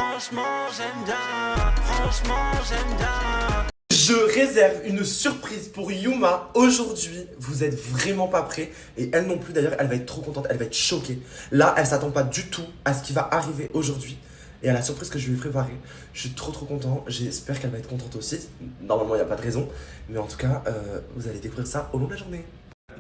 Franchement, j'aime bien. Franchement, j'aime bien. Je réserve une surprise pour Yuma aujourd'hui. Vous êtes vraiment pas prêts. Et elle non plus d'ailleurs, elle va être trop contente, elle va être choquée. Là, elle s'attend pas du tout à ce qui va arriver aujourd'hui. Et à la surprise que je lui ai préparée. Je suis trop content. J'espère qu'elle va être contente aussi. Normalement, il n'y a pas de raison. Mais en tout cas, vous allez découvrir ça au long de la journée.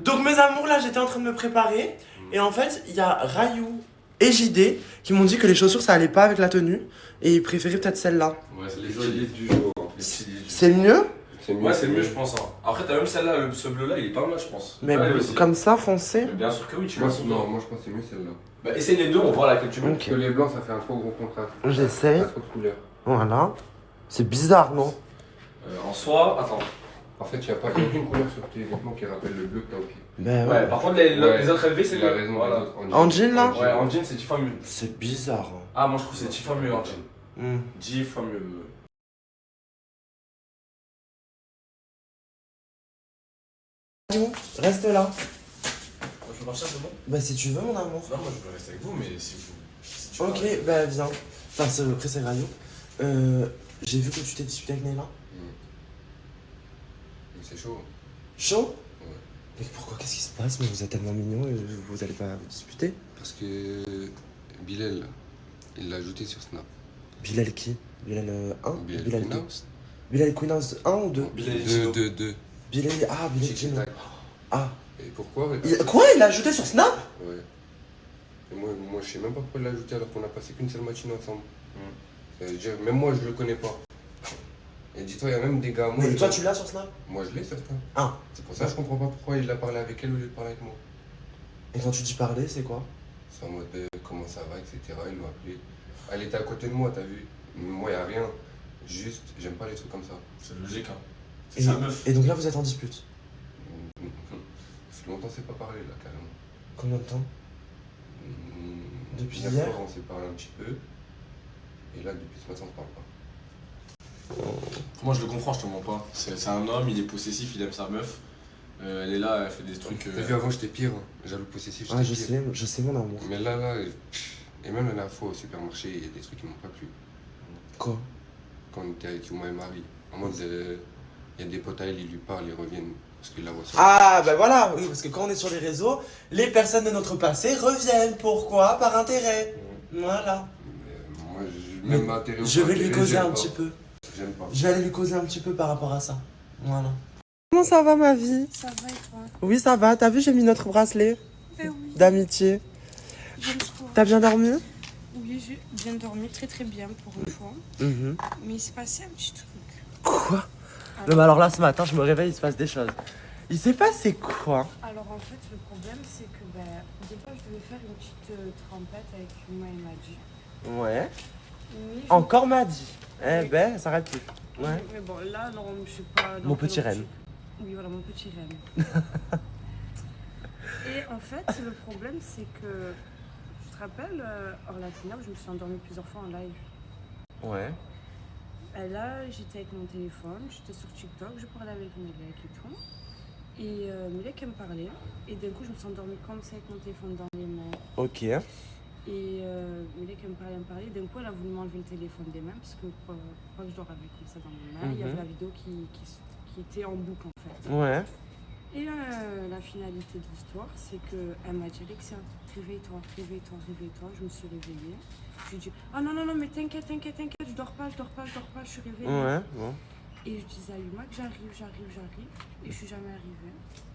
Donc mes amours, là, j'étais en train de me préparer. Et en fait, il y a Rayou et JD qui m'ont dit que les chaussures, ça allait pas avec la tenue. Et ils préféraient peut-être celle-là. Ouais, c'est les stylistes du jour. C'est mieux? Ouais, c'est mieux, je pense. Hein. Après, t'as même celle-là, ce bleu-là, il est pas mal, je pense. Mais ouais, comme ça, foncé? Mais bien sûr que oui, tu vois. vois. Non, moi je pense que c'est mieux celle-là. Bah, essaye les deux, on voit laquelle tu veux. Parce que les blancs, ça fait un trop gros contraste. J'essaye. Pas trop de couleurs. Voilà. C'est bizarre, non? En soi, attends. En fait, il n'y a aucune couleur sur tes vêtements qui rappelle le bleu que t'as au pied. Ben ouais, par contre, les autres élevés, c'est la mieux. raison. Voilà. En jean, là? Ouais, en jean, c'est 10 fois mieux. C'est bizarre. Hein. Ah, moi je trouve que c'est 10 fois mieux en jean. 10 fois mieux. Reste là. Je peux partir, c'est bon? Bah si tu veux mon amour. Non, moi je veux rester avec vous, mais si tu Ok, bah viens. Enfin, après c'est Rayou. J'ai vu que tu t'es disputé avec Neyla. C'est chaud. Chaud? Ouais. Mais pourquoi? Qu'est-ce qui se passe? Mais vous êtes tellement mignons et vous allez pas vous disputer? Parce que Bilal, il l'a ajouté sur Snap. Bilal qui? Bilal 1? Bilal Bilal 2? Bilal Queen House 1 ou 2? Bilal 2. Bilal... Ah, Bilal Gino. Ah. Et pourquoi? Quoi? Il l'a ajouté sur Snap? Ouais. Et moi, je sais même pas pourquoi il l'a ajouté alors qu'on a passé qu'une seule matinée ensemble. Ça veut dire, même moi, je le connais pas. Et dis-toi, il y a même des gars. Moi, Mais toi, tu l'as sur Snap? Moi, je l'ai sur Snap. Ah. C'est pour ça que je comprends pas pourquoi il a parlé avec elle au lieu de parler avec moi. Et quand tu dis parler, c'est quoi? C'est en mode comment ça va, etc. Il m'a appelé. Elle était à côté de moi, t'as vu? Moi, y a rien. Juste, j'aime pas les trucs comme ça. C'est logique, hein. C'est sa meuf. Et donc là, vous êtes en dispute? Ça fait longtemps, c'est pas parlé là, carrément. Combien de temps? Depuis hier hier? soir, on s'est parlé un petit peu. Et là, depuis ce matin, on se parle pas. Moi je le comprends, je te mens pas. C'est un homme, il est possessif, il aime sa meuf. Elle est là, elle fait des trucs. T'as vu, avant, j'étais pire. Hein. Jaloux possessif, j'étais Ah, pire. je sais mon amour. Mais là, et même la dernière fois au supermarché, il y a des trucs qui m'ont pas plu. Quoi? Quand on était avec Yuma et Marie. En mode, il y a des potes à elle, ils lui parlent, ils reviennent. Parce qu'ils la voient sur. Ah, bah voilà, oui, parce que quand on est sur les réseaux, les personnes de notre passé reviennent. Pourquoi? Par intérêt. Voilà. Moi, même intérêt. Je vais lui causer un petit peu. J'aime pas. Je vais aller lui causer un petit peu par rapport à ça. Voilà. Comment ça va, ma vie? Ça va et toi? Oui, ça va. T'as vu, j'ai mis notre bracelet Eh oui. d'amitié. J'aime trop. T'as bien dormi? Oui, j'ai bien dormi, très bien pour une fois. Mais il s'est passé un petit truc. Quoi? Non, mais alors là, ce matin, je me réveille, il se passe des choses. Il s'est passé quoi? Alors en fait, le problème, c'est que au départ, je devais faire une petite trempette avec Yuma et Madji. Ouais. Mais Encore m'a dit. Eh ben, ça s'arrête plus. Ouais. Mais bon, là, non, je sais pas. dans Mon quelle petit optique. renne. Oui, voilà, mon petit renne. Et en fait, le problème, c'est que, tu te rappelles, hors la finale, je me suis endormie plusieurs fois en live. Ouais. Et là, j'étais avec mon téléphone, j'étais sur TikTok, je parlais avec Melek et tout. Et Melek, elle me parlait. Et d'un coup, je me suis endormie comme ça avec mon téléphone dans les mains. Ok. Et Melek, elle me parlait. D'un coup, elle a voulu m'enlever le téléphone des mains parce que pas que je dors avec comme ça dans mes mains. Il y avait la vidéo qui était en boucle en fait. Ouais. Et la finalité de l'histoire, c'est qu'elle m'a dit Alexia, réveille-toi. Je me suis réveillée. Je lui ai dit ah non, mais t'inquiète, je dors pas, je suis réveillée. Ouais, bon. Et je disais à Yuma que j'arrive. Et je suis jamais arrivée.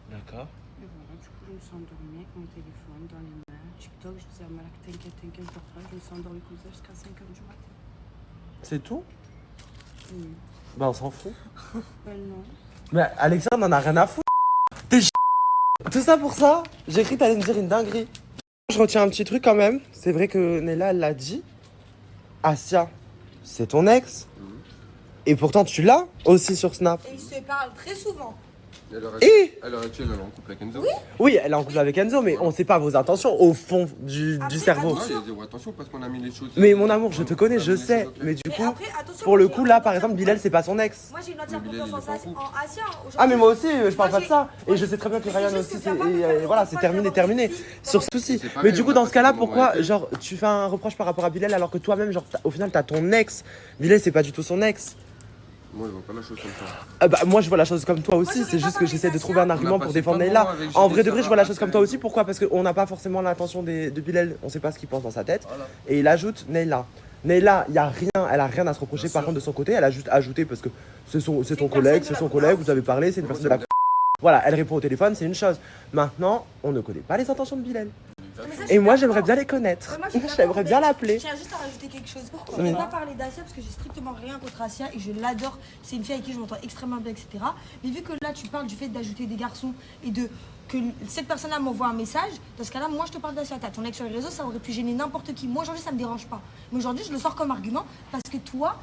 D'accord. Et voilà, du coup, je me suis endormie avec mon téléphone dans les mains. TikTok, je disais à Malak, t'inquiète, je dors pas. Je me suis endormie comme ça jusqu'à 5h du matin. C'est tout? Oui. Bah, on s'en fout. Ben non. Mais Alexandre n'en a rien à foutre. T'es tout ça pour ça? J'ai cru que t'allais me dire une dinguerie. Je retiens un petit truc quand même. C'est vrai que Nella, elle l'a dit. Asia, c'est ton ex. Et pourtant, tu l'as aussi sur Snap. Et ils se parlent très souvent. Et À l'heure actuelle, elle est en couple avec Enzo. oui, elle est en couple avec Enzo, mais on sait pas vos intentions au fond du Après, cerveau. Non, il a dit ouais, attention parce qu'on a mis les choses. Mais mon amour, je te connais, je Ah, sais. ok. Mais du Mais coup, après, attention, pour le moi, coup, j'ai là, un par exemple, entière Bilal, c'est pas son ex. Moi j'ai une entière Mais Bilal, confiance il est en Asia. Ah, mais moi aussi, je parle Moi, pas de ça. j'ai- Et je sais très bien que Mais Ryan c'est juste aussi, que tu vas pas me faire et voilà, le c'est reproche terminé. d'avoir des Sur filles. ce souci. C'est Mais pareil, du coup, on a dans ce passé cas-là, des moments pourquoi, avec elle. genre, tu fais un reproche par rapport à Bilal alors que toi-même, genre, au final, t'as ton ex. Bilal, c'est pas du tout son ex. Moi, je vois pas la chose comme ça. Ah bah, moi, je vois la chose comme toi aussi. j'aurais C'est pas juste que parlé j'essaie de d'Asia. trouver un On a argument pour passé défendre plein de Leïla. moments avec En JD, vrai de vrai, je vois la chose Sarah, comme toi aussi. Pourquoi? Parce qu'on n'a pas forcément l'intention de Bilal. On sait pas ce qu'il pense dans sa tête. Voilà. Et il ajoute Neila. Neila, il y a rien, elle a rien à se reprocher. Par contre, de son côté, elle a juste ajouté parce que c'est ton une collègue, personne de c'est la son collègue. confiance. Vous avez parlé, c'est une personne de la. Voilà, elle répond au téléphone, c'est une chose. Maintenant, on ne connaît pas les intentions de Bilal. Mais ça, je Et suis moi, d'accord. j'aimerais bien les connaître. Ouais, moi, je suis d'accord, J'aimerais bien mais l'appeler. Je tiens juste à rajouter quelque chose. Je Oui. ne vais pas parler d'Asia parce que j'ai strictement rien contre Asia et je l'adore. C'est une fille avec qui je m'entends extrêmement bien, etc. Mais vu que là, tu parles du fait d'ajouter des garçons et de que cette personne-là m'envoie un message, dans ce cas-là, moi, je te parle d'Asia. T'as ton ex sur les réseaux, ça aurait pu gêner n'importe qui. Moi, aujourd'hui, ça me dérange pas. Mais aujourd'hui, je le sors comme argument parce que toi,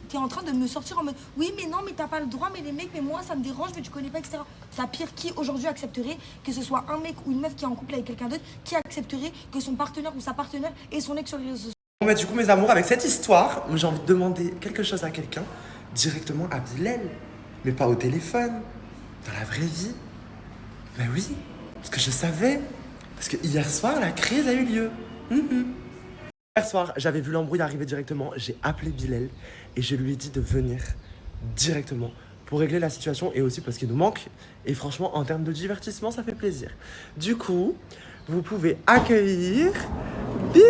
t'es en train de me sortir en mode oui, mais non, mais t'as pas le droit, mais les mecs, mais moi, ça me dérange, mais tu connais pas, etc. T'as pire qui aujourd'hui accepterait que ce soit un mec ou une meuf qui est en couple avec quelqu'un d'autre qui accepterait que son partenaire ou sa partenaire ait son ex sur les réseaux sociaux. Bon, bah, du coup, mes amours, avec cette histoire, j'ai envie de demander quelque chose à quelqu'un directement à Bilal. Mais pas au téléphone, dans la vraie vie. Ben oui, parce que je savais. Parce que hier soir, la crise a eu lieu. Hier soir, j'avais vu l'embrouille arriver directement. J'ai appelé Bilal et je lui ai dit de venir directement pour régler la situation et aussi parce qu'il nous manque. Et franchement, en termes de divertissement, ça fait plaisir. Du coup, vous pouvez accueillir Bilal.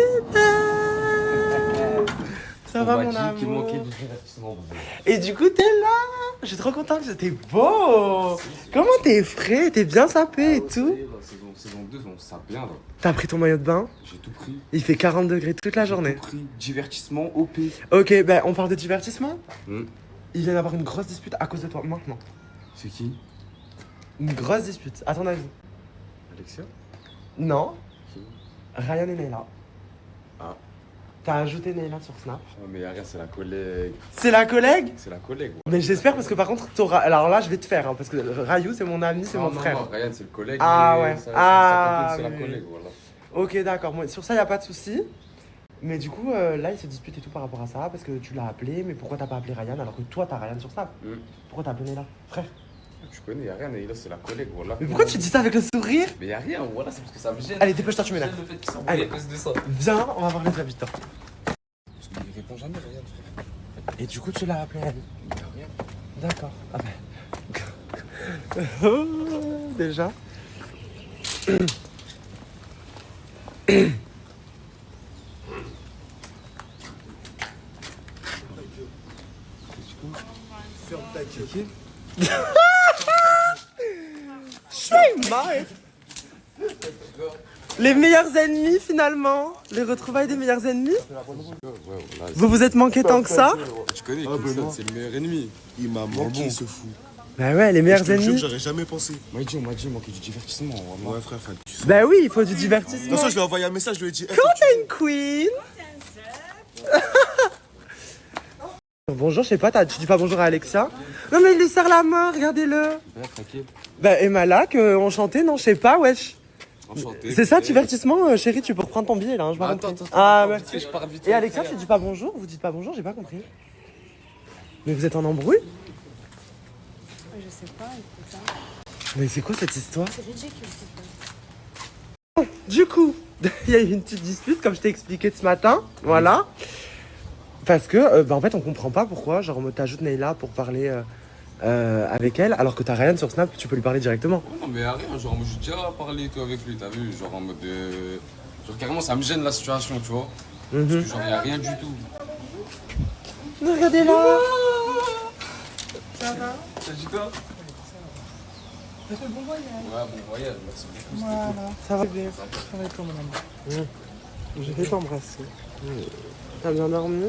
Ça va, mon amour? Et du coup, t'es là. Je suis trop contente, t'es beau. Comment t'es frais? T'es bien sapé et tout. Saison 2, on s'est bien là. T'as pris ton maillot de bain? J'ai tout pris. Il fait 40 degrés toute la journée. Tout pris. Divertissement, OP. Ok, ben on parle de divertissement. Hmm. Il vient d'avoir une grosse dispute à cause de toi, maintenant. C'est qui? Une grosse dispute, à ton avis? Alexia? Non, Qui? Ryan et Neila. Ah. T'as ajouté Neila sur Snap. Oh, mais regarde, c'est la collègue. C'est la collègue? C'est la collègue. Ouais. Mais j'espère parce que par contre, t'auras. Alors là, je vais te faire, hein, parce que Rayou, c'est mon ami, c'est mon frère. Non, Ryan, c'est le collègue. Ah, mais ouais. sa copine, c'est oui, la oui. collègue, voilà. Ok, d'accord. Bon, sur ça, y a pas de souci. Mais du coup, là, il se dispute et tout par rapport à ça parce que tu l'as appelé. Mais pourquoi t'as pas appelé Ryan alors que toi, t'as Ryan sur Snap? Hmm. Pourquoi t'as appelé Neila, frère? Tu connais, y'a rien, et là, c'est la collègue, voilà. Mais pourquoi tu dis ça avec le sourire? Mais y'a rien, voilà, c'est parce que ça me gêne. Allez, dépêche-toi, tu Ça me m'énerves. gêne le fait qu'il Allez. s'embrouille à cause de ça. Viens, on va voir les vrais habitants. Parce qu'il répond jamais, Ryan, frère. Et du coup, tu l'as appelé elle? Y'a rien. D'accord. Ah ben. Déjà. Les meilleurs ennemis finalement. Les retrouvailles des meilleurs ennemis. Vous vous êtes manqué tant que ça? Tu connais, Kingston, c'est le meilleur ennemi. Il m'a manqué ce fou. Bah ouais, les Je meilleurs te jure que ennemis. j'aurais jamais pensé. On m'a dit, il manquait du divertissement. Vraiment. Ouais, frère, tu sais. Bah oui, il faut du De divertissement. toute façon, je lui ai envoyé un message, je lui ai dit. Quand t'es une queen. Bonjour, je sais pas, tu dis pas bonjour à Alexia? Non mais il lui serre la main, regardez-le. Ouais, tranquille. Bah et Malak, on chantait, non, je sais pas, wesh. Enchanté. C'est ça, divertissement, chérie, tu peux reprendre ton billet là, hein, j'ai pas Attends, compris. attends, Ah attends, ouais. vite fait, je pars vite Et fait. Alexia, tu dis pas bonjour? Vous dites pas bonjour, j'ai pas compris. Mais vous êtes en embrouille? Je sais pas, écoute, ça. Mais c'est quoi cette histoire? C'est ridicule, c'est Bon, du coup, il y a eu une petite dispute, comme je t'ai expliqué ce matin, voilà. Parce que, bah en fait, on comprend pas pourquoi, genre, t'ajoutes Neila pour parler avec elle, alors que t'as Ryan sur Snap, tu peux lui parler directement. Non, mais y'a rien, genre, moi j'ai déjà parlé tout avec lui, t'as vu? Genre en mode. Genre carrément, ça me gêne la situation, tu vois? Parce que genre, y'a rien du tout. Regardez là. T'as dit quoi? Ouais, bon voyage, merci beaucoup. Ça va bien. Je vais t'embrasser. T'as bien dormi?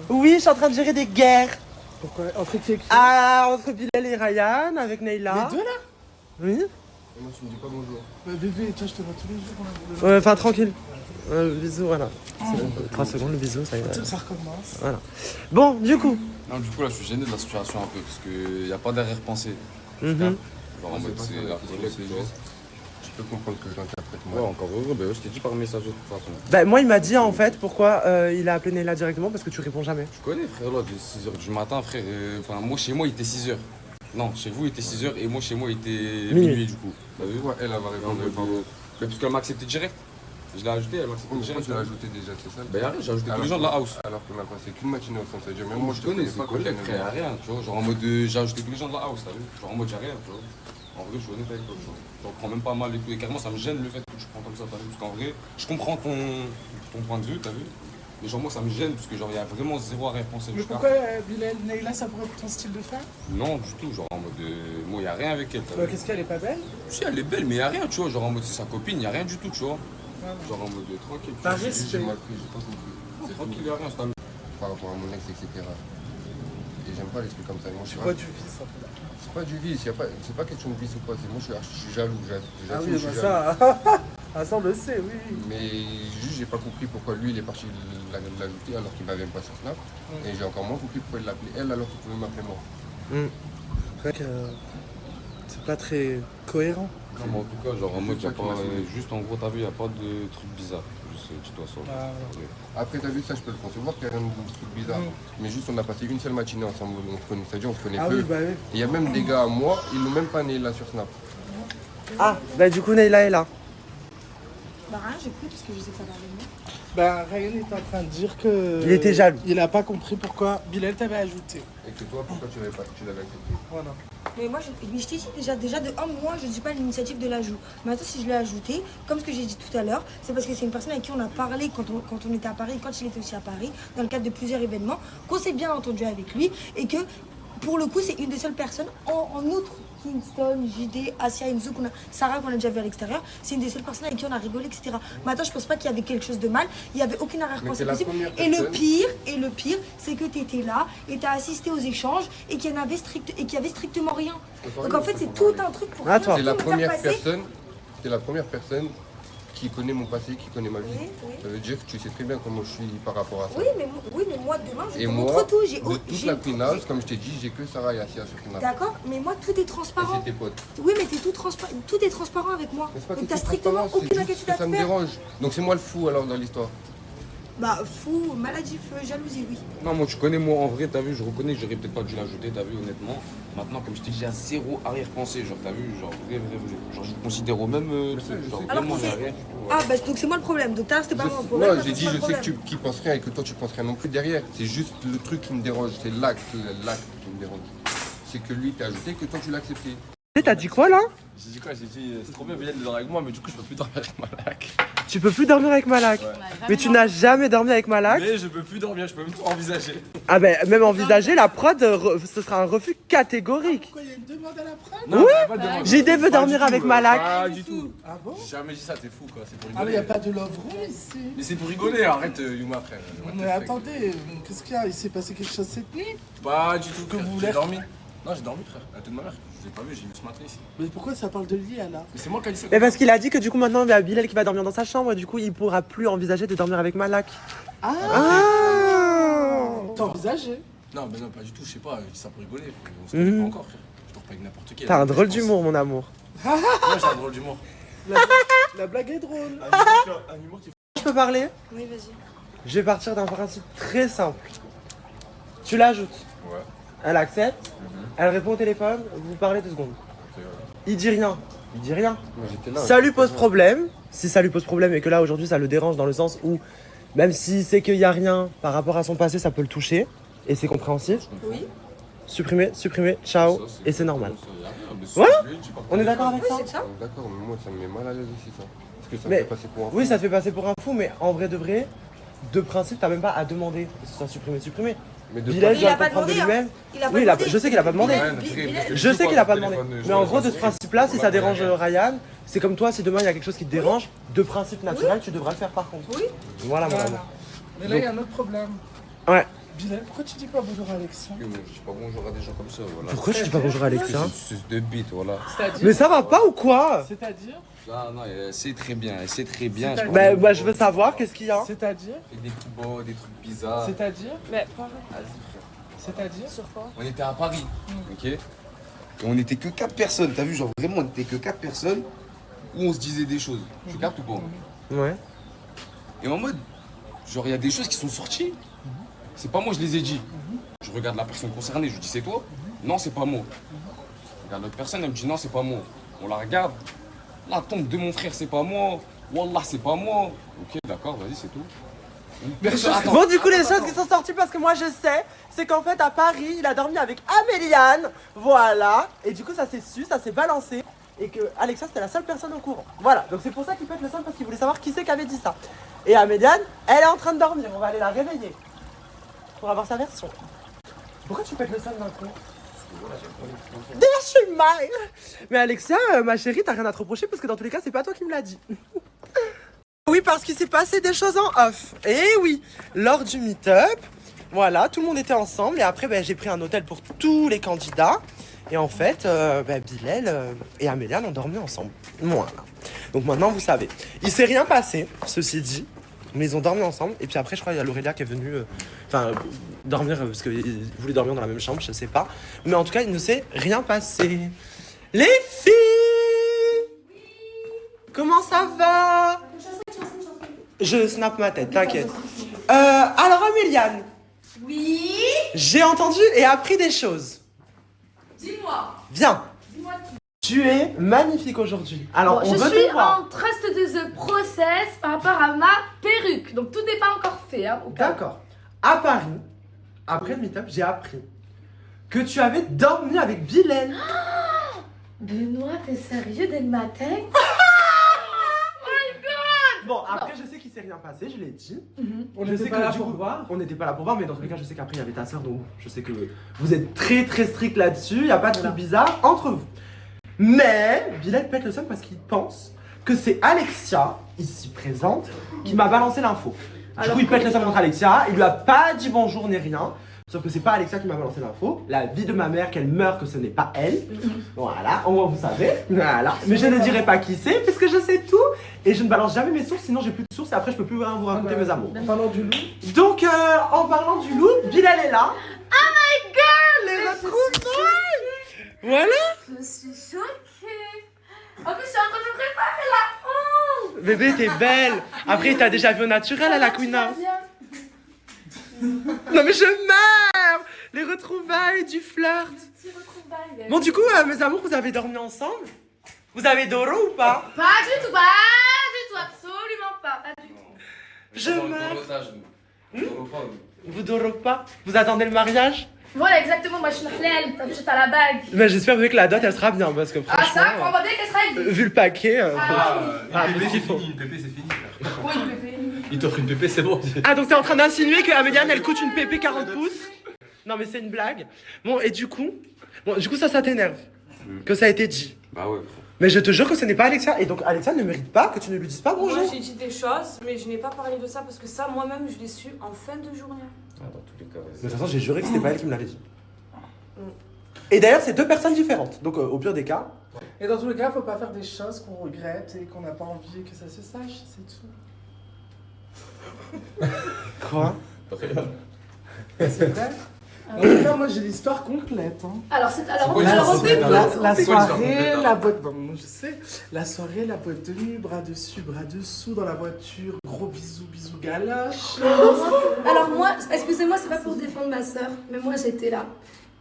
Oui, je suis en train de gérer des guerres. Pourquoi? Entre qui et qui? Ah, entre Bilal et Ryan, avec Neila. Les deux là? Oui. Et moi, tu me dis pas bonjour. Bah, bébé, toi je te vois tous les jours. Ouais, enfin, tranquille. Bisous, voilà. 3 secondes, le bisou, ça y est. Ça recommence. Voilà. Bon, du coup. Non, du coup, là, je suis gêné de la situation un peu, parce qu'il n'y a pas d'arrière-pensée. Genre en Moi, mode c'est c'est pas ça, la c'est folie, juste, je peux comprendre que je l'interprète Ouais, mal. encore heureux, bah, je t'ai dit par message de toute façon. Bah, moi, il m'a dit en fait pourquoi il a appelé Neyla directement parce que tu réponds jamais. Tu connais, frère, là, de 6h du matin, frère. Enfin, moi, chez moi, il était 6h. Non, chez vous, il était 6h et moi, chez moi, il était minuit, du coup. T'as vu? Ouais, elle va En répondre. mode, mais parce qu'elle m'a accepté direct. Je l'ai ajouté, elle m'a accepté Pourquoi direct. tu l'as ajouté déjà, c'est ça? Bah, y'a rien, j'ai ajouté tous les gens de la house. Alors qu'on a passé qu'une matinée ensemble, c'est-à-dire même moi Moi, je je connais, pas c'est quand collègue, j'étais frère, y'a rien, tu vois. Genre en mode, j'ai ajouté tous les gens de la house, t'as vu? Genre en mode, y'a rien, tu vois. En vrai, je suis honnête avec toi, tu vois. J'en prends même pas mal et tout. Et carrément, ça me gêne le fait que tu prends comme ça, t'as vu? Parce qu'en vrai, je comprends ton point de vue, t'as vu? Mais genre, moi, ça me gêne parce que genre, il y a vraiment zéro arrière-pensée. Mais pourquoi Bilal, Neyla, ça pourrait être ton style de femme? Non, du tout, genre en mode. Moi, y a rien avec elle, t'as Bah, vu? qu'est-ce qu'elle est pas belle? Si, elle est belle, mais y a rien, tu vois. Genre en mode, c'est sa copine, y a rien du tout, tu vois. Genre en mode tranquille. Par tu vois. respect. J'ai mal pris, j'ai pas compris. C'est tranquille, y a rien, c'est un. Par rapport à mon ex, etc. Et j'aime pas les trucs comme ça. Moi, je suis C'est quoi du vice un peu là? C'est pas du vice, c'est pas question de vice ou pas. Moi, je suis jaloux. Ah oui, je suis bah jaloux. ça. Ah, ça on le sait, oui. Mais juste, j'ai pas compris pourquoi lui, il est parti l'ajouter alors qu'il m'avait même pas sur Snap. Et j'ai encore moins compris pourquoi il l'appelait elle alors qu'il pouvait m'appeler moi. C'est vrai que c'est pas très cohérent. Non, mais en tout cas, genre en mode, C'est y a ça qui pas. m'a saoulé. Juste en gros, t'as vu, y a pas de truc bizarre. Juste, dis-toi ça. Ah, Ouais. Après, t'as vu ça, je peux le concevoir qu'il y a rien de truc bizarre. Mais juste, on a passé une seule matinée ensemble, on se connaît, c'est-à-dire on se connaît ah peu. oui, bah oui. Il y a même des gars à moi, ils l'ont même pas né là sur Snap. Ah, bah du coup, Neyla est là. Bah rien, j'ai pris parce que je sais que ça va venir. Bah, Ryan est en train de dire que. Il était jaloux. Il a pas compris pourquoi Bilal t'avait ajouté. Et que toi, pourquoi tu l'avais accepté? Voilà. Mais moi, je t'ai dit déjà de un mois, je ne suis pas à l'initiative de l'ajout. Maintenant, si je l'ai ajouté, comme ce que j'ai dit tout à l'heure, c'est parce que c'est une personne avec qui on a parlé quand on était à Paris, quand il était aussi à Paris, dans le cadre de plusieurs événements, qu'on s'est bien entendu avec lui et que, pour le coup, c'est une des seules personnes, en outre, Kingston, JD, Asia, Enzo, Sarah qu'on a déjà vu à l'extérieur, c'est une des seules personnes avec qui on a rigolé, etc. Maintenant, je pense pas qu'il y avait quelque chose de mal, il n'y avait aucune arrière-pensée Mais c'est la possible. première Et le pire, c'est que tu étais là et tu as assisté aux échanges et qu'il y avait strictement rien. Donc en fait, c'est tout un truc pour Attends. C'est tout la me faire première passer. personne, c'est la première personne qui connaît mon passé, qui connaît ma vie. Oui. Ça veut dire que tu sais très bien comment je suis par rapport à ça. Oui, mais moi, demain, je Et te moi, montre tout. de toute la Queen House, comme je t'ai dit, j'ai que Sarah et Asia sur Queen House. D'accord, mais moi, tout est Et transparent. c'est tes potes. Oui, mais tout est transparent avec moi. Mais c'est pas Donc que t'as c'est strictement transparent, aucune c'est juste inquiétude que à ça te me faire. dérange. Donc c'est moi le fou alors dans l'histoire. Bah, fou, maladif, jalousie, oui. Non, moi, tu connais, moi, en vrai, t'as vu, je reconnais que j'aurais peut-être pas dû l'ajouter, t'as vu, honnêtement. Maintenant, comme je t'ai dit, il y a zéro arrière-pensée, genre, t'as vu, genre, vrai. Genre, je te considère au même truc, je genre, sais. Alors vraiment, que y a c'est- rien du tout. Ah, bah, donc c'est moi le problème. Donc t'as c'était pas moi le problème. Non, maintenant, j'ai c'est dit, moi je le sais que problème. tu penses rien et que toi tu penses rien non plus derrière. C'est juste le truc qui me dérange, c'est l'acte qui me dérange. C'est que lui t'a ajouté, que toi tu l'as accepté. T'as dit quoi là? J'ai dit quoi? J'ai dit c'est trop bien Bilal de dormir avec moi, mais du coup je peux plus dormir avec Malak. Tu peux plus dormir avec Malak. Mais tu n'as jamais dormi avec Malak. Mais je peux plus dormir, je peux même pas envisager. Ah ben même envisager la prod, ce sera un refus catégorique. Pourquoi il y a une demande à la prod? Non, Oui. pas de demande. JD veut Pas dormir du tout, avec Malak. Pas du tout. Ah bon? J'ai jamais dit ça, t'es fou quoi, c'est pour Ah mais rigoler. y a pas de love room ici. Mais c'est pour rigoler, arrête Yuma frère. Mais attendez, qu'est-ce qu'il y a? Il s'est passé quelque chose cette nuit? Pas du tout, Que frère. vous J'ai voulez- dormi. Non, j'ai dormi frère, à la tête de ma mère. Je l'ai pas vu, j'ai vu ce matin ici. Mais pourquoi ça parle de lit alors? Mais c'est moi qui a dit ça. Mais parce qu'il a dit que du coup maintenant il y a Bilal qui va dormir dans sa chambre et du coup il pourra plus envisager de dormir avec Malak. Ah, Ah. t'as envisagé? Non, mais non, pas du tout, je sais pas, je dis ça pour rigoler. On se connaît pas encore frère. Je dors pas avec n'importe qui. T'as un là, drôle je pense. d'humour mon amour. Moi j'ai un drôle d'humour. La blague est drôle. Je peux parler? Oui, vas-y. Je vais partir d'un principe très simple. Tu l'ajoutes. Ouais. Elle accepte. Elle répond au téléphone. Vous parlez 2 secondes. Il dit rien. Il dit rien. Moi j'étais là. Ça lui pose problème. Si ça lui pose problème et que là aujourd'hui ça le dérange dans le sens où même s'il sait qu'il n'y a rien par rapport à son passé, ça peut le toucher. Et c'est compréhensif. Oui. Supprimer, ciao. Ça, Et c'est normal. y a rien, mais Voilà. je lui ai dit par On est d'accord avec Oui, ça? c'est ça. D'accord, mais moi ça me met mal à l'aise aussi ça. Parce que ça Mais- me fait passer pour un fou. Oui, ça te fait passer pour un fou, mais en vrai de vrai, de principe, t'as même pas à demander que ce soit supprimé. Mais de Bilal Il doit a le pas comprendre de demandé, lui-même. Il a pas Oui, demandé. je sais qu'il a pas demandé. Je sais qu'il a pas demandé. Mais en gros, de ce principe-là, si ça dérange Ryan, c'est comme toi, si demain il y a quelque chose qui te dérange, de principe naturel, tu devras le faire par contre. Oui. Voilà, mon Voilà. amour. Mais là, il y a un autre problème. Ouais. Bilal, pourquoi tu dis pas bonjour à Alexia? Je dis pas bonjour à des gens comme ça, voilà. Pourquoi je dis pas bonjour à Alexia? C'est de bite, voilà. C'est-à-dire? Mais ça va pas ou quoi? C'est-à-dire? Ah non, c'est très bien, c'est très bien. C'est-à-dire- Bah, moi je veux savoir qu'est-ce qu'il y a. C'est-à-dire? Et des trucs beaux, des trucs bizarres. C'est-à-dire? Mais Vas-y frère. C'est-à-dire? sur quoi? On était à Paris, ok? Et on était que 4 personnes, t'as vu, genre vraiment on était que 4 personnes où on se disait des choses. Tu captes ou pas? Ouais. Et en mode, genre il y a des choses qui sont sorties, c'est pas moi je les ai dit. Je regarde la personne concernée, je lui dis c'est toi? Non c'est pas moi. Je regarde l'autre personne, elle me dit non c'est pas moi. On la regarde, la tombe de mon frère c'est pas moi, Wallah c'est pas moi. Ok d'accord, vas-y c'est tout. Attends. Bon, du coup, les choses qui sont sorties, parce que moi je sais, c'est qu'en fait à Paris, il a dormi avec Améliane. Voilà. Et du coup, ça s'est su, ça s'est balancé. Et que Alexia, c'était la seule personne au courant. Voilà. Donc c'est pour ça qu'il pète le sol, parce qu'il voulait savoir qui c'est qui avait dit ça. Et Améliane, elle est en train de dormir. On va aller la réveiller. Pour avoir sa version. Pourquoi tu pètes le sol d'un coup? Déjà, je suis mal. Mais Alexia, ma chérie, t'as rien à te reprocher, parce que dans tous les cas, c'est pas toi qui me l'as dit. Oui, parce qu'il s'est passé des choses en off. Et oui, lors du meet-up, voilà, tout le monde était ensemble. Et après, j'ai pris un hôtel pour tous les candidats. Et en fait, Bilal et Améliane ont dormi ensemble. Voilà. Donc maintenant, vous savez. Il s'est rien passé, ceci dit. Mais ils ont dormi ensemble. Et puis après, je crois qu'il y a Laurélia qui est venue dormir, parce qu'ils voulaient dormir dans la même chambre, je sais pas. Mais en tout cas, il ne s'est rien passé. Les filles! Comment ça va? Je snap ma tête, t'inquiète. Alors Améliane. Oui. J'ai entendu et appris des choses. Dis-moi. Viens. Dis-moi tout. Tu es magnifique aujourd'hui. Alors Bon, on veut je suis te voir. en trust de the process par rapport à ma perruque. Donc tout n'est pas encore fait. Hein, au cas où. D'accord. À Paris, après le meet-up, j'ai appris que tu avais dormi avec Bilal. Benoît, t'es sérieux dès le matin? Bon, après, je sais qu'il s'est rien passé, je l'ai dit. On Je n'était sais pas que, là du pour coup, voir. On n'était pas là pour voir, mais dans tous les cas, je sais qu'après, il y avait ta soeur, donc je sais que vous êtes très très strict là-dessus, il n'y a pas de truc bizarre entre vous. Mais Bilal pète le seum parce qu'il pense que c'est Alexia, ici présente, qui m'a balancé l'info. Du coup, il pète le seum contre Alexia, il lui a pas dit bonjour ni rien. Sauf que c'est pas Alexia qui m'a balancé l'info. La vie de ma mère, qu'elle meurt, que ce n'est pas elle. Voilà, au moins vous savez. Voilà. Mais je ne dirai pas qui c'est, puisque je sais tout. Et je ne balance jamais mes sources, sinon j'ai plus de sources et après je peux plus rien vous raconter mes amours. En parlant du loup. Donc, en parlant du loup, Bilal est là. Oh my god! Les retrouvailles! Voilà! Je suis choquée. En plus, je suis en train de préparer la honte. Bébé, t'es belle. Après, t'as déjà vu au naturel à la Queen House. Non mais je meurs! Les retrouvailles, du flirt. Bon, du coup, mes amours, vous avez dormi ensemble? Vous avez Doro ou pas? Pas du tout, absolument pas du tout. Je meurs. Vous Doro pas? Vous attendez le mariage? Voilà, exactement, moi je suis halal, t'as vu, j'étais à la bague. Mais j'espère que la dot elle sera bien parce que Ah franchement, ça, on va bien qu'elle sera avec vu le paquet, Une c'est ce pépé, qu'il c'est faut. fini. Une pépé, c'est fini, frère. Oui, bébé. Il t'offre une pépé, c'est bon. Ah, donc t'es en train d'insinuer que Améliane elle coûte une pépé 40 pouces? Non mais c'est une blague. Bon, et du coup, ça t'énerve que ça a été dit. Bah ouais. Mais je te jure que ce n'est pas Alexia. Et donc Alexia ne mérite pas que tu ne lui dises pas bonjour. Moi j'ai dit des choses, mais je n'ai pas parlé de ça parce que ça moi-même je l'ai su en fin de journée. Ah, dans tous les cas, De toute façon, j'ai juré que c'était pas elle qui me l'avait dit. Et d'ailleurs, c'est deux personnes différentes. Donc au pire des cas. Et dans tous les cas, faut pas faire des choses qu'on regrette et qu'on n'a pas envie que ça se sache, c'est tout. Quoi? C'est vrai. En tout cas, moi j'ai l'histoire complète. Hein. Alors, alors quoi on l'histoire raconter complète, La C'est quoi l'histoire soirée, complète, hein la boîte. Bon, moi je sais. La soirée, la boîte de nuit, bras dessus, bras dessous dans la voiture. Gros bisous, bisous galoches. Alors moi, excusez-moi, c'est pas pour défendre ma soeur, mais moi j'étais là.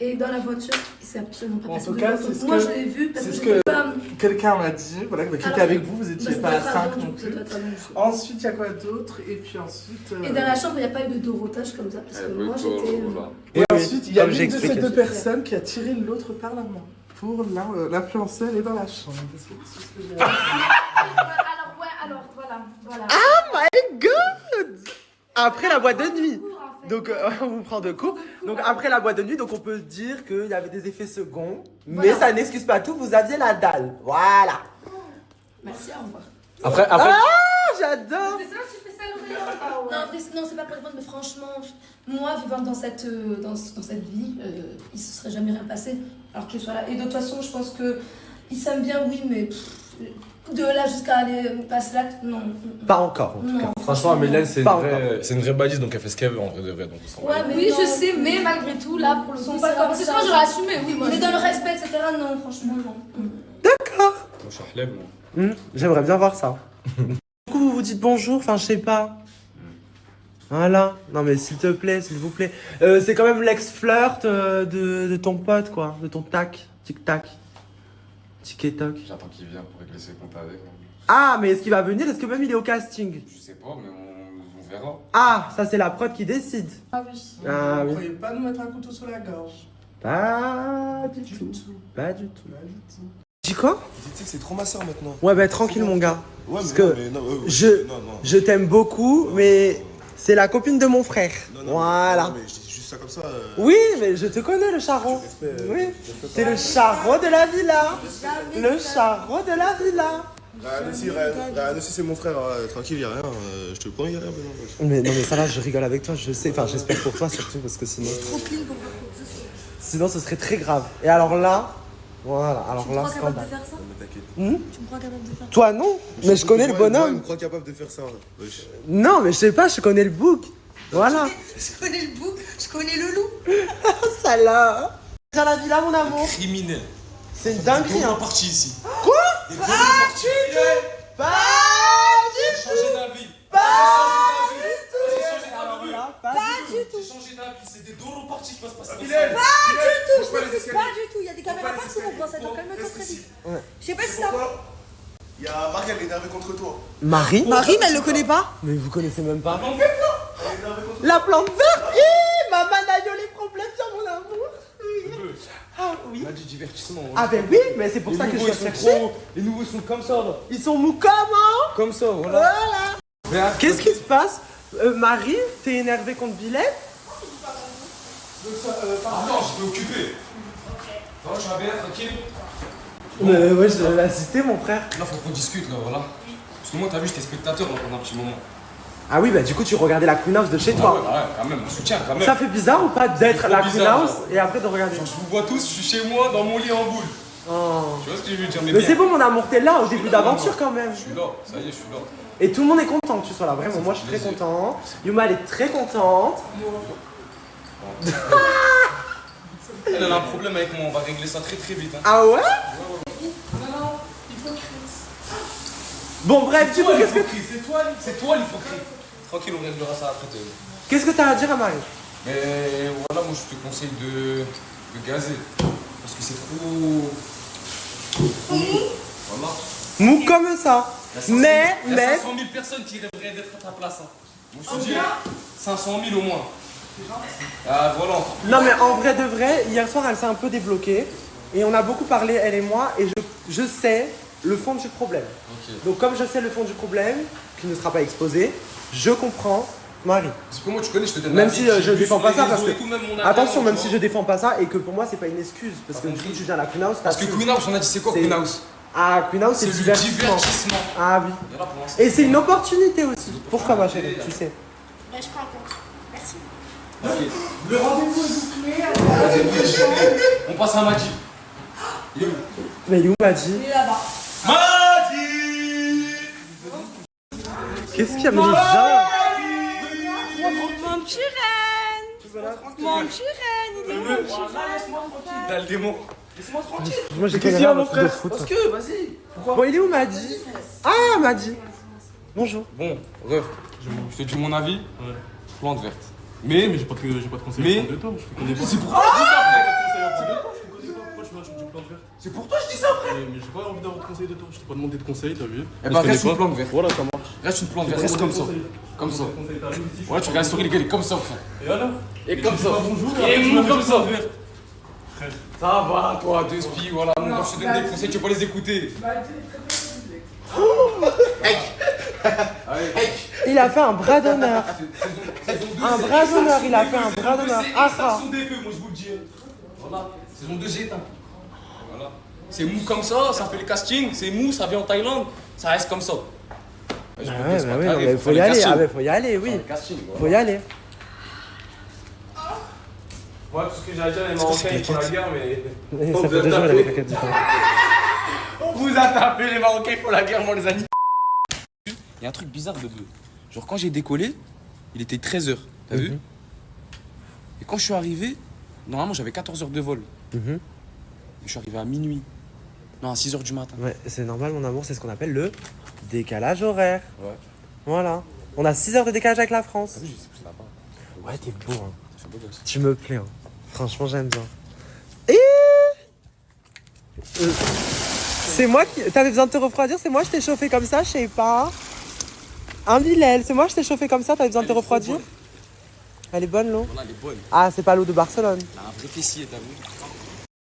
Et dans la voiture, il s'est absolument pas En passé tout de cas, photos. c'est ce Moi que- je l'ai vu parce c'est que ce j'étais que pas... quelqu'un m'a dit, voilà, qui était Alors, avec vous, vous étiez bah, pas à ça doit 5 être non un- ça plus. doit être un même chose. Ensuite, il y a quoi d'autre? Et puis ensuite. Et dans la chambre, il n'y a pas eu de dorotage comme ça, parce que moi j'étais... Et ensuite, il y a comme j'ai une de ces expliqué. deux personnes qui a tiré l'autre par la main. Pour l'influencer, elle est dans la chambre. C'est ce que j'ai Alors voilà. Oh my god! Après la boîte de nuit. Donc on vous prend de cours. Donc après la boîte de nuit, donc on peut dire qu'il y avait des effets seconds, mais Voilà. ça n'excuse pas tout. Vous aviez la dalle. Voilà. Merci, au revoir. Après, Ah, j'adore. C'est ça que tu fais ça, L'Oréal? Non, après, non, c'est pas pour répondre, mais franchement, moi, vivant dans cette vie, il se serait jamais rien passé, alors que je sois là. Et de toute façon, je pense que ils s'aiment bien, oui, mais De là jusqu'à aller passer là, non. Pas encore, en tout Non. cas. Franchement, Améliane, c'est Pas une vraie badise, donc elle fait ce qu'elle veut en vrai de vrai. Donc on s'en Ouais, va. mais Oui, non. je sais, mais malgré tout, là, pour le Ils coup, sont pas comme c'est ça. sûr, j'aurais assumé, oui, moi. Mais dans le respect, etc., non, franchement, non. D'accord. Moi, je suis Ahlem, moi. J'aimerais bien voir ça. Du coup, vous vous dites bonjour, enfin, je sais pas. Voilà. Non, mais s'il te plaît, s'il vous plaît. C'est quand même l'ex-flirt de ton pote, quoi. De ton tac. Tic-tac. Tic-et-toc. J'attends qu'il vienne pour régler ses comptes avec. Ah, mais est-ce qu'il va venir? Est-ce que même il est au casting? Je sais pas, mais on verra. Ah, ça, c'est la prod qui décide. Ah oui. Ah Vous oui. croyez pas nous mettre un couteau sur la gorge? Pas du tout. Pas du tout. Dis quoi? Tu sais que c'est trop ma soeur maintenant. Ouais, bah tranquille, mon gars. Ouais, Parce mais que non, mais non, non. je t'aime beaucoup, mais c'est la copine de mon frère. Non, Voilà. Non, mais je dis juste ça comme ça. Oui, mais je te connais, le charron. Oui, c'est le charron de la villa. Le charron de la villa. Ryan aussi, c'est mon frère. Tranquille, y'a rien. Je te promets, y'a rien. Mais non, mais ça va, je rigole avec toi, je sais. Enfin, j'espère pour toi surtout, parce que sinon. Sinon, ce serait très grave. Et alors là, voilà, alors là, scandale. faire ça? T'inquiète. Tu me crois capable de faire ça? Toi, non, mais je connais le Moi, bonhomme. je me crois capable de faire ça. Wesh. Non, mais je sais pas, je connais le bouc. Voilà. Je connais le bouc, je connais le loup. Ça là. Dans la villa, mon amour. Criminel. C'est une dinguerie, hein. Parti ici. Quoi? Pas du tout. Pas J'ai changé d'avis. Pas du tout. J'ai changé d'avis. C'est des deux repartis qui vont se passer. Pas du tout, je m'excuse pas du tout. Il y a des caméras partout dans ça, donc calme-toi très vite. Je sais pas si ça. Il y a Marie, elle est énervée contre toi. Marie? Marie, mais elle le connaît pas. Mais vous connaissez même pas. Elle est énervée contre toi. La plante verte. Maman a eu les problèmes sur mon amour. Ah oui. On a du divertissement. Ah ben oui, mais c'est pour ça que je suis chercher. Les nouveaux sont comme ça, là. Ils sont mous comment? Comme ça, voilà. Voilà. Qu'est-ce qui se passe? Marie, t'es énervée contre Billet? Attends, j'étais occupé. Ça va, tu vas bien, tranquille? Ouais, je l'ai assisté, mon frère. Là, faut qu'on discute, là, voilà. Parce que moi, t'as vu, j'étais spectateur là, pendant un petit moment. Ah oui, bah du coup, tu regardais la Queen House de chez Ah toi. ouais, bah ouais, quand même, on soutient, quand même. Ça fait bizarre ou pas d'être C'est la trop Queen bizarre, House genre. et après de regarder? Genre, je vous vois tous, je suis chez moi, dans mon lit en boule. Oh. Tu vois ce que je veux dire? Mais bien. c'est bon, mon amour, t'es là au début là, d'aventure moi. quand même. Je suis là, ça y est, je suis là. Et tout le monde est content que tu sois là, vraiment. Moi, je suis très plaisir. content. Yuma, elle est très contente. Elle a un problème avec moi, on va régler ça très très vite. Hein. Ah ouais? Non, hypocrite. Bon, bref, du coup, qu'est-ce que C'est toi l'hypocrite. Tranquille, on réglera ça après. qu'est-ce que t'as à dire à Marie? Mais voilà, moi je te conseille de gazer. Parce que c'est trop. Voilà. Mou comme ça. Il y a Mais. 500 000 personnes qui rêveraient d'être à ta place. Hein. Moi je te dis, 500 000 au moins. Ah voilà. Non, mais en vrai de vrai, hier soir, elle s'est un peu débloquée. Et on a beaucoup parlé, elle et moi. Et je sais le fond du problème. Ok. Donc, comme je sais le fond du problème, qui ne sera pas exposé, je comprends Marie. Parce que moi tu connais, je te donne Même ma si vie, je j'ai vu défends sur pas les ça parce réseaux que. et tout, même mon Attention, avis, même tu si vois. je défends pas ça et que pour moi c'est pas une excuse. Parce que T'as du coup compris. tu viens à la Queen House. Parce que t'assumes. Queen House, on a dit c'est quoi C'est- Queen House? Ah, Queen House c'est C'est le du divertissement. divertissement. Ah oui. Et là, pour l'instant, Et c'est une opportunité aussi. Pourquoi ma chérie, tu sais. Bah, je prends un compte. Merci. ok. Le rendez-vous est bouclé. On passe à Madi. Il est où? Mais You m'a dit. Il est là-bas. Madi! Qu'est-ce qu'il y a, mais les gens. Mon petit reine. Mon petit reine, il est où, mon petit reine? T'as le démon. Moi j'ai Qu'est-ce qu'à qu'il y a, rien mon de frère? foot. Parce que, vas-y. Bon, il est où Madi? Ah, Madi. Bonjour. Bon, ref, je te dis mon avis. Plante verte. Mais j'ai pas de conseil Mais- à prendre de toi, je connais pas. c'est pour toi que je dis ça, frère. C'est pour toi que je dis ça, frère. Mais j'ai pas envie d'avoir de conseil de toi, je t'ai pas demandé de conseil, t'as vu? Eh bah reste une plante verte. Voilà, ça marche. Reste une plante verte, reste comme ça. Comme ça. Ouais, tu regardes sur les gars, il est comme ça, frère. Et alors? Et comme ça. Bonjour, Et mou comme ça. Frère. Ça va, toi, deux spies, voilà. Moi, quand je te donne des conseils, tu vas pas les écouter. Allez. Il a fait un bras d'honneur. Un bras d'honneur, il a fait un bras d'honneur. Ah, ça. Extraction des feux, moi je vous le dis. Voilà, saison 2 j'éteins. Voilà. C'est mou comme ça fait le casting, c'est mou, ça vient en Thaïlande, ça reste comme ça. Bah ouais, non, mais faut y aller. Ah, mais faut y aller, oui. Faut y aller. Ouais, tout ce que j'ai à dire, les Marocains, ils font la guerre, mais. Ça fait 2 jours, il avait quelqu'un de différent. On vous a tapé les Marocains, ils font la guerre, moi les amis. Il y a un truc bizarre de deux. Genre quand j'ai décollé, il était 13h, t'as vu? Et quand je suis arrivé, normalement j'avais 14 heures de vol. Je suis arrivé à minuit. Non, à 6h du matin. Ouais, c'est normal, mon amour, c'est ce qu'on appelle le décalage horaire. Ouais. Voilà. On a 6 heures de décalage avec la France. T'as vu, j'ai poussé là-bas. Ouais, t'es beau, hein. C'est beau gosse. Tu me plais, hein. Franchement, j'aime bien. Et c'est moi qui. T'avais besoin de te refroidir, c'est moi je t'ai chauffé comme ça, je sais pas. Hein, Bilal, c'est moi je t'ai chauffé comme ça, t'avais besoin de te refroidir. Elle est bonne l'eau? Voilà, elle est bonne. Ah, c'est pas l'eau de Barcelone. T'as un vrai fessier, t'as vu?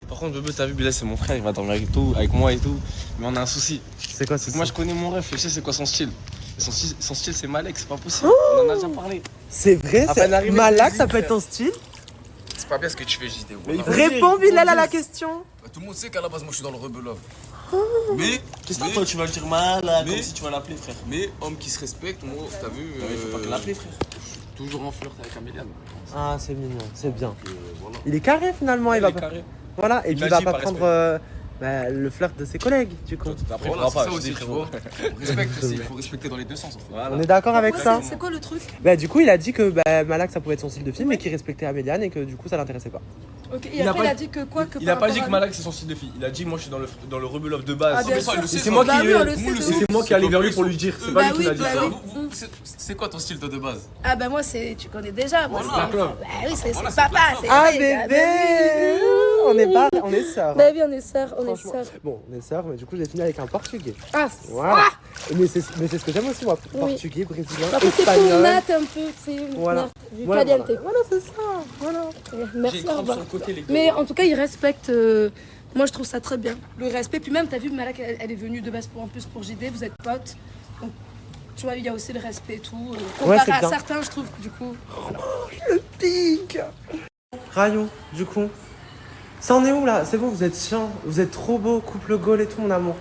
Par contre, bébé, t'as vu, Bilal, c'est mon frère, il va dormir avec moi et tout. Mais on a un souci. C'est quoi ce souci? Moi, je connais mon ref, je sais c'est quoi son style. Son style, c'est Malek, c'est pas possible. On en a déjà parlé. C'est vrai, c'est Malak, ça peut être ton style? C'est pas bien ce que tu fais, JD. Réponds, Bilal, à la question. Tout le monde sait qu'à la base, moi je suis dans le rebelove. Mais. Qu'est-ce que toi tu vas le dire mal, comme si tu vas l'appeler, frère? Mais homme qui se respecte, moi, t'as vu. Il faut pas que l'appeler, frère. Toujours en flirt avec Améliane. Ah, c'est mignon, c'est bien. Il est carré finalement, il va pas. Carré. Voilà, et puis il va pas prendre le flirt de ses collègues, du coup. Après, Voilà, il c'est pas, ça aussi, tu vois. On respecte aussi, il faut respecter dans les deux sens en fait. Voilà. On est d'accord avec ça? C'est quoi le truc? Bah, du coup, il a dit que Malak ça pouvait être son style de film, mais qu'il respectait Améliane et que du coup ça l'intéressait pas. Ok, et après il a dit que quoi que Il a pas dit que Malak c'est son style de fille. Il a dit moi je suis dans le rebel of de base. Ah, bien sûr. Et c'est moi Bah qui oui, on le sait, c'est moi qui allé vers lui pour lui dire. C'est pas Bah lui qui l'a oui, dit. bah oui. C'est quoi ton style toi de base? Ah bah moi c'est, tu connais déjà. Moi, Voilà, c'est, club. bah oui, c'est papa. C'est Ah, vrai, bébé! On est sœurs. Bah oui, on est sœurs, on est Franchement. sœurs. Bon, on est sœurs, mais du coup, j'ai fini avec un portugais. Ah, Voilà. Mais c'est ce que j'aime aussi, moi. Oui. Portugais, brésilien, après c'est pour espagnol. Nat un peu, c'est Voilà. du Voilà, caliente. voilà, c'est ça. Voilà. Merci, au revoir. sur le côté, les gars. Mais en tout cas, il respecte. Moi, je trouve ça très bien. Le respect. Puis même, t'as vu, Malak, elle est venue de base en plus pour JD. Vous êtes potes. Donc, tu vois, il y a aussi le respect et tout. Comparé c'est à bien. certains, je trouve, du coup. Le pic. Rayon, du coup. Ça en est où là? C'est bon, vous êtes chiant. Vous êtes trop beau, couple goal et tout, mon amour.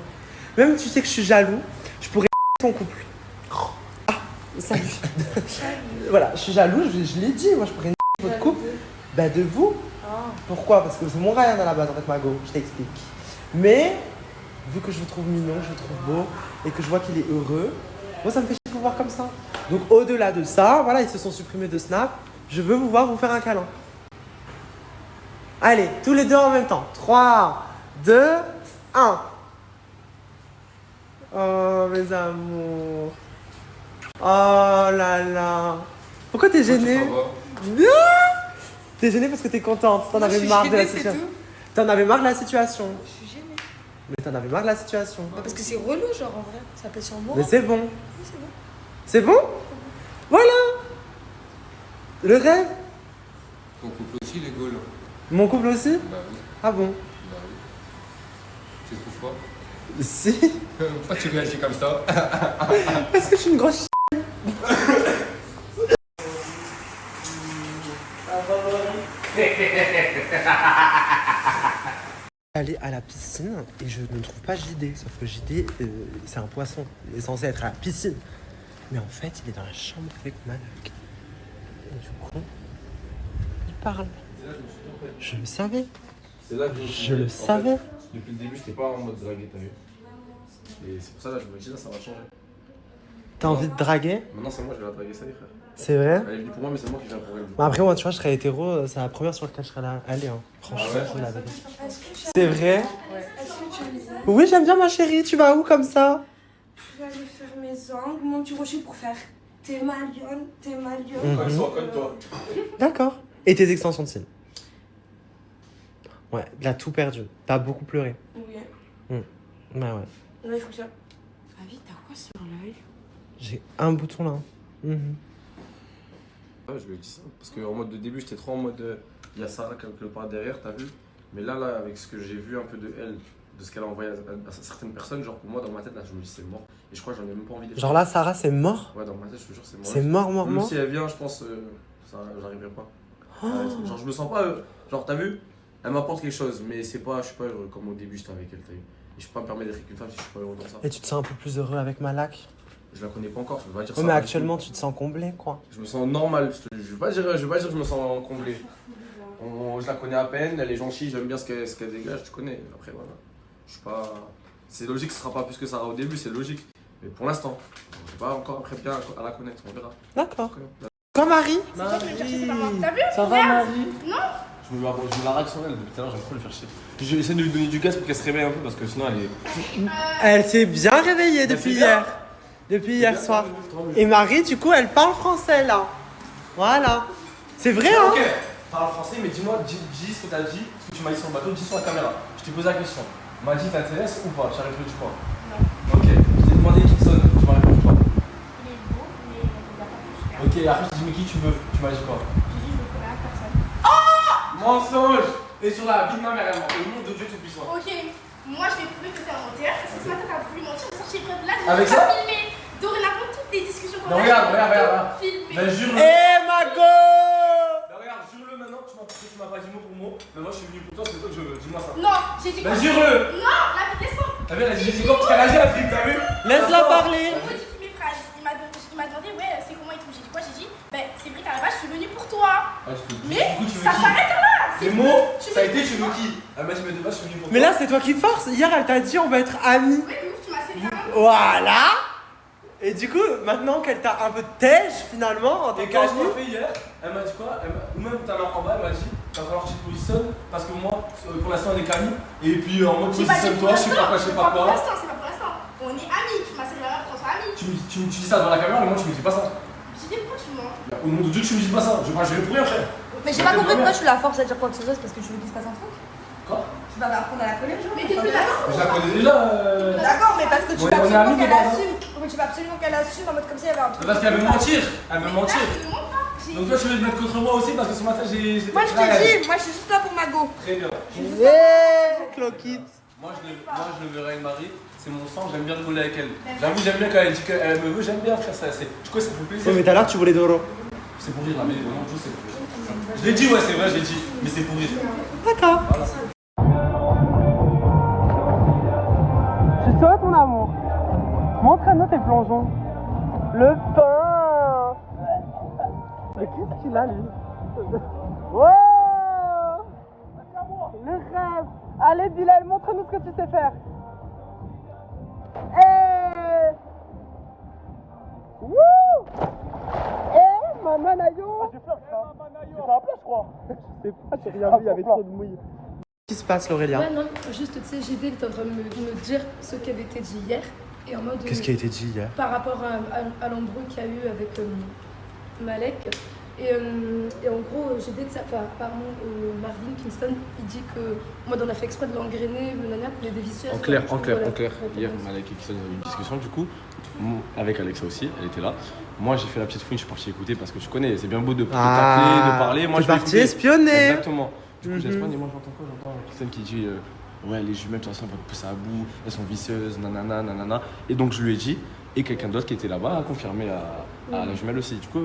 Même tu sais que je suis jaloux, je pourrais ton couple. Ah, salut. Voilà, je suis jaloux, je l'ai dit, moi je pourrais votre couple. Bah de vous. Pourquoi? Parce que c'est mon Ryan à la base, en fait, Mago, je t'explique. Mais, vu que je vous trouve mignon, je vous trouve beau, et que je vois qu'il est heureux, moi ça me fait chier de vous voir comme ça. Donc au-delà de ça, voilà, ils se sont supprimés de Snap, je veux vous voir vous faire un câlin. Allez, tous les deux en même temps. 3, 2, 1. Oh, mes amours. Oh là là. Pourquoi t'es gênée? Non. T'es gênée parce que t'es contente. T'en avais marre de la situation. T'en avais marre de la situation. Je suis gênée. Mais t'en avais marre de la situation. Parce que c'est relou, genre, en vrai. Ça pèse sur moi. Mais c'est bon. Oui, c'est bon. C'est bon? Voilà. Le rêve. Ton couple aussi, les gaules. Mon couple aussi? Bah oui, Ah bon? bah oui. Tu trouves pas? Si. Pourquoi tu réagis comme ça? Parce que je suis une grosse aller à la piscine et je ne trouve pas JD, sauf que JD c'est un poisson, il est censé être à la piscine, mais en fait il est dans la chambre avec Malak et du coup il parle. Je le savais. C'est là que Je le savais. Depuis le début, j'étais pas en mode draguer, t'as vu? Et c'est pour ça là, je me dis là, ça va changer. T'as envie de draguer? Maintenant, c'est moi, je vais la draguer, ça y est, frère. C'est vrai? Elle est venue pour moi, mais c'est moi qui viens pour elle. Bah après moi tu vois je serais hétéro, c'est la première sur laquelle je serais là. Allez hein, franchement Ah ouais? c'est la vérité. C'est vrai? Oui j'aime bien ma chérie, tu vas où comme ça? Je vais aller faire mes ongles, mon petit rocher pour faire t'es ma lionne, t'es ma lionne. Comme toi. D'accord. Et tes extensions de cils? Ouais, il a tout perdu. T'as beaucoup pleuré. Oui. Bah ouais. Là, il faut que ça. Ah oui, t'as quoi sur l'œil? J'ai un bouton là. Ouais, je lui ai dit ça. Parce qu'en mode de début, j'étais trop en mode. Il y a Sarah quelque part derrière, t'as vu? Mais là, avec ce que j'ai vu un peu de elle, de ce qu'elle a envoyé à certaines personnes, genre pour moi, dans ma tête, là, je me dis c'est mort. Et je crois que j'en ai même pas envie d'être. Genre là Sarah c'est mort? Ouais, dans ma tête, je te jure, c'est mort. C'est mort, mort, Même mort? si elle vient, je pense, j'arriverai pas. Oh. Genre, je me sens pas. Genre, t'as vu? Elle m'apporte quelque chose, mais c'est pas, je suis pas heureux comme au début, j'étais avec elle, t'as vu? Et je peux pas me permettre d'être avec une femme si je suis pas heureux dans ça. Et tu te sens un peu plus heureux avec Malak? Je la connais pas encore, je peux pas dire Oui ça. mais actuellement tu te sens comblé quoi. Je me sens normal, je vais pas dire que je me sens comblé. Je la connais à peine, elle est gentille, j'aime bien ce qu'elle dégage, tu connais. Après voilà, je suis pas C'est logique, ce sera pas plus que ça au début, c'est logique. Mais pour l'instant, je vais pas encore après bien à la connaître, on verra. D'accord. Quoi, Marie? T'as vu? Ça va, Marie? Non? Je me la règle sur elle depuis tout à l'heure, j'aime trop le faire chier. Je vais essayer de lui donner du gaz pour qu'elle se réveille un peu parce que sinon elle est. Elle s'est bien réveillée depuis hier. Depuis hier soir. Et Marie, du coup, elle parle français là. Voilà. C'est vrai, hein? Ok, parle français, mais dis-moi, dis ce que t'as dit, ce que tu m'as dit sur le bateau, dis sur la caméra. Je t'ai posé la question. On m'a dit t'intéresse ou pas? Tu as répondu quoi? Non. Ok, je t'ai demandé Kickson, tu m'as répondu quoi? Il est beau, mais il a pas plus. Ok, après je t'ai dit mais qui tu veux? Tu m'as dit quoi? J'ai dit je ne connais personne. Mensonge! Et sur la vie de ma mère, elle ment. Au nom de Dieu Tout-Puissant. Ok, moi je vais prouver que t'es un menteur. Parce que ce matin t'as voulu mentir, j'ai sorti les preuves là, je Avec vais ça? pas filmer. Dorénavant, toutes les discussions qu'on Non, a, regarde. filmées. Ben jure-le. Eh, Mago! Ben regarde, jure-le maintenant, tu m'as pas dit mot pour mot. Mais moi je suis venu pour toi, c'est toi que je veux. Dis-moi ça. Non, j'ai dit Ben quoi? jure-le! Non, la vie, laisse-moi. T'as vu, elle a dit j'ai dit quoi? Parce qu'elle a dit la trique, t'as vu? Laisse-la parler. J'ai modifié mes phrases. Il m'a demandé, ouais, c'est comment et tout. J'ai dit quoi? J'ai dit, ben c'est vrai qu'à la base, je suis venue pour toi. Mais ça s'arrête là. Les mots, ça a été, tu veux qui? Elle m'a dit, mais de base, je suis venu pour toi. Mais là, c'est toi qui force. Hier, elle t'a dit on va être amis. Ouais, de ouf, tu m'as séparé. Voilà. Et du coup, maintenant qu'elle t'a un peu tège finalement, en tant Et quand je qu'amie. l'ai fait hier, elle m'a dit quoi? Ou même tout à l'heure en bas, elle m'a dit, va falloir que tu te positionnes parce que moi, pour l'instant, on est qu'amis. Et puis en mode, J'ai pas dit positionne-toi, je sais pas quoi, je sais pas pour quoi. l'instant, c'est pas pour l'instant. On est amis. Tu m'as serré la main pour qu'on soit amis. Tu dis ça devant la caméra, mais moi, tu me dis pas ça. J'ai dit pourquoi tu mens? Au nom de Dieu, tu me dis pas ça. Je vais pour rien, frère. Mais j'ai pas compris pourquoi tu la forces à dire quoi que ce soit, c'est parce que tu veux qu'il se passe un truc. Quoi? Tu vas apprendre à la connaître, genre. Mais t'es plus d'accord. Je la connais déjà. D'accord, mais parce que tu On veux est absolument amis, qu'elle mais pas- assume. Mais tu veux absolument qu'elle assume en mode comme si il y avait un truc. Parce qu'elle veut mentir. Elle veut mentir. Je te mens pas. Donc toi, tu veux te mettre contre moi aussi parce que ce matin, j'ai. Moi je te dis, moi je suis juste là pour Mago. Très bien. Eh, Cloquette. Moi, je le verrai avec Marie. C'est mon sang, j'aime bien rigoler avec elle. J'avoue, j'aime bien quand elle dit qu'elle me veut, j'aime bien faire ça. Du coup, ça fait plaisir. Mais tout à l'heure, tu voulais Doro. C'est pour rire, la vérité, non, je sais. Je l'ai dit, ouais, c'est vrai, je l'ai dit. Mais c'est pour rire. D'accord. Voilà. Tu souhaites mon amour. Montre-nous tes plongeons. Le pain. Mais qu'est-ce qu'il a lui? Wow. Le rêve. Allez Bilal, montre-nous ce que tu sais faire. Eh. Wouh. Eh, maman Nayo. J'ai fait un plat, je crois. Je sais pas, j'ai rien vu, il y avait trop de mouille. Qu'est-ce qui se passe, Laurélia? Ouais, non, juste, tu sais, GD était en train de me dire ce qui avait été dit hier. Et en mode. Qu'est-ce qui a été dit hier? Par rapport à l'embrouille qu'il y a eu avec Malek. Et en gros, GD, apparemment, Marvin Kingston, il dit que moi, on a fait exprès de l'engrainer, le nana, pour les dévicieuses. En clair. Hier, Malek et Kingston avaient eu une discussion, du coup, avec Alexa aussi, elle était là. Moi, j'ai fait la petite fouine, je suis parti écouter parce que tu connais, c'est bien beau de t'appeler, de parler. Moi, t'es je vais parti écouter. espionner. Exactement. Du coup, j'espionne et moi, j'entends quoi? J'entends Kingston qui dit ouais, les jumelles, de toute façon, elles vont te pousser à bout, elles sont vicieuses, nanana, nanana. Et donc, je lui ai dit, et quelqu'un d'autre qui était là-bas a confirmé à la jumelle aussi. Du coup,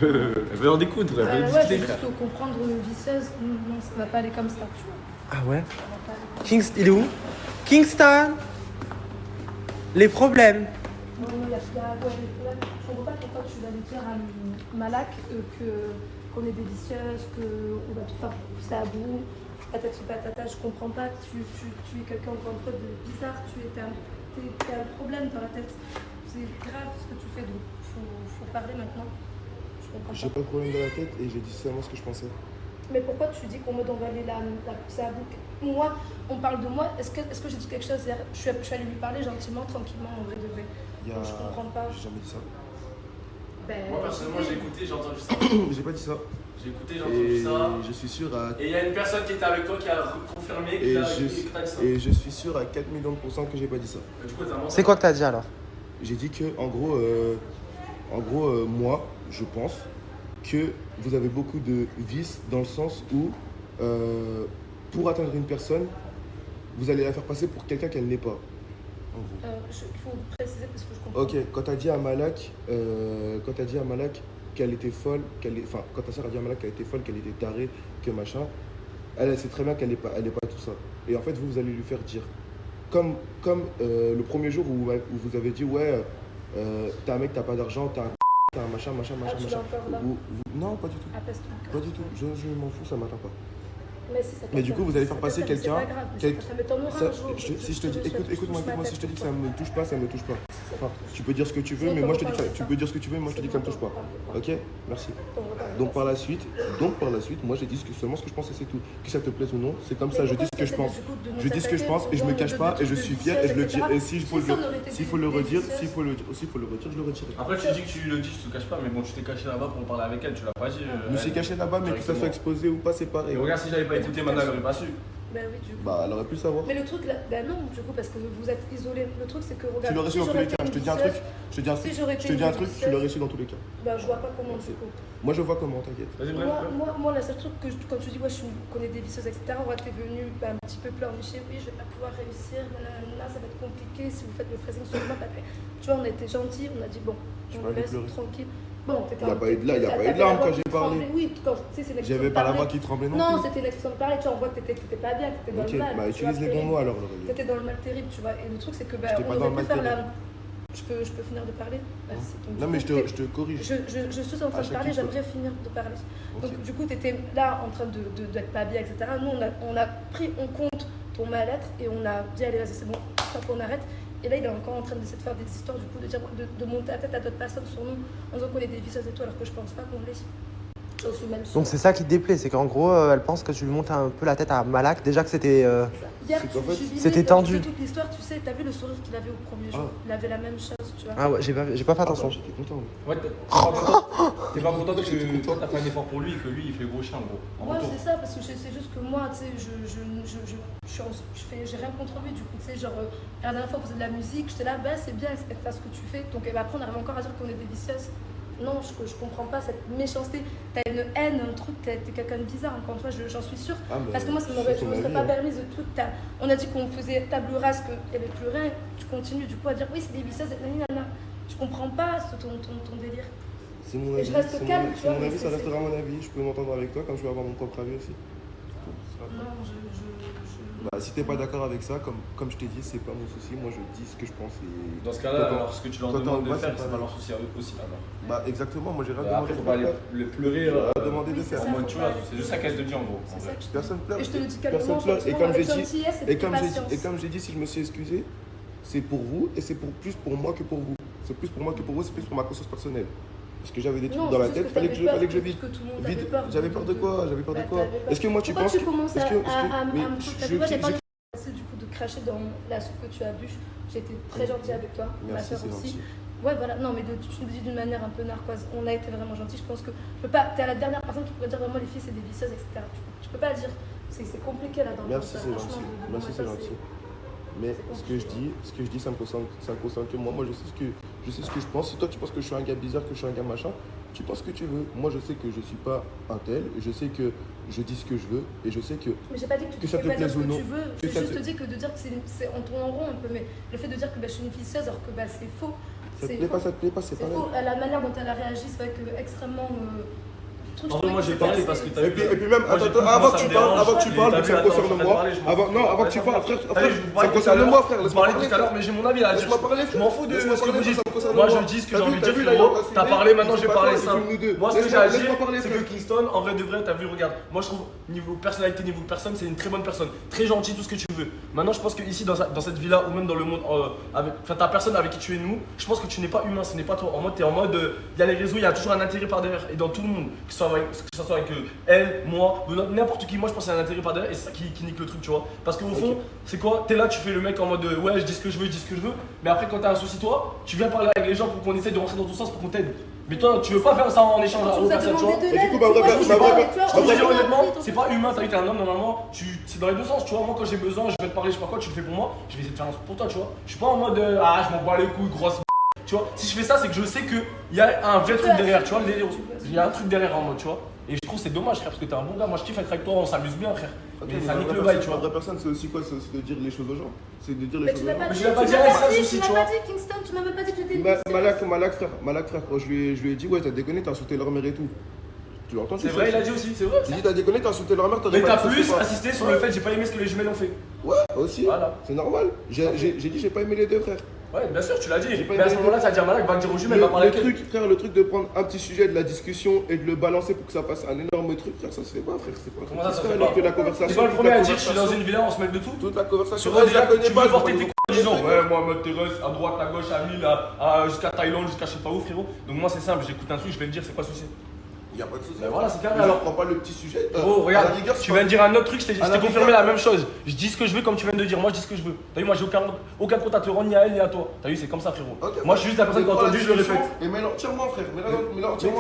elle veut en découdre, elle veut Ouais, discuter. juste comprendre vicieuse, non, ça va pas aller comme ça, tu vois. Ah ouais? Kingston, il est où? Kingston. Les problèmes. Non, il y a les problèmes. Je comprends pas pourquoi tu vas lui dire à Malak qu'on est des vicieuses, qu'on va tout faire pousser à bout, patati patata, je comprends pas, tu es quelqu'un encore une fois de bizarre, t'as un problème dans la tête. C'est grave ce que tu fais, donc faut parler maintenant. Je comprends J'ai pas de problème dans la tête et j'ai dit seulement ce que je pensais. Mais pourquoi tu dis qu'on me doit aller la pousser à bout? Moi, on parle de moi, est-ce que j'ai dit quelque chose hier? Je suis allée lui parler gentiment, tranquillement, en vrai de vrai. Donc, je comprends pas. J'ai jamais dit ça. Ben, Moi, personnellement, j'ai écouté, j'ai entendu ça. J'ai pas dit ça. J'ai écouté, j'ai entendu ça. Je suis sûr à. Et il y a une personne qui était avec toi qui a confirmé que t'as dit ça. Et je suis sûr à 4 millions de % que j'ai pas dit ça. Du coup, t'as menti. C'est quoi que t'as dit alors? J'ai dit que, en gros, moi, je pense que vous avez beaucoup de vices dans le sens où, pour atteindre une personne, vous allez la faire passer pour quelqu'un qu'elle n'est pas. En gros. Il faut préciser parce que je comprends. Ok, quand t'as dit à Malak, qu'elle était folle, quand ta soeur a dit à Malak qu'elle était folle, qu'elle était tarée, que machin, elle sait très bien qu'elle n'est pas tout ça. Et en fait, vous allez lui faire dire. Comme le premier jour où vous avez dit, ouais, t'es un mec, t'as pas d'argent, t'as un machin. Tu l'as encore là? Non, pas du tout. Apaise ton cœur. Pas du tout. Je m'en fous, ça m'atteint pas. Mais, si, ça Mais du coup, vous allez faire passer c'est quelqu'un. pas grave, ça m'étonnera un jour. Si je te dis, écoute-moi, si je te dis que ça me touche pas, ça me touche pas. Enfin, tu peux dire ce que tu veux, mais moi je te dis que tu peux dire ce que tu veux, mais moi je te dis que ça me touche pas. Ok? Merci. Donc par la suite, moi j'ai dit seulement ce que je pense et c'est tout. Que ça te plaise ou non, c'est comme ça, je dis ce que je pense. Je dis ce que je pense et je me cache pas et je suis fier et je le dis. Et s'il faut le redire, je le retire. Après, tu dis que tu le dis, je te cache pas, mais bon, tu t'es caché là-bas pour parler avec elle, tu l'as pas dit. Je me suis caché là-bas, mais que ça soit exposé ou pas, c'est pareil. Et regarde, si j'avais pas écouté, maintenant elle aurait pas su. Bah oui, du coup. Bah, elle aurait pu le savoir. Mais le truc là, bah non, du coup, parce que vous êtes isolés. Le truc, c'est que regarde. Tu l'aurais su dans tous les cas, je te dis un truc, tu l'aurais su dans tous les cas. Bah, je vois pas comment du coup. Moi, je vois comment, t'inquiète. Moi, la seule truc que quand tu dis, ouais, je connais des visseuses, etc., ouais, t'es venu un petit peu pleurnicher, oui, je vais pas pouvoir réussir, là, ça va être compliqué si vous faites le pressing sur moi. Tu vois, on a été gentils, on a dit, bon, on laisse tranquille. Bon, il n'y a pas eu de larmes quand j'ai parlé. Oui, quand tu sais, c'est une j'avais pas la voix qui tremblait non plus. Non, c'était une expression de parler, tu vois, on voit que t'étais pas bien, que t'étais dans le mal. Bah, utilise les bons mots alors. T'étais dans le mal terrible, tu vois. Et le truc, c'est que, bah, on aurait pu faire la. Je peux finir de parler? Merci. Non, mais je te corrige. Je suis en train de parler, j'aimerais finir de parler. Donc, du coup, t'étais là en train d'être pas bien, etc. Nous, on a pris en compte ton mal-être et on a dit, allez, vas-y, c'est bon, stop, on arrête. Et là, il est encore en train d'essayer de faire des histoires, du coup, de monter la tête à d'autres personnes sur nous en disant qu'on est des visseuses et tout, alors que je pense pas qu'on l'est. J'en suis même sûre. Donc c'est ça qui te déplaît, c'est qu'en gros, elle pense que tu lui montes un peu la tête à Malak, déjà que c'était c'était tendu. Toute l'histoire, tu sais, t'as vu le sourire qu'il avait au premier jour? Il avait la même chose, tu vois. Ah ouais, j'ai pas fait attention. J'étais content. Ouais, t'es pas content que toi t'as fait un effort pour lui et que lui il fait le gros chien, gros. Ouais, c'est ça, parce que c'est juste que moi, tu sais, j'ai rien contre lui, du coup, tu sais, genre, la dernière fois, on faisait de la musique, j'étais là, bah c'est bien, fais ce que tu fais. Donc après, on arrive encore à dire qu'on est des vicieuses. Non, je comprends pas cette méchanceté. T'as une haine, un truc, t'es quelqu'un de bizarre, encore une fois, j'en suis sûre. Parce que moi, je ne me serais pas permise de truc. On a dit qu'on faisait table rase, qu'il n'y avait plus rien. Tu continues du coup à dire oui, c'est des vicieuses, nanana. Je comprends pas ton délire. C'est mon avis, je reste calme, tu vois. Mon avis, ça restera mon avis. Je peux m'entendre avec toi comme je vais avoir mon propre avis aussi. Non, Bah, si t'es pas d'accord avec ça, comme je t'ai dit, c'est pas mon souci. Moi, je dis ce que je pense. Et... Dans ce cas-là, alors ce que tu leur demandes de faire, c'est pas leur souci à eux aussi. Alors. Bah, exactement. Moi, j'ai rien demandé de faire. Le pleurer. Demandé de faire. Tu vois, c'est juste ça qu'elle te dit en gros. Personne pleure. Et je te le dis calmement. Et comme j'ai dit, si je me suis excusé, c'est pour vous et c'est plus pour moi que pour vous. C'est plus pour moi que pour vous, c'est plus pour ma conscience personnelle. Parce que j'avais des trucs dans la tête, fallait que je vide. J'avais peur de quoi? Est-ce que moi tu penses que... Pourquoi tu commences à moi j'ai pas essayé du coup de cracher dans la soupe que tu as bu. J'ai été très gentille avec toi, ma soeur aussi. Ouais voilà, non mais tu le dis d'une manière un peu narquoise. On a été vraiment gentils, je pense que je peux pas, t'es la dernière personne qui pourrait dire vraiment les filles c'est des visseuses, etc. Tu peux pas le dire, c'est compliqué là dans le Merci c'est gentil, merci c'est gentil. Mais ce que je dis, ça me concerne que moi. Moi, je sais ce que je pense. Si toi, tu penses que je suis un gars bizarre, que je suis un gars machin, tu penses ce que tu veux. Moi, je sais que je suis pas un tel. Je sais que je dis ce que je veux. Et je sais que... Mais j'ai pas dit que ça te plaise ou non. Je juste te dis que de dire que c'est en tournant en rond un peu. Mais le fait de dire que je suis une visseuse alors que c'est faux. Ça te plaît pas, c'est pareil. Faux. La manière dont elle a réagi, c'est vrai que extrêmement... Moi j'ai parlé parce que t'as vu. Et puis même, avant que tu parles, ça me concerne moi. Avant que tu parles, frère, ça me concerne moi, frère. Laisse-moi parler tout à l'heure, mais j'ai mon avis là. Laisse-moi parler, je m'en fous de ce que vous dites. Moi, je dis ce que j'ai envie de dire. T'as parlé, maintenant j'ai parlé ça. Moi, ce que j'ai à dire, c'est que Kingston, en vrai de vrai, t'as vu, regarde. Moi, je trouve, niveau personnalité, niveau personne, c'est une très bonne personne. Très gentil, tout ce que tu veux. Maintenant, je pense que ici, dans cette vie-là, ou même dans le monde, ta personne avec qui tu es nous, je pense que tu n'es pas humain, ce n'est pas toi. En mode, t'es en mode, il y a les réseaux, il y a toujours un intérêt par derrière. Et dans tout le monde, que ce soit avec elle, moi, n'importe qui, moi je pense qu'il y a un intérêt par derrière et c'est ça qui nique le truc, tu vois. Parce qu'au fond, c'est quoi? T'es là, tu fais le mec en mode ouais, je dis ce que je veux, mais après quand t'as un souci, toi, tu viens parler avec les gens pour qu'on essaie de rentrer dans ton sens pour qu'on t'aide. Mais toi, tu veux pas faire ça en échange à personne, tu vois. Honnêtement, c'est pas humain, t'as vu, t'es un homme, normalement, c'est dans les deux sens, tu vois. Moi, quand j'ai besoin, je vais te parler, je sais pas quoi, tu le fais pour moi, je vais essayer de faire un truc pour toi, tu vois. Je suis pas en mode je m'en bats les couilles, grosse. Tu vois, si je fais ça, c'est que je sais qu'il y a un vrai truc derrière, tu vois. Il y a un truc derrière en mode, tu vois. Et je trouve c'est dommage, frère, parce que t'es un bon gars. Moi, je kiffe être avec toi, on s'amuse bien, frère. Mais ça nique le bail, tu vois. La vraie personne, c'est aussi quoi? C'est aussi de dire les choses aux gens. C'est de dire les choses aux gens. Mais tu l'as pas dit, tu m'as pas dit, Kingston, tu m'as même pas dit que j'étais une Malak, frère, je lui ai dit, ouais, t'as déconné, t'as insulté leur mère et tout. Tu l'as entendu? C'est vrai, il a dit aussi, c'est vrai. Il dit t'as déconné, t'as insulté leur mère, Mais t'as plus insisté sur le fait que j'ai pas aimé ce que les jumelles ont fait. Ouais, aussi. Voilà. C'est normal. J'ai dit j'ai pas aimé les deux frères. Ouais, bien sûr, tu l'as dit. Mais à ce moment-là, ça va dire Malak va le dire aux jumelles, va parler avec elle. Frère, le truc de prendre un petit sujet de la discussion et de le balancer pour que ça fasse un énorme truc, frère, ça se fait pas, frère. C'est pas. Comment ça se fait alors pas? que la conversation. C'est pas le premier à dire je suis dans une villa, on se mêle de tout. Toute la conversation. Tu vois déjà que tu veux porter tes coups en disant ouais, moi, me Thérèse, à droite, à gauche, à Lille, jusqu'à Thaïlande, jusqu'à je sais pas où, frérot. Donc moi, c'est simple, j'écoute un truc, je vais te dire, c'est quoi le souci? Il y a pas de souci. Mais voilà, c'est carré. Alors, prends pas le petit sujet. Oh, regarde, tu viens de dire un autre truc, je t'ai confirmé la même chose. Je dis ce que je veux comme tu viens de dire, moi je dis ce que je veux. T'as vu, moi j'ai aucun compte à te rendre, ni à elle, ni à toi. T'as vu, c'est comme ça, frérot. Moi je suis juste la personne qui a entendu, je le répète. Et mets-le entièrement, frère. Mais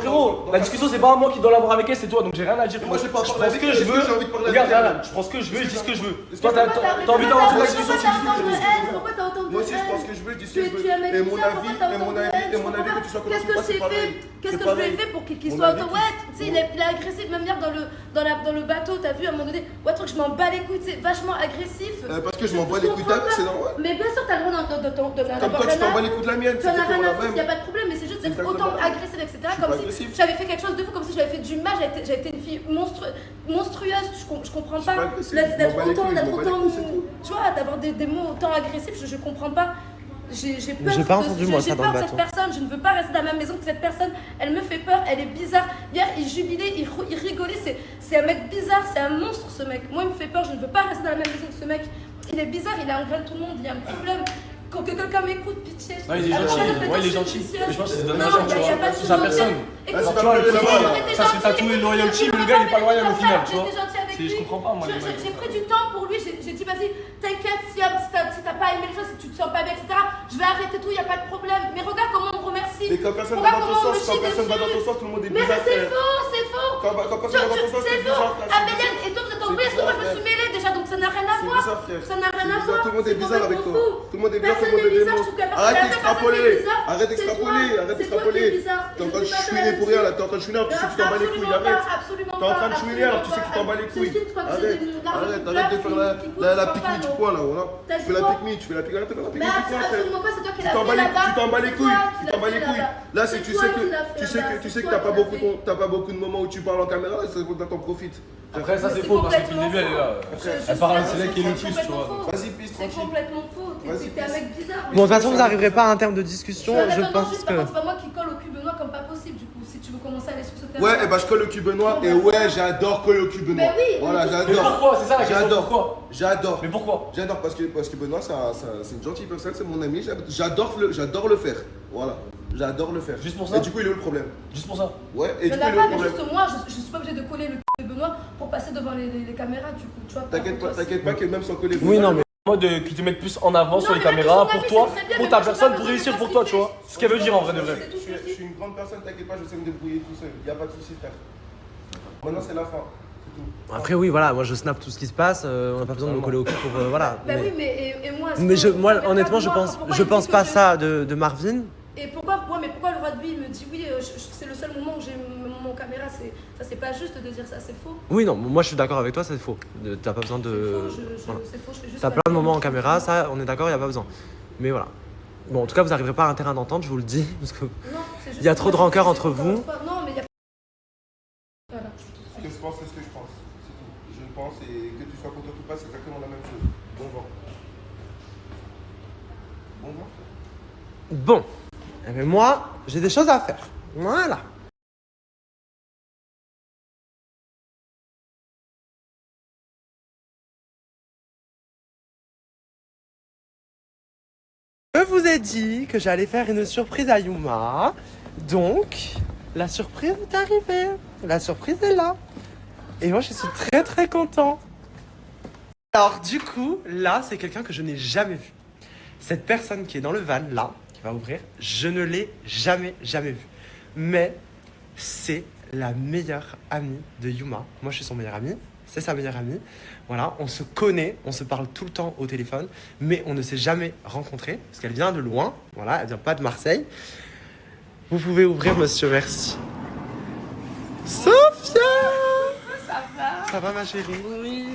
frérot, la discussion c'est pas moi qui dois l'avoir avec elle, c'est toi, donc j'ai rien à dire. Moi j'ai pas je prends ce que je veux. Regarde, je prends ce que je veux, je dis ce que je veux. Toi t'as envie d'avoir toute la discussion, tu dis ce que tu veux. Moi aussi je pense que je veux, je dis ce que je veux. Et mon avis que tu sois content, c'est pareil. Qu'est-ce que je lui ai fait pour qu'il soit autant. Ouais, tu sais, il est agressif, même hier dans le bateau, t'as vu à un moment donné, ouais, truc, je m'en bats les couilles, c'est vachement agressif. Parce que je m'en bats les couilles, c'est normal. Mais bien sûr, t'as le droit de comme toi, tu t'en bats les couilles de la mienne, tu en as rien à foutre, y'a pas de problème, mais c'est juste d'être autant agressif, etc. Comme si j'avais fait quelque chose de fou, comme si j'avais fait du mal, j'avais été une fille monstrueuse, je comprends pas. D'être autant, tu vois, d'avoir des mots autant agressifs, je comprends pas. J'ai peur, j'ai pas entendu moi ça dans le bateau. Cette personne, je ne veux pas rester dans la même maison que cette personne, elle me fait peur, elle est bizarre. Hier, il jubilait, il rigolait, c'est un mec bizarre, c'est un monstre ce mec. Moi, il me fait peur, je ne veux pas rester dans la même maison que ce mec. Il est bizarre, il a engraine tout le monde, il y a un problème. Quand que quelqu'un m'écoute, pitié. Non, il est gentil, ouais, il est gentil. Mais je pense que c'est dommage, non, tu y a vois. pas de C'est sa personne. Écoute, Alors, tu vois, ça se fait tatouer loyalty, mais le gars il est pas loyal au final, tu vois. Je comprends pas, moi. J'ai pris du temps pour lui, j'ai dit vas-y, t'inquiète, si t'as pas aimé les choses, si tu te sens pas bien, etc., je vais arrêter tout, y a pas de problème. Mais regarde comment on me remercie. Mais quand personne va dans ton sens, tout le monde est bizarre. Mais c'est faux. Quand personne va dans ton sens, c'est bizarre. Améliane, et toi vous êtes en est-ce que moi je me suis mêlée déjà, donc ça n'a rien à voir. Ça n'a rien à voir. Tout le monde est bizarre avec toi. Tout le monde est bizarre, tout le monde est démon. Arrête d'extrapoler. T'es en train de chouiner pour rien là, t'es en train de chouiner alors tu sais que tu t'en bats les couilles, arrête. T'es en train de chouiner alors tu sais que tu t'en bats les couilles. Arrête de faire la pique-nique du coin là, voilà. Tu fais la pique-nique, arrête de faire la pique-nique du coin, frère. Tu t'en bats les couilles. Là, c'est tu sais que t'as pas beaucoup de moments où tu parles en caméra, et t'en profites. Après, ça c'est faux parce que depuis le début, elle est là. Elle parle, c'est elle qui est le plus, tu vois. Vas-y, pisse, c'est complètement faux. T'es un mec bizarre. Bon, de toute façon, vous n'arriverez pas à un terme de discussion. Je pense que. C'est pas moi qui colle au cube noir comme pas possible, du coup. Si tu veux commencer à aller sur ce terrain. Ouais, et bah je colle au cube noir. Et ouais, j'adore coller au cube noir. Mais oui. Voilà, j'adore. Mais pourquoi? C'est ça la question. Pourquoi? J'adore. Mais pourquoi? J'adore parce que Benoît, c'est une gentille personne, c'est mon ami. J'adore le faire. Voilà. J'adore le faire. Juste pour ça? Et du coup, il est où le problème? Juste pour ça? Ouais, et du coup, il est où le problème? Juste moi, je suis pas obligé de coller le cul de Benoît pour passer devant les caméras, du coup. Tu vois. T'inquiète pas que même sans coller. Oui, non, mais. Mode qui te mettent plus en avant sur les caméras pour toi, pour ta personne, pour réussir pour toi, tu vois. Ce qu'elle veut dire en vrai de vrai. Je suis une grande personne, t'inquiète pas, je sais me débrouiller tout seul. Y'a pas de soucis, frère. Maintenant, c'est la fin. Après, oui, voilà, moi je snap tout ce qui se passe, on n'a pas besoin de me coller au cul pour. Voilà. Bah oui, mais moi. Mais moi, honnêtement, je pense pas ça de Marvin. Et pourquoi le roi de lui me dit oui, c'est le seul moment où j'ai mon caméra, ça c'est pas juste de dire ça, c'est faux. Oui, non, moi je suis d'accord avec toi, c'est faux. T'as pas besoin de. C'est faux, je fais juste. T'as plein de moments en caméra, ça, on est d'accord, y a pas besoin. Mais voilà. Bon, en tout cas, vous n'arriverez pas à un terrain d'entente, je vous le dis, parce que il y a trop de rancœur entre vous. Non, mais il y a. Voilà. Ce que je pense, c'est ce que je pense. C'est tout. Je pense et que tu sois content ou pas, c'est exactement la même chose. Bon vent. Bon vent. Bon. Mais moi, j'ai des choses à faire. Voilà. Je vous ai dit que j'allais faire une surprise à Yuma. Donc, la surprise est arrivée. La surprise est là. Et moi, je suis très très content. Alors, du coup, là, c'est quelqu'un que je n'ai jamais vu. Cette personne qui est dans le van, là, qui va ouvrir, je ne l'ai jamais vu. Mais c'est la meilleure amie de Yuma. Moi, je suis son meilleur ami. C'est sa meilleure amie. Voilà, on se connaît, on se parle tout le temps au téléphone, mais on ne s'est jamais rencontrés, parce qu'elle vient de loin. Voilà, elle vient pas de Marseille. Vous pouvez ouvrir, monsieur, merci. Sophia! Ça va? Ça va, ma chérie? Oui.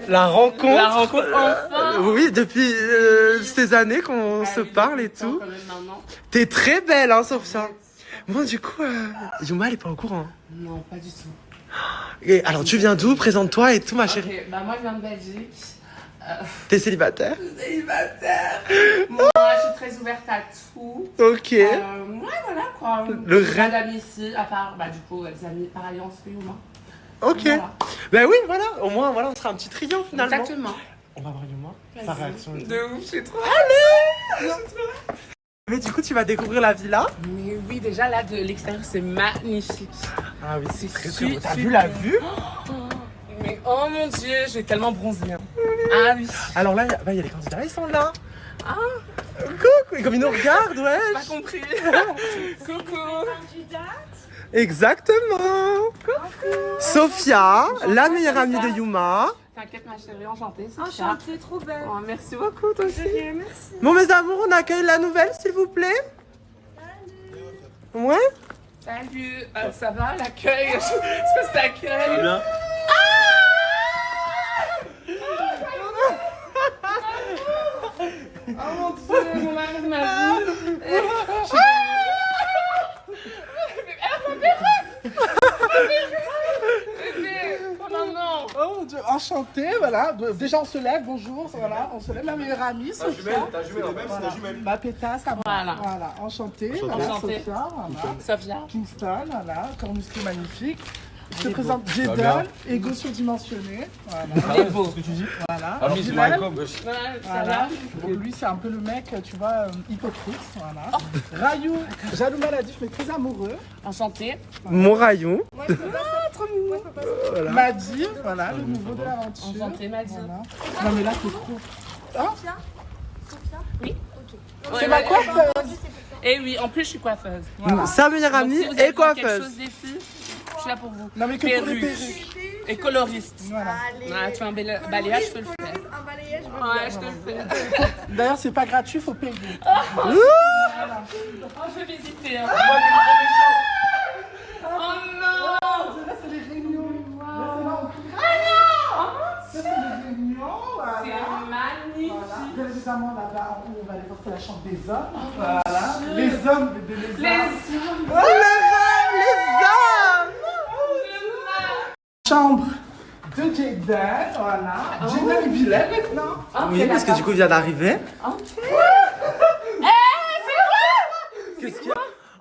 La rencontre. La rencontre, enfin. Oui, depuis ces années qu'on se parle et tout. T'es très belle, hein, Sophia. Bon, du coup, Yuma, elle est pas au courant. Non, pas du tout. Et alors, tu viens d'où? Présente-toi et tout, ma chérie. Ok, bah moi je viens de Belgique. T'es célibataire? Célibataire. Moi je suis très ouverte à tout. Ok. Ouais, voilà quoi. Le rêve. rêve. D'amis ici, à part, bah du coup, des amis par alliance, oui ou moi. Ok. Voilà. Ben oui, voilà. Au moins, voilà, on sera un petit trio finalement. Exactement. On va voir Yuma. Sa Vas-y. réaction. De ouf, j'ai trop. Allez. Mais du coup, tu vas découvrir la villa? Mais oui, déjà là de l'extérieur, c'est magnifique. Ah oui, c'est très super. beau. T'as vu la vue? Mais oh mon dieu, j'ai tellement bronzé. Hein. Ah oui. Alors là, il y a les candidats, ils sont là. Ah. Coucou, et comme ils nous regardent, ouais. J'ai pas compris. Coucou. Exactement. Sophia, la meilleure amie de Yuma. T'inquiète ma chérie, enchantée. Enchantée, trop belle. Oh, merci beaucoup, toi aussi. Merci. Bon, mes amours, on accueille la nouvelle, s'il vous plaît. Ouais. Salut, ça va l'accueil? Est-ce que c'est l'accueil? Bien. Oh mon dieu, mon mari de ma vie. Oh mon dieu, enchanté, voilà. Déjà on se lève, bonjour, voilà, on se lève, ma meilleure amie, Sophia. Ta jumelle, en fait, c'est ta jumelle. Ma pétasse, à moi. Voilà. Voilà, enchantée, Enchantée. voilà, Enchantée. Sophia, voilà. Sophia. Kingston, voilà, corps musclé magnifique. Je te Il est présente beau. Ça va Jedon, bien. égo surdimensionné. Voilà. Il est beau. Ce que tu dis. Voilà. Alors, c'est Bilal, Malcolm. Ouais, ça voilà. va. Donc lui c'est un peu le mec, tu vois, hypocrite, voilà. Rayou, jaloux maladif mais très amoureux. Enchanté. Mon rayon. Moi, je peux pas ça. Trop mignon. Moi, je peux pas ça. Voilà. Madi, voilà, le nouveau de l'aventure. Enchanté, Madi. Voilà. Non mais là c'est trop. Sophia Sophia Oui. Ok. C'est ma coiffeuse. Et oui, en plus je suis coiffeuse. Voilà. Sa meilleure Donc, amie si vous avez et besoin de quelque coiffeuse. chose des filles, je suis là pour vous. Non mais que pour les Perruque. perruques. Et coloriste. Voilà. Allez. Ah, tu veux un balayage, je peux le faire. Un balayage, je veux Ouais, je te le fais. D'ailleurs c'est pas gratuit, faut payer. Oh, je vais visiter. Hein. Oh non. Là c'est les réunions. Ça c'est les réunions, voilà. C'est magnifique. Voilà. Bien évidemment là-bas en haut on va aller voir c'est la chambre des hommes. Voilà. Les hommes, les hommes. Les hommes. Oh, le rêve, les hommes. Chambre de Jaden, voilà. Jaden et Bilal maintenant. Oui, parce que du coup, il vient d'arriver. Qu'est-ce qu'il y a?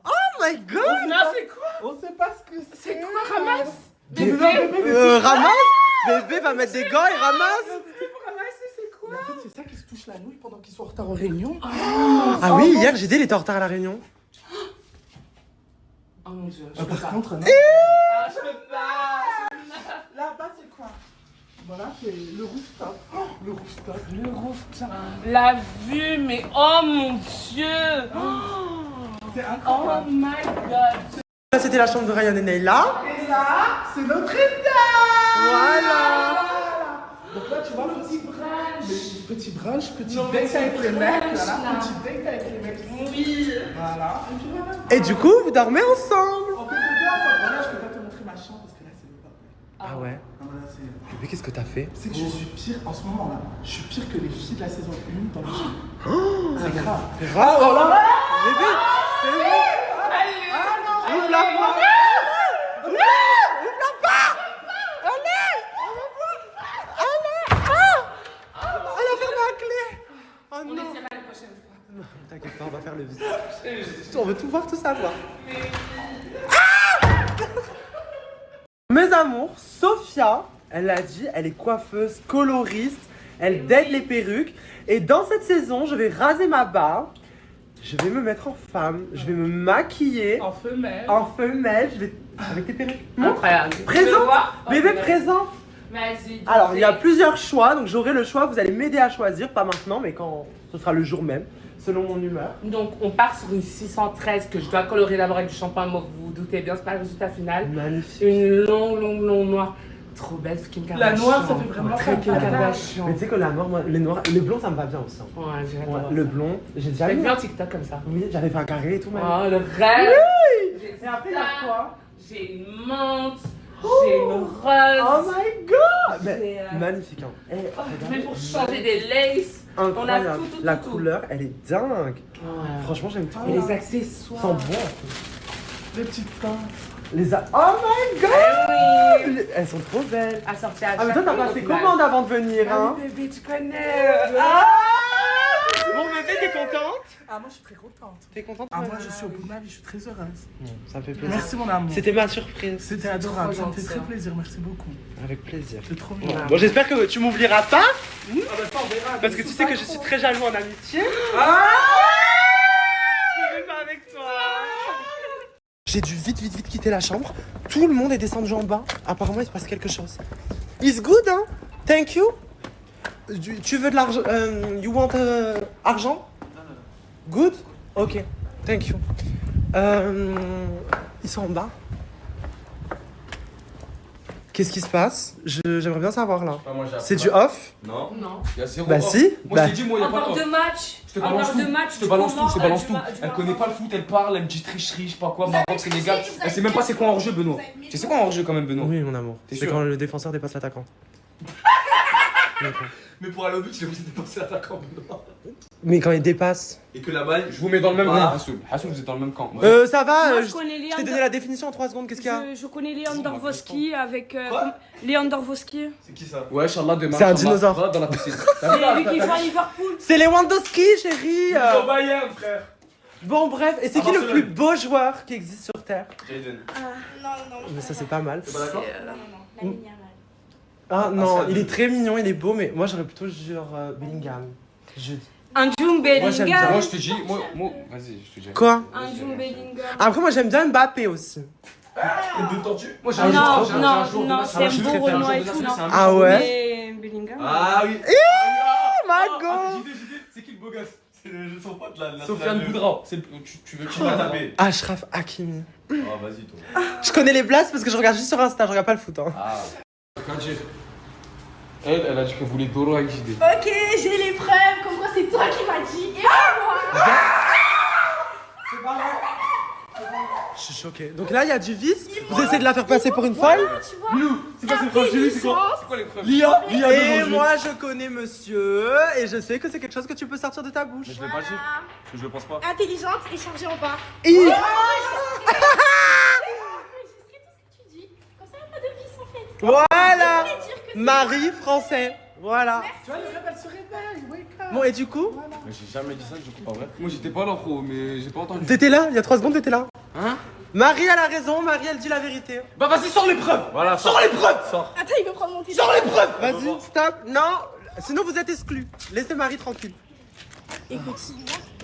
Oh my god! Non, c'est quoi? On sait pas ce que c'est. C'est quoi, ramasse? Ramasse? Bébé va mettre des gants et ramasse? C'est quoi? Mais en fait, c'est ça qui se touche la nouille pendant qu'ils sont en retard aux réunions. Ah oui, hier, j'ai dit, il était en retard à la réunion. Oh mon dieu, je peux Par pas. contre, non. Ah, je peux pas. Là-bas, c'est quoi? Voilà, c'est le rooftop. Oh, le rooftop. Le rooftop. La vue, mais oh mon dieu. C'est Oh incroyable. my god. Là, c'était la chambre de Ryan et Neyla. Et là, c'est notre étage. Voilà. Donc là, tu vois, petit brunch, petit date avec les mecs. Voilà, petit date avec les mecs. Oui. Voilà. Et puis voilà. Et du coup, vous dormez ensemble. On fait des danses. Voilà, je peux pas te montrer ma chambre parce que là, c'est le top. Ah ouais? Non, là, c'est... Bébé, qu'est-ce que t'as fait? C'est que je suis pire en ce moment là. Je suis pire que les filles de la saison 1 dans le jeu. C'est grave. C'est grave. Oh là là. Bébé, c'est bon. Ouvre la porte. Ouvre la porte. Allez. Allez. Elle a fermé la clé. Oh On non. essaiera la prochaine fois. Non, t'inquiète pas, on va faire le visite. On veut tout voir, tout savoir. Mes amours, Sophia, elle l'a dit, elle est coiffeuse, coloriste, elle date les perruques. Et dans cette saison, je vais raser ma barbe, je vais me mettre en femme, je vais me maquiller En femelle. en femelle, je vais... avec tes perruques. Incroyable. Présente, bébé présente. Vas-y. Alors, il y a plusieurs choix, donc j'aurai le choix, vous allez m'aider à choisir, pas maintenant, mais quand ce sera le jour même, selon mon humeur. Donc, on part sur une 613 que je dois colorer d'abord avec du shampoing mauve. Vous vous doutez bien, c'est pas le résultat final. Magnifique. Une longue noire. Trop belle, Kim La Kardashian. noire, ça fait vraiment très Kim pas mal. Kardashian. Mais tu sais que la noire, moi, les noirs, le blond, ça me va bien aussi. Hein. Ouais, j'ai Ouais, adoré le ça. blond, j'ai déjà J'avais vu. vu un TikTok comme ça. Oui, j'avais fait un carré et tout, même. Oh, le rêve. Oui. Et après, il y a quoi? J'ai une menthe, j'ai une rose. Oh my god! Mais, J'ai, magnifique, hein. Eh, Oh, regardez. même pour changer des laces. Incroyable. On a tout. La couleur, elle est dingue. Ouais. Franchement, j'aime tout. Et les accessoires. Sans bon. Les petites tantes. Oh my god! Elles sont trop belles. Assorties à Ah, mais toi, t'as passé commande avant de venir, hein? Ah oui, bébé, tu connais. Ah! Bon, bébé, t'es contente? Ah, moi je suis très contente. T'es contente? Ah, moi je suis au bout de ma vie, je suis très heureuse. Ça me fait plaisir. Merci mon amour. C'était ma surprise. C'était adorable, ça me fait gentil, très hein. plaisir, merci beaucoup. Avec plaisir. C'est trop bien. Bon, j'espère que tu m'oublieras pas. Ah, bah ça on verra. Parce que tu sais que je suis très jaloux en amitié. Je vais pas avec toi. J'ai dû vite quitter la chambre. Tout le monde est descendu en bas. Apparemment, il se passe quelque chose. It's good, hein? Thank you. Tu veux de l'argent? You want argent? Good? Ok. Thank you. Ils sont en bas. Qu'est-ce qui se passe? J'aimerais bien savoir là. C'est du off? Non. Non. Il y a zéro Bah off. si. Moi, je t'ai dit, moi, il y a pas Encore de de off. match. Je te balance tout. Je te balance tout. Je te balance tout. Elle connaît pas le foot, elle parle, elle me dit tricherie, je sais pas quoi, Maroc, Sénégal. Elle sait même pas c'est quoi un hors-jeu, Benoît. Tu sais quoi un hors-jeu quand même, Benoît? Oui, mon amour. T'es C'est sûr? quand le défenseur dépasse l'attaquant. Mais pour aller au but, il est obligé de dépasser l'attaquant, Benoît. Mais quand il dépasse. Et que la balle, je vous mets dans le même camp, Hassoul. Hassoul, vous êtes dans le même camp. Ça va, Moi, je je connais t'ai donné la définition en 3 secondes, qu'est-ce qu'il y a? Je connais Léon Dorvoski avec. Léon Dorvoski. C'est qui ça? Ouais, Inch'Allah, demain. C'est un Inch'Allah, dinosaure. va dans la piscine. C'est lui qui joue à Liverpool. C'est Lewandowski, chérie. Au Bayern, frère. Bon, bref, et c'est qui le plus beau joueur qui existe sur Terre? Jaden. Non. Mais ça, c'est pas mal. T'es pas d'accord? La Yamal. Ah non, il est très mignon, il est beau, mais moi j'aurais plutôt genre Bellingham. Anjoum Moi, j'aime bien. Bellingham. Moi, je te dis, moi, vas-y, je te dis. Quoi? Anjoum Bellingham. Après, moi j'aime bien Mbappé aussi. Et deux tortues? Moi, j'ai Non, un jour de non, match, c'est je beau préfère un Renoir jour et de tout, match, non. c'est un Ah jour. ouais? Mais Bellingham. Ah oui. Mago! JD, c'est qui le beau gosse? C'est son pote là. Sofiane Boudra. Tu veux qui va taper? Ashraf Hakimi. Ah, vas-y, toi. Je connais les blasts parce que je regarde juste sur Insta, je regarde pas le foot. Hein. Ah. Kadir. Elle a dit qu'elle voulait Doro avec JD. Ok, j'ai les preuves, comme quoi c'est toi qui m'as dit et pas moi. Je suis choqué. Donc là, il y a du vice. Vous essayez de la faire passer pour une folle? Tu vois. C'est quoi ces preuves? Julie, c'est quoi? C'est quoi les preuves? Lia, et devant moi je connais monsieur et je sais que c'est quelque chose que tu peux sortir de ta bouche. Mais je vais pas dire. Parce que je le pense pas. Intelligente et chargée en bas. Et- Comme ça, il n'y a pas de vice en fait. Voilà. Je voulais dire que c'est Marie français. Voilà. Tu vois, les rêves, elles se réveillent, wake up. Bon, et du coup, Mais j'ai jamais dit ça, je crois pas vrai. Moi, j'étais pas là, gros, mais j'ai pas entendu. t'étais là, il y a 3 secondes, t'étais là. Hein? Marie, elle a raison, Marie, elle dit la vérité. Bah, vas-y, sors les preuves! Voilà, Sors les preuves. Sors. Attends, il veut prendre mon téléphone. Sors les preuves. Vas-y, stop. Non, sinon vous êtes exclus. Laissez Marie tranquille. Écoute,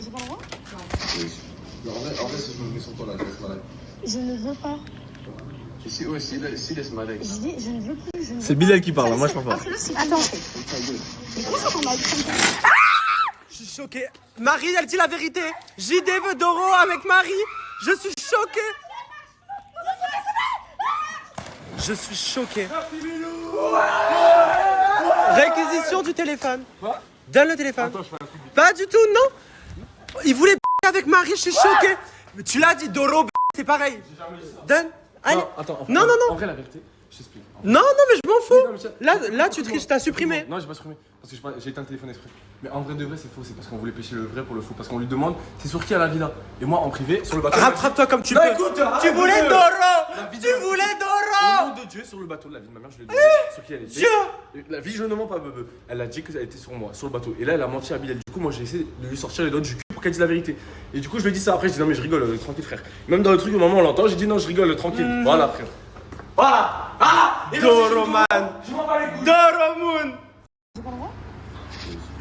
j'ai pas le droit. En vrai, si je me mets sur toi là, je laisse malade. Je ne veux pas. Si, ouais, si laisse malade. Je dis, je ne veux plus. Je ne veux C'est Bilal qui parle, moi je parle pas. Attends. Mais comment ça, ton mari Je suis choqué. Marie, elle dit la vérité. JD veut Doro avec Marie. Je suis choqué. Je suis choqué. Réquisition du téléphone. Quoi? Donne le téléphone. Attends, je fais un truc. Pas du tout, non. Il voulait avec Marie, je suis choqué. Mais tu l'as dit, Doro, c'est pareil. Donne. Allez. Non, attends, Non, non, non. En vrai, la vérité, je t'explique. Non, non, mais je m'en Non, fous. mais tiens, Là, tu triches, t'as supprimé. Non, j'ai pas supprimé. Parce que j'ai éteint le téléphone exprès. Mais en vrai de vrai, c'est faux. C'est parce qu'on voulait pêcher le vrai pour le faux. Parce qu'on lui demande, c'est sur qui à la villa? Et moi, en privé, sur le bateau. Rattrape-toi comme tu Non, peux. écoute, Tu arrête voulais de- Doro. vie Tu de- voulais Au Doro. nom de Dieu, sur le bateau de la vie de ma mère, je lui ai demandé sur qui elle était. Dieu. La vie, je ne mens pas, bebe. Elle a dit qu'elle était sur moi, sur le bateau. Et là, elle a menti à Bilal. Du coup, moi, j'ai essayé de lui sortir les doigts du cul pour qu'elle dise la vérité. Et du coup, je lui ai dit ça après. Je dis non, mais je rigole, tranquille, frère. Même dans le truc, au moment où on l'entend, j'ai dit non, je rigole, tranquille. Voilà, frère. Voilà. Ah. Doroman. Je m'en bats les couilles. Doromoon.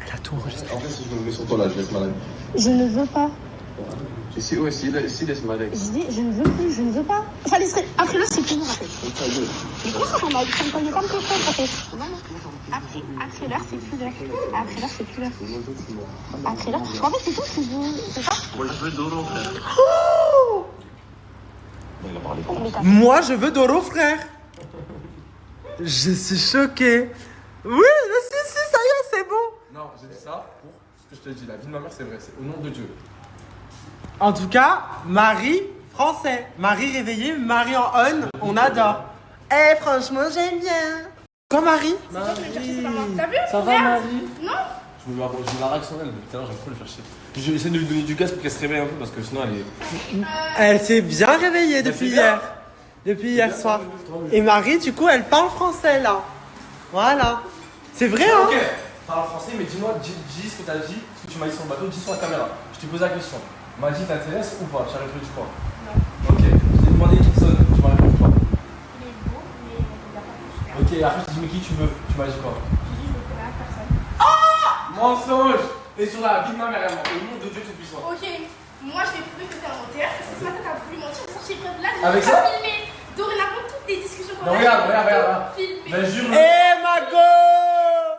Elle a tout enregistré. En fait, si je me mets sur toi là, je laisse malade. Je ne veux pas. Et si, ouais, si laisse malade. Je dis, je ne veux plus. Je ne veux pas. Enfin, après là, c'est plus en fait. Mais comment ça, ton mari Ça me connaît pas me comprendre en fait. Non, non. Après l'heure, c'est plus l'heure. Après l'heure, c'est plus l'heure. Après l'heure. En fait, c'est toi qui veux. C'est ça Moi je veux Doro, frère. Moi, je veux Doro, frère. Je suis choqué. Oui, si, ça y est, c'est bon. Non, j'ai dit ça pour ce que je t'ai dit. La vie de ma mère, c'est vrai. C'est au nom de Dieu. En tout cas, Marie, français. Marie réveillée, Marie en on adore. Eh, franchement, j'aime bien. Quoi, Marie? T'as vu? Ça va, Regarde. Marie? Non. Je me la raque sur elle, depuis tout à l'heure, j'aime trop le faire chier. J'essaie de lui donner du gaz pour qu'elle se réveille un peu parce que sinon elle est. Elle s'est bien réveillée depuis hier. Depuis hier soir. Et Marie, du coup, elle parle français là. Voilà. C'est vrai, hein? Ok, parle français, mais dis-moi, dis ce que t'as dit, ce que tu m'as dit sur le bateau, dis sur la caméra. Je t'ai posé la question. Magie t'intéresse ou pas? Tu as répondu quoi? Non. Ok, je t'ai demandé qui sonne, tu m'as répondu quoi? Il est beau, mais il a pas de Ok, après je t'ai dit mais qui tu veux? Tu m'as dit quoi? J'ai dit, je ne connais personne. Mensonge! Et sur la vie de ma mère, elle ment. Au nom de Dieu Tout-Puissant. Ok, moi je vais prouver que t'es un menteur. Parce que ce matin t'as voulu mentir, j'ai sorti les preuves là, je Avec vais ça pas filmer. Dorénavant, toutes les discussions qu'on Non, a regarde. filmées. Ben jure-le. Eh, Mago!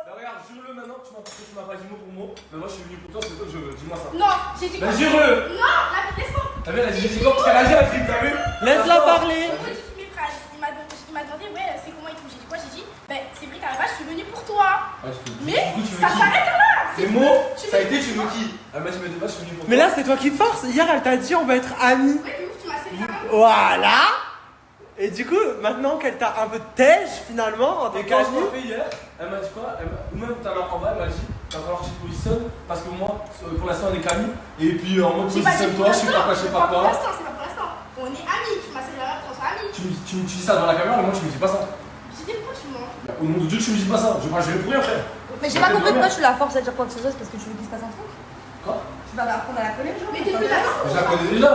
Ben regarde, jure-le maintenant que tu m'as pas dit mot pour mot. Mais moi je suis venu pour toi, c'est toi que je veux. Dis-moi ça. Non, j'ai dit Ben quoi? jure-le! Non, laisse-moi. T'as vu, elle a dit quoi? Parce qu'elle a dit un truc, t'as vu? Laisse-la parler. J'ai modifié mes phrases. Il m'a demandé, ouais, c'est comment et tout. J'ai dit quoi? J'ai dit, ben c'est vrai qu'à la base, je suis venue pour toi. Mais ça s'arrête là. Les mots, ça a été, tu veux qui? Elle m'a dit, mais de base, je suis venu pour toi. Mais là, c'est toi qui force. Hier, elle t'a dit on va être amis. Ouais, mais ouf, tu m'as servi la main. Voilà. Et du coup, maintenant qu'elle t'a un peu tège finalement, en tant Et quand je qu'amie. l'ai fait hier, elle m'a dit quoi? Ou même tout à l'heure en bas, elle m'a dit, il va falloir que tu te positionnes parce que moi, pour l'instant, on est qu'amis. Et puis en mode, J'ai pas dit positionne-toi, je sais pas quoi, je sais pas pour quoi. l'instant, c'est pas pour l'instant. On est amis. Tu m'as servi la main pour qu'on soit amis. Tu dis ça devant la caméra, mais moi, tu me dis pas ça. J'ai dit pourquoi tu mens? Au nom de Dieu, tu me dis pas ça. Je vais pour rien, frère. Mais j'ai pas compris pourquoi tu la forces à dire quoi que ce soit, c'est parce que tu veux qu'il se passe un truc. Quoi? Tu vas apprendre à la connaître, genre. Mais t'es plus d'accord. Je la connais déjà.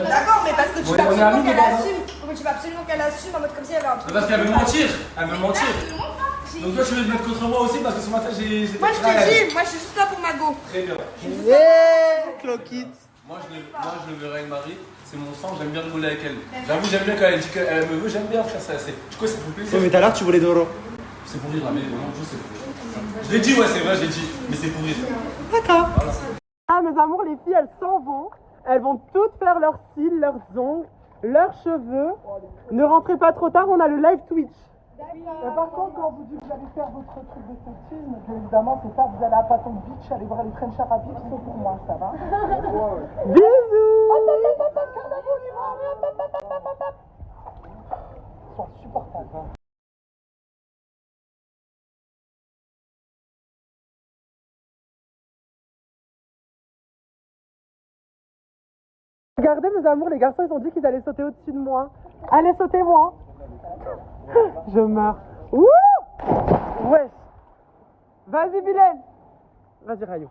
D'accord, mais parce que tu On veux est absolument amis, qu'elle mais assume. Mais tu veux absolument qu'elle assume en mode comme si elle avait un truc. Parce qu'elle veut mentir. Elle veut mentir. Je ne mens pas. Donc toi, tu veux te mettre contre moi aussi parce que ce matin, j'ai. Moi je te dis, moi je suis juste là pour Mago. Très bien. Yeah, Cloquit. Moi, je le verrai avec Marie. C'est mon sang, j'aime bien rigoler avec elle. J'avoue, j'aime bien quand elle dit qu'elle me veut, j'aime bien frère. Du coup, ça fait plaisir. Mais tout à l'heure, tu voulais Doro. C'est pour rire, la vérité, vraiment, c'est pour rire. Je l'ai dit, ouais, c'est vrai, je l'ai dit, mais c'est pour rire. D'accord. Voilà. Ah, mes amours, les filles, elles s'en vont. Elles vont toutes faire leur cils, leurs ongles, leurs cheveux. Ne rentrez pas trop tard, on a le live Twitch. Par contre, quand vous dites que vous allez faire votre truc de sexisme, bien évidemment, c'est ça, vous allez à Patton Beach, aller voir les French Arabiques, c'est pour moi, ça va? Bisous! Ils sont insupportables. Hein. Regardez mes amours, les garçons ils ont dit qu'ils allaient sauter au-dessus de moi. Allez, sautez-moi. Je meurs. Ouh. Ouais. Vas-y Bilal. Vas-y Rayou.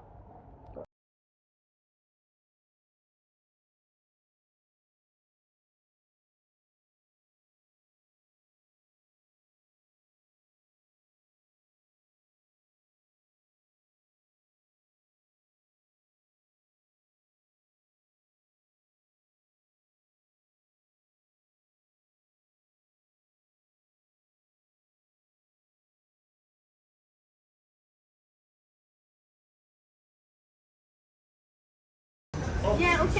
Yeah, ok.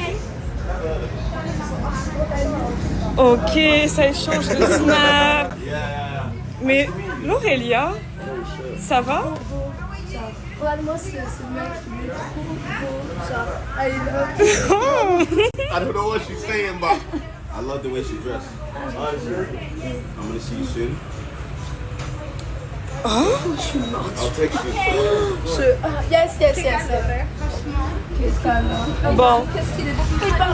Ok, ça échange de snap. Mais Laurelia, ça va? Regarde-moi ce mec, il est trop beau. Genre, I love you. I don't know what she's saying, but I love the way she dressed. I'm gonna see you soon. Oh, je suis morte. I'll text you. Yes. Franchement, qu'est-ce qu'il a? Bon, Qu'est-ce qu'il est beau.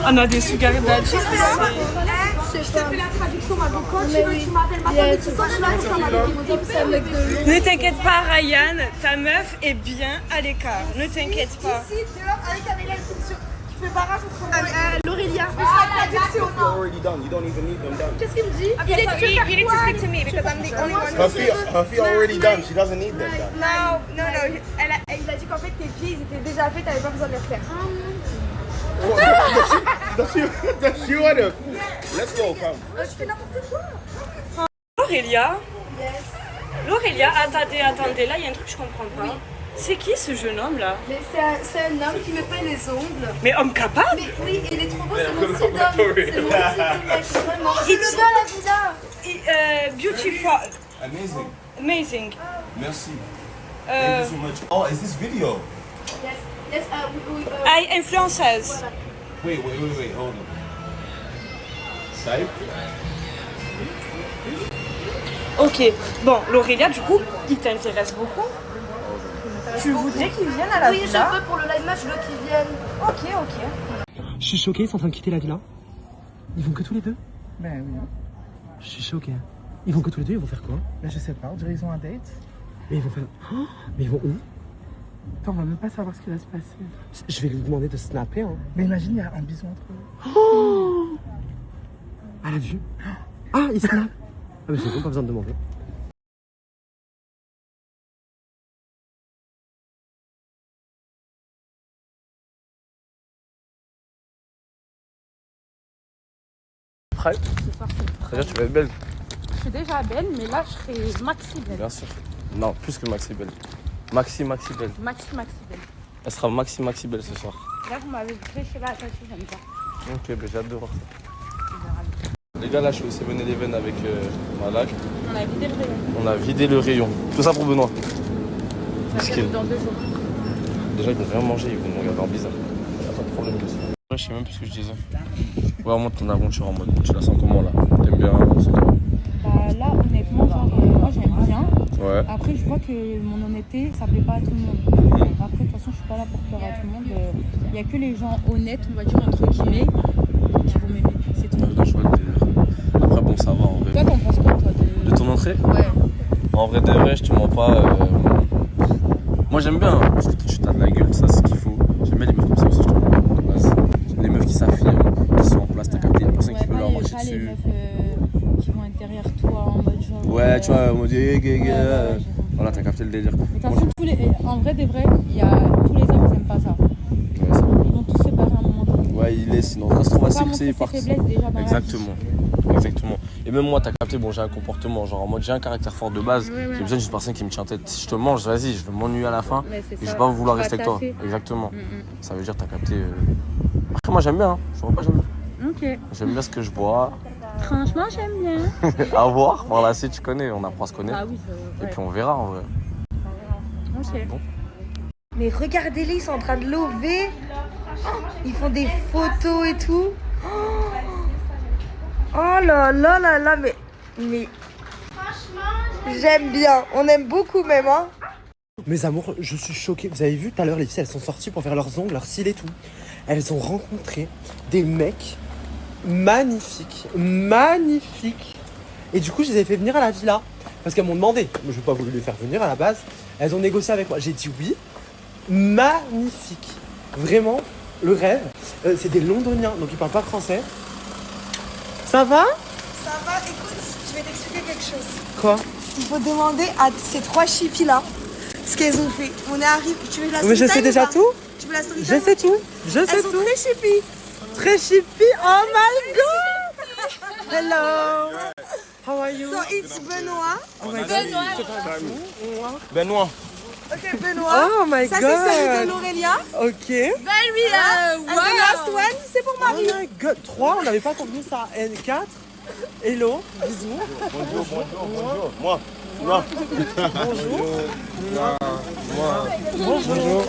on a des sugar daddies. Je te fais la traduction, ma quand tu veux, tu m'appelles ma tu sens c'est un mec de Ne t'inquiète pas, Ryan, ta meuf est bien à l'écart. Ne t'inquiète pas. Ici, dehors, avec Amélia qui fait barrage entre moi. Laurelia, fais la traduction. You're already done. You don't even need them done. Qu'est-ce qu'il me dit? Il est You need to speak to me because I'm the only one. Her feet already done. She doesn't need them done. Non. Il a dit qu'en fait tes pieds ils étaient déjà faits, t'avais pas besoin de les refaire. Does she wanna? Let's go, come. Je fais n'importe quoi. Laurelia, Yes. attendez, là il y a un truc que je comprends pas. C'est qui ce jeune homme là? Mais c'est un homme qui me fait les ongles. Mais homme capable? Mais oui, il est trop beau, c'est mon style d'homme. C'est mon style de mec, vraiment. Je le donne la vida. Beautiful. Amazing. Amazing. Merci. Thank you so much. Oh, is this video? Yes, Influenceuse. Wait. Hold on. Skype? Ok, bon, Laurelia, du coup, il t'intéresse beaucoup? Tu voudrais qu'ils viennent à la Oui, villa? je veux pour le live match, je veux qu'ils viennent. Ok, ok. Je suis choqué, ils sont en train de quitter la villa. Ils vont que tous les deux? Ben oui. Je suis choqué. Ils vont que tous les deux, ils vont faire quoi? Ben je sais pas, on dirait qu'ils ont un date. Mais ils vont faire... Oh, mais ils vont où? Attends, on va même pas savoir ce qui va se passer. Je vais lui demander de snapper. Hein. Mais imagine, il y a un bisou entre eux. Oh, elle a vu? Ah, il snap. Ah mais c'est bon, pas besoin de demander. Prêt? Très bien, tu vas être belle. Je suis déjà belle, mais là, je serai maxi belle. Bien sûr. Non, plus que maxi belle. Maxi belle. Maxi belle. Elle sera maxi belle ce soir. Là, vous m'avez prêché la tâche, j'aime bien. Ok, ben j'ai hâte de voir ça. Les gars, là, je suis au 7-Eleven avec Malak. On a vidé le rayon. On a vidé le rayon. Tout ça pour Benoît. Ça fait dans 2 jours. Déjà, ils vont rien manger, ils vont nous regarder en bizarre. Il n'y a pas de problème dessus. Je sais même plus ce que je disais. Ouais, moi, ton aventure en mode, tu la sens comment là? T'aimes bien? Bah là, honnêtement, genre, moi j'aime bien. Ouais. Après, je vois que mon honnêteté, ça plaît pas à tout le monde. Après, de toute façon, je suis pas là pour plaire à tout le monde. Il y a que les gens honnêtes, on va dire entre guillemets, qui vont m'aimer. C'est tout. Je vois le délire. Après, bon, ça va en vrai. Toi, t'en penses quoi, toi De ton entrée? Ouais. En vrai, de vrai, je te mens pas. Moi, j'aime bien, hein, parce que toi, tu t'as de la gueule, ça, c'est ce qu'il faut. J'aime bien les meufs comme ça aussi, je te mens pas, de base. Les meufs qui s'affirment, qui sont en place, t'as capté, la personne qui veut leur marcher pas les dessus. meufs qui vont être derrière toi en mode genre. Ouais, tu vois, on dit, voilà, t'as capté le délire. Mais de toute façon, en vrai des vrais, tous les hommes ils aiment pas ça. Ils vont tous se séparer à un moment donné. Ouais, il est, sinon on se trouve assez montrer ses faiblesses déjà dans la Exactement. Exactement. Et même moi, t'as capté, bon, j'ai un comportement, genre en mode, j'ai un caractère fort de base. Ouais. J'ai besoin d'une personne qui me tient tête. Si je te mange, vas-y, je vais m'ennuyer à la fin. Mais c'est Et je ça, vais pas vouloir tu rester vas avec toi. taffer. Exactement. Ça veut dire, t'as capté. Après, moi, j'aime bien, hein. Je vois pas, j'aime bien. Ok. J'aime bien ce que je bois. Franchement, j'aime bien. À voir, par la suite, tu connais, on apprend à se connaître. Ah oui, Et puis on verra en vrai. Ok. Bon. Mais regardez-les, ils sont en train de lever. Ils font des photos et tout. Oh là là là là, mais j'aime bien. On aime beaucoup même, hein. Mes amours, je suis choquée. Vous avez vu tout à l'heure, les filles, elles sont sorties pour faire leurs ongles, leurs cils et tout. Elles ont rencontré des mecs magnifiques. Et du coup, je les ai fait venir à la villa. Parce qu'elles m'ont demandé. Mais je n'ai pas voulu les faire venir à la base. Elles ont négocié avec moi. J'ai dit oui. Magnifique. Vraiment, le rêve. C'est des Londoniens, donc ils parlent pas français. Ça va? Ça va, écoute, je vais t'expliquer quelque chose. Quoi? Il faut demander à ces 3 chippies là ce qu'elles ont fait. On est arrivé. Tu veux la story Mais je sais time déjà ou pas? tout. Tu veux la story Je time? sais tout. Je sais Elles tout. sont très chippies. Très chippy. Oh my god! Hello. How are you? So it's Benoît. Oh my god. Benoît. Ok, Benoît. Oh my ça, god. Ça, c'est celui de l'Aurélia. Ok. And the last one, c'est pour Marie. Oh my god. 3, on n'avait pas convenu ça. And 4. Hello. Bisous. Bonjour. Moi. Bonjour.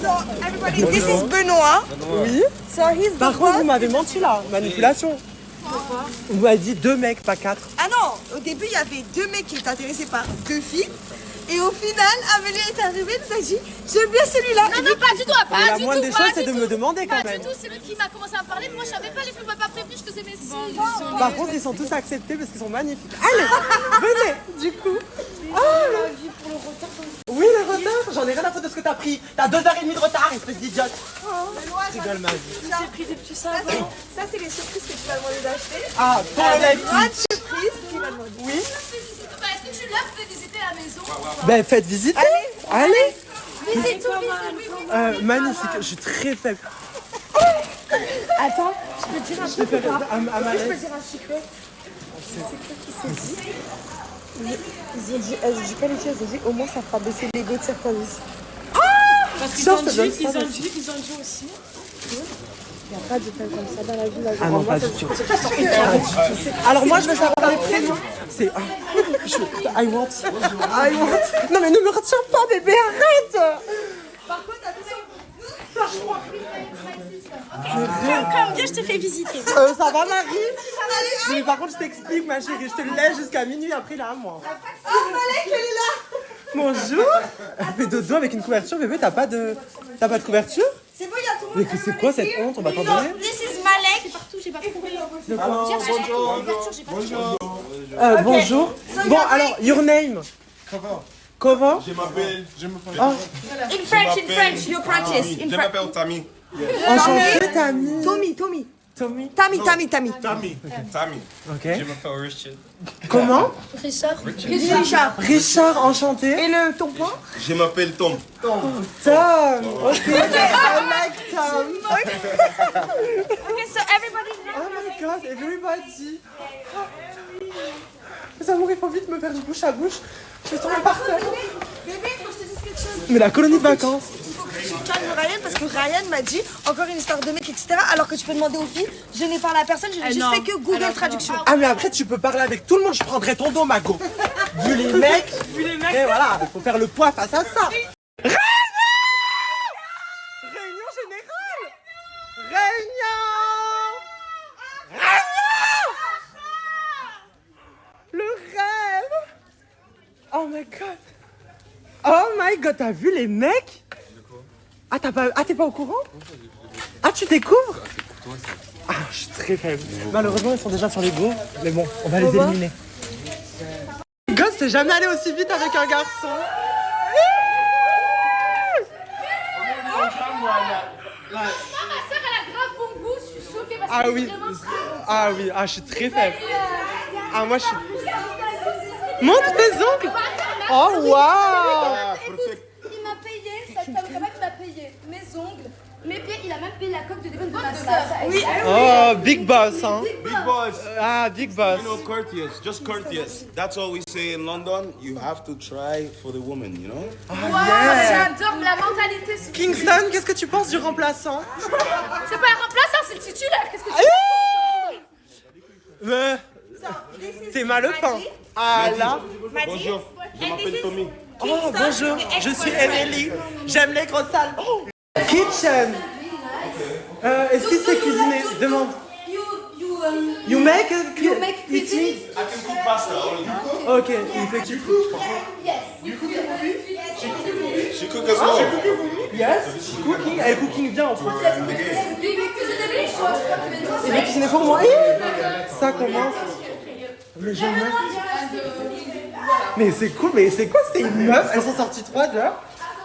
So everybody, this is Benoît. Oui. So he's the Par contre, boss. vous m'avez menti là. Manipulation. Pourquoi? Vous m'avez dit 2 mecs, pas 4. Ah non, au début, il y avait 2 mecs qui étaient intéressés par 2 filles. Et au final, Amélie est arrivée et nous a dit j'aime bien celui-là. Non, pas du tout, Mais pas la du tout. moindre des choses, c'est de me demander quand Pas même. du tout, c'est lui qui m'a commencé à parler. Moi, je savais pas, les filles m'ont pas prévenu, je faisais mes signes. Par contre, ils sont tous acceptés parce qu'ils sont magnifiques. Allez, venez, du coup. Oh, oui, le retard. J'en ai rien à foutre de ce que t'as pris. T'as 2h30 de retard, espèce d'idiote. Je rigole, ma vie. J'ai pris des petits savons. Ça, c'est les surprises que tu m'as demandé d'acheter. Ah, pour la les grande filles. surprise qu'il m'a demandé. Oui. Bah, est-ce que tu l'as fait visiter la maison? Ben, faites visiter. Allez. Visite tout, visite. Magnifique, je suis très faible. Attends, je peux te dire un Je te truc fais ou pas? un Est-ce que je malaise. peux dire un secret? Un secret qui s'est dit. Ils ont dit, je dis pas les filles, elles ont dit au moins ça fera baisser l'ego de certains ici. Parce qu'ils Ça, ont je te dit, donne ils ça ont aussi. dit, ils ont dit aussi. Il n'y a pas de tel comme ça dans la vie. Là, Ah non, pas du tout. Alors moi, je vais savoir les prénoms. C'est... I want. Non mais ne me retiens pas, bébé, arrête. Par contre, attention. Comme bien, je te fais visiter. Ça va, Marie? Mais par contre, je t'explique, ma chérie. Je te laisse jusqu'à minuit, après là, moi. Oh, Malek, elle est là. Bonjour. Elle fait dodo avec une couverture, bébé, t'as pas de couverture? C'est bon, il y a tout le Mais monde. c'est quoi cette honte? On va t'en donner? This is Malek. C'est partout, j'ai pas trouvé. Bonjour. Bon, alors, your name? Comment? Je m'appelle. Ah. In French, you practice. In Je m'appelle Tammy. Enchanté, Tammy. Tommy. Tammy. Ok. Je m'appelle Richard. Comment? Richard, enchanté. Et le ton point? Je m'appelle Tom. Tom. Ok. I like Tom. Okay, so everybody. Oh my god, everybody. Mes amours, il faut vite me faire du bouche à bouche. Je vais tomber par terre. Bébé, faut que je te dise quelque chose. Mais la colonie de vacances. Il faut que je calme Ryan parce que Ryan m'a dit encore une histoire de mec, etc. Alors que tu peux demander aux filles, je n'ai parlé à personne, je n'ai juste fait que Google Traduction. Ah, mais après, tu peux parler avec tout le monde. Je prendrai ton dos, Mago. Vu les mecs. Et voilà, il faut faire le poids face à ça. Réunion générale. Le rêve. Oh my god. Oh my god, t'as vu les mecs? Ah, t'es pas au courant? Ah, tu découvres? Ah, je suis très faible. Malheureusement, ils sont déjà sur les go. Mais bon, on va les éliminer. Gosse, t'es jamais allé aussi vite avec un garçon. Ma soeur, elle a grave bon goût, je suis choquée parce Ah que oui. vraiment très bon. Ah oui, je suis très faible. Ah, moi, je suis... Montre tes ongles. Oh, waouh. Il m'a payé, ça ne t'avoue pas qu'il m'a payé mes ongles, mes pieds, il a même payé la coque de début de ma soeur. Oui. Oh, big boss, hein. Big boss. Ah, big boss. You know, courteous, just courteous. That's all we say in London. You have to try for the woman, you know? J'adore la mentalité. Kingston, qu'est-ce que tu penses du remplaçant? C'est pas un remplaçant, c'est le titulaire. Qu'est-ce que tu Mais... T'es mal peint. Ah là. Bonjour, je m'appelle Tommy. Oh, bonjour, je suis Emily. J'aime les grosses salles. Kitchen. Est-ce qu'il sait cuisiner? Demande. You make eating? I can cook pasta only. Ok, il fait tu cook. She cook as well. Yes, cooking. Elle est cooking bien en plus. Il veut cuisiner pour moi. Ça commence. Mais je meurs. Mais c'est cool, mais c'est quoi? C'est une meuf. Elles sont sorties 3 heures.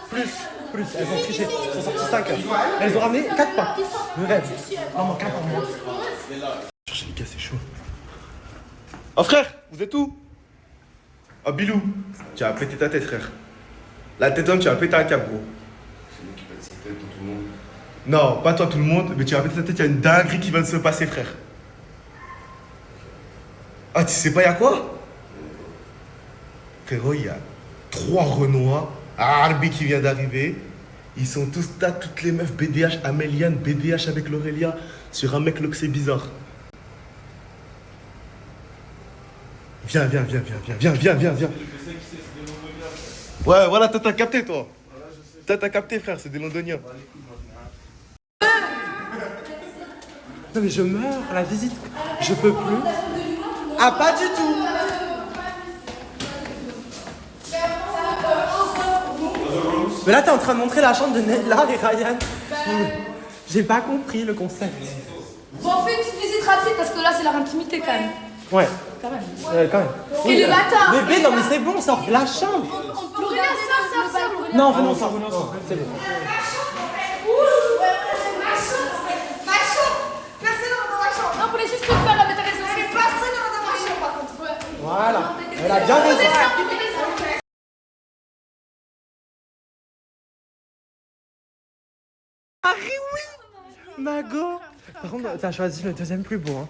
Plus, elles ont triché. Elles sont sorties 5 heures. Elles ont ramené 4 pains. Le rêve. Non, 4 pour moi. Chercher les gars, c'est chaud. Oh frère, vous êtes où? Oh Bilou, tu as pété ta tête frère. La tête d'homme, tu as pété un câble gros. C'est lui qui pète sa tête dans tout le monde. Non, pas toi tout le monde, mais tu as pété ta tête, il y a une dinguerie qui vient de se passer frère. Ah, tu sais pas y'a quoi? Frérot, il y a 3 Renois, Arbi qui vient d'arriver. Ils sont tous là, toutes les meufs, BDH, Améliane, BDH avec l'Aurélia, sur un mec loxé bizarre. Viens. Ouais, voilà, t'as capté toi. T'as capté frère, c'est des Londoniens. Non mais je meurs, la visite, je peux plus. Ah, pas du tout. Mais là, t'es en train de montrer la chambre de Nedla et Ryan. J'ai pas compris le concept. Bon, on fait une petite visite rapide parce que là, c'est leur intimité quand même. Ouais. Quand même. Quand même. Et les bâtards. Bébé, non mais c'est bon, sort de la chambre. On peut regarder ça. Non, venons, sort. C'est bon. Non, pour les juste faire la maîtresse. C'est pas ça dans ma chambre par contre. Voilà. Elle a bien raison. Harry, oui. Mago. Par contre, t'as choisi le deuxième plus beau. Hein.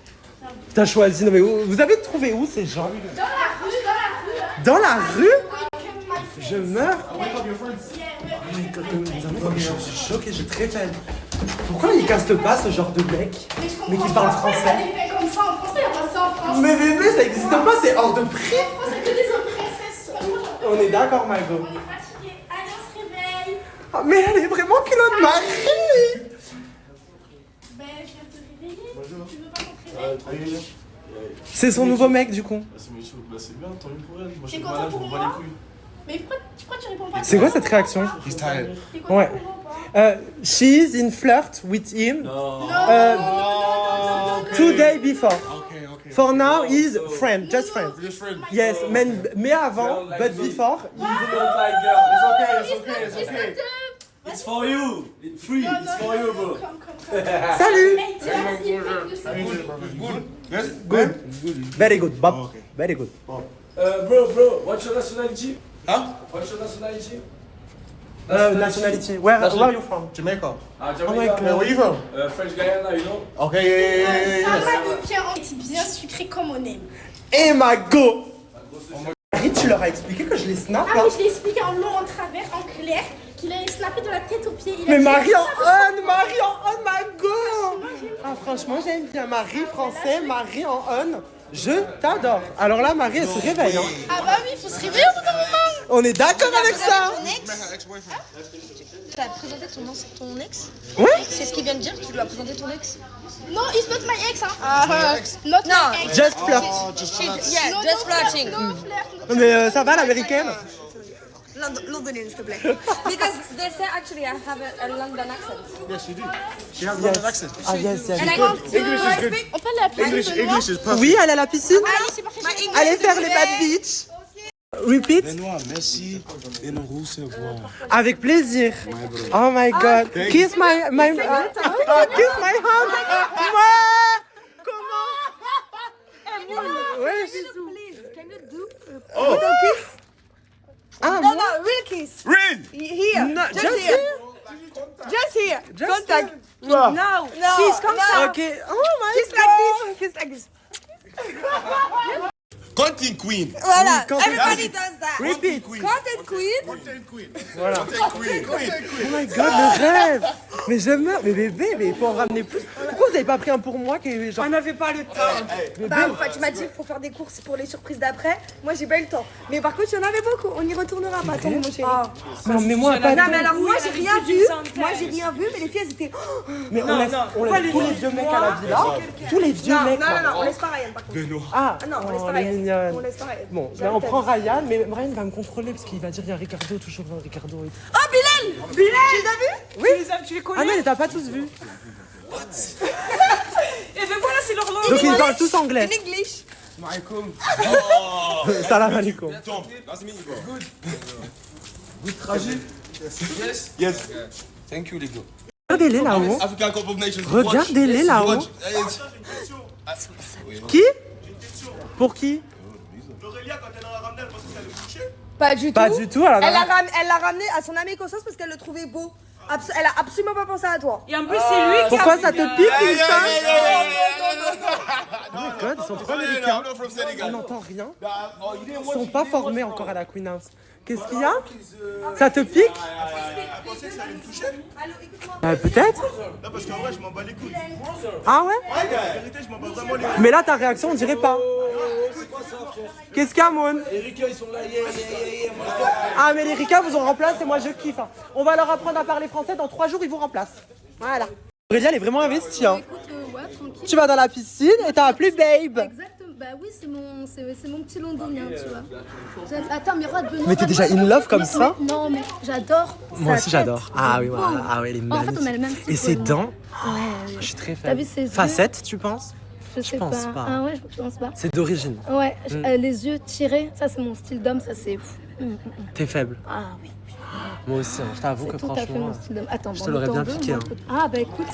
T'as choisi. Non mais vous avez trouvé où ces gens? Dans la rue. Dans la rue? Je meurs. Je suis choqué, je suis très faible. Pourquoi ils castent pas ce genre de mec, mais qui parle français? Comme ça en France, il y a pas ça en France. Mais bébé, ça existe pas, c'est hors de prix. En France, il y a que des hommes princesses. On est d'accord, Margot. On est fatigué. Allez, on se réveille. Ah, mais elle est vraiment culotte Marie. Ben, je viens te réveiller. Bonjour. Tu veux pas qu'on te réveille? C'est son nouveau mec, du coup. C'est bien, tant mieux pour elle. Moi, je T'es suis content malade, je pour m'en bats moi? les couilles. Mais pourquoi tu réponds pas? C'est quoi cette réaction? He's tired. Ouais. She's in flirt with him. 2 days before. For now, he's friend, just friend. Yes, mais avant, but before. It's okay. It's for you. It's free. It's for you, bro. Salut. Good. Very good, Bob. Very good. Bro, what's your nationality? Huh? What's your nationality? Nationality. Where are you from? Jamaica. Oh my God. Where you from? French Guyana, you know? Okay, Ça yeah. va bien, c'est bien sucré comme on aime. Et ma go. Marie, tu leur as expliqué que je les snap Ah là? oui, je l'ai expliqué en long, en travers, en clair, qu'il allait snapper de la tête aux pieds. Mais Marie en on, my go. Ah franchement j'aime bien Marie français, Marie en on. Je t'adore. Alors là Marie elle se réveille hein. Ah bah oui, il faut se réveiller au bout d'un moment. On est d'accord avec ça? Tu as présenté ton ex? Ouais. C'est ce qu'il vient de dire, tu lui as présenté ton ex? Non, it's not my ex, hein. Not my ex. Just flirt. Yeah, No, just no flirt, flirting. no flirt. Mais ça va l'américaine? Londonian, s'il te plaît. Because they say actually I have a London accent. Yes, you do. She has a London accent. Ah yes, yes. And I want to English is good. On parle de la piscine. English is perfect. Oui, elle a la piscine. Allez, c'est parti. Allez faire les bad beach. Repeat. Benoît, merci de nous recevoir. Avec plaisir. Oh my God. Kiss my kiss my hand. Comment? Ouais. Can you do Oh. little kiss? Ah, No, real kiss. Real. Here. No, just just here. Just here. Just Contact. here. No. Kiss comme ça. Ok. Oh my Kiss like this. Kiss like this. Content queen. Voilà. Content Everybody queen. does that. Repeat. Content queen. Content queen. Voilà. Content queen. Oh my God, le rêve. Mais je meurs. Mais bébé, mais il faut en ramener plus. Pourquoi vous avez pas pris un pour moi qui genre... On n'avait pas le temps. Bah, enfin, tu m'as dit qu'il faut faire des courses pour les surprises d'après. Moi, j'ai pas eu le temps. Mais par contre, il y en avait beaucoup. On y retournera pas, tant, mon chéri. Non, mais moi, pas Non, de- mais alors, moi, j'ai rien vu. Moi, j'ai rien vu, mais les filles, elles étaient. Mais on laisse tous les vieux mecs à la villa. Tous les vieux Non, mecs. non, là. non, on laisse pas Ryan, par contre. Ah, non, on laisse oh, pas elle est Ryan. mignonne. On laisse pas Ryan. Bon, Je là, on l'aime. prend Ryan, mais Ryan va me contrôler parce qu'il va dire il y a Ricardo, toujours Ricardo et tout. Oh, Bilal! Tu les as vus? Oui. Tu les connais? Ah non, il t'a pas tous vus. Et ben voilà, c'est leur langue. Donc ils parlent tous anglais. In English. Malcolm. Salam alaikum. Tom, nice to meet you, bro. Good. Good trajet. Yes. Yes. Thank you, les gars. Regardez-les là-haut. African Cup of Nations. Regardez-les là-haut. Qui? Pour qui? Aurélia, quand elle en a ramené, elle pensait que ça allait coucher. Pas du tout. Pas du tout, alors. Elle l'a ramené à son ami Kossos parce qu'elle le trouvait beau. Elle a absolument pas pensé à toi. Et en plus, c'est lui qui Pourquoi a... ça te pique, Yeah, une yeah, femme? yeah, yeah, yeah. Oh my God, ils sont trop No, américains. I'm not from Senegal. On n'entend rien. Oh, you didn't Ils watch sont it, pas you didn't formés watch it. encore à la Queen House. Qu'est-ce qu'il y a? Ça te pique? Elle pensait que ça allait me toucher. Peut-être. Non, parce qu'en vrai, je m'en bats les couilles. Ah ouais? En vérité, je m'en bats vraiment les couilles. Mais là, ta réaction, on dirait pas. Qu'est-ce qu'il y a, Moon? Erika, ils sont là, yeah. Ah, mais les Ricas vous en remplacent et moi je kiffe. Hein. On va leur apprendre à parler français. Dans 3 jours, ils vous remplacent. Voilà. Aurélia, elle est vraiment investie. Hein. Ouais, tranquille. Tu vas dans la piscine et t'as appelé Babe. Exactement. Bah oui, c'est mon petit londonien, tu vois. Attends, mais regarde, Benoît. Mais t'es déjà in love comme ça? Non, mais j'adore. Moi sa aussi, tête. j'adore. Ah oui, voilà. Beau. Ah ouais, elle est En fait, on a le même magnifique. style Et ses de- dents? Ouais. Je suis très T'as fan. vu ses yeux? Facettes, tu penses? Je sais pense pas. Ah ouais, je pense pas. C'est d'origine. Ouais, Mm. les yeux tirés, ça c'est mon style d'homme, ça c'est fou. T'es faible. Ah oui. Moi aussi, hein. Je t'avoue C'est que tout à fait franchement, mon style d'homme. Attends, je bon, te l'aurais t'en bien veux, piqué. moi, Hein. écoute. Ah bah écoute.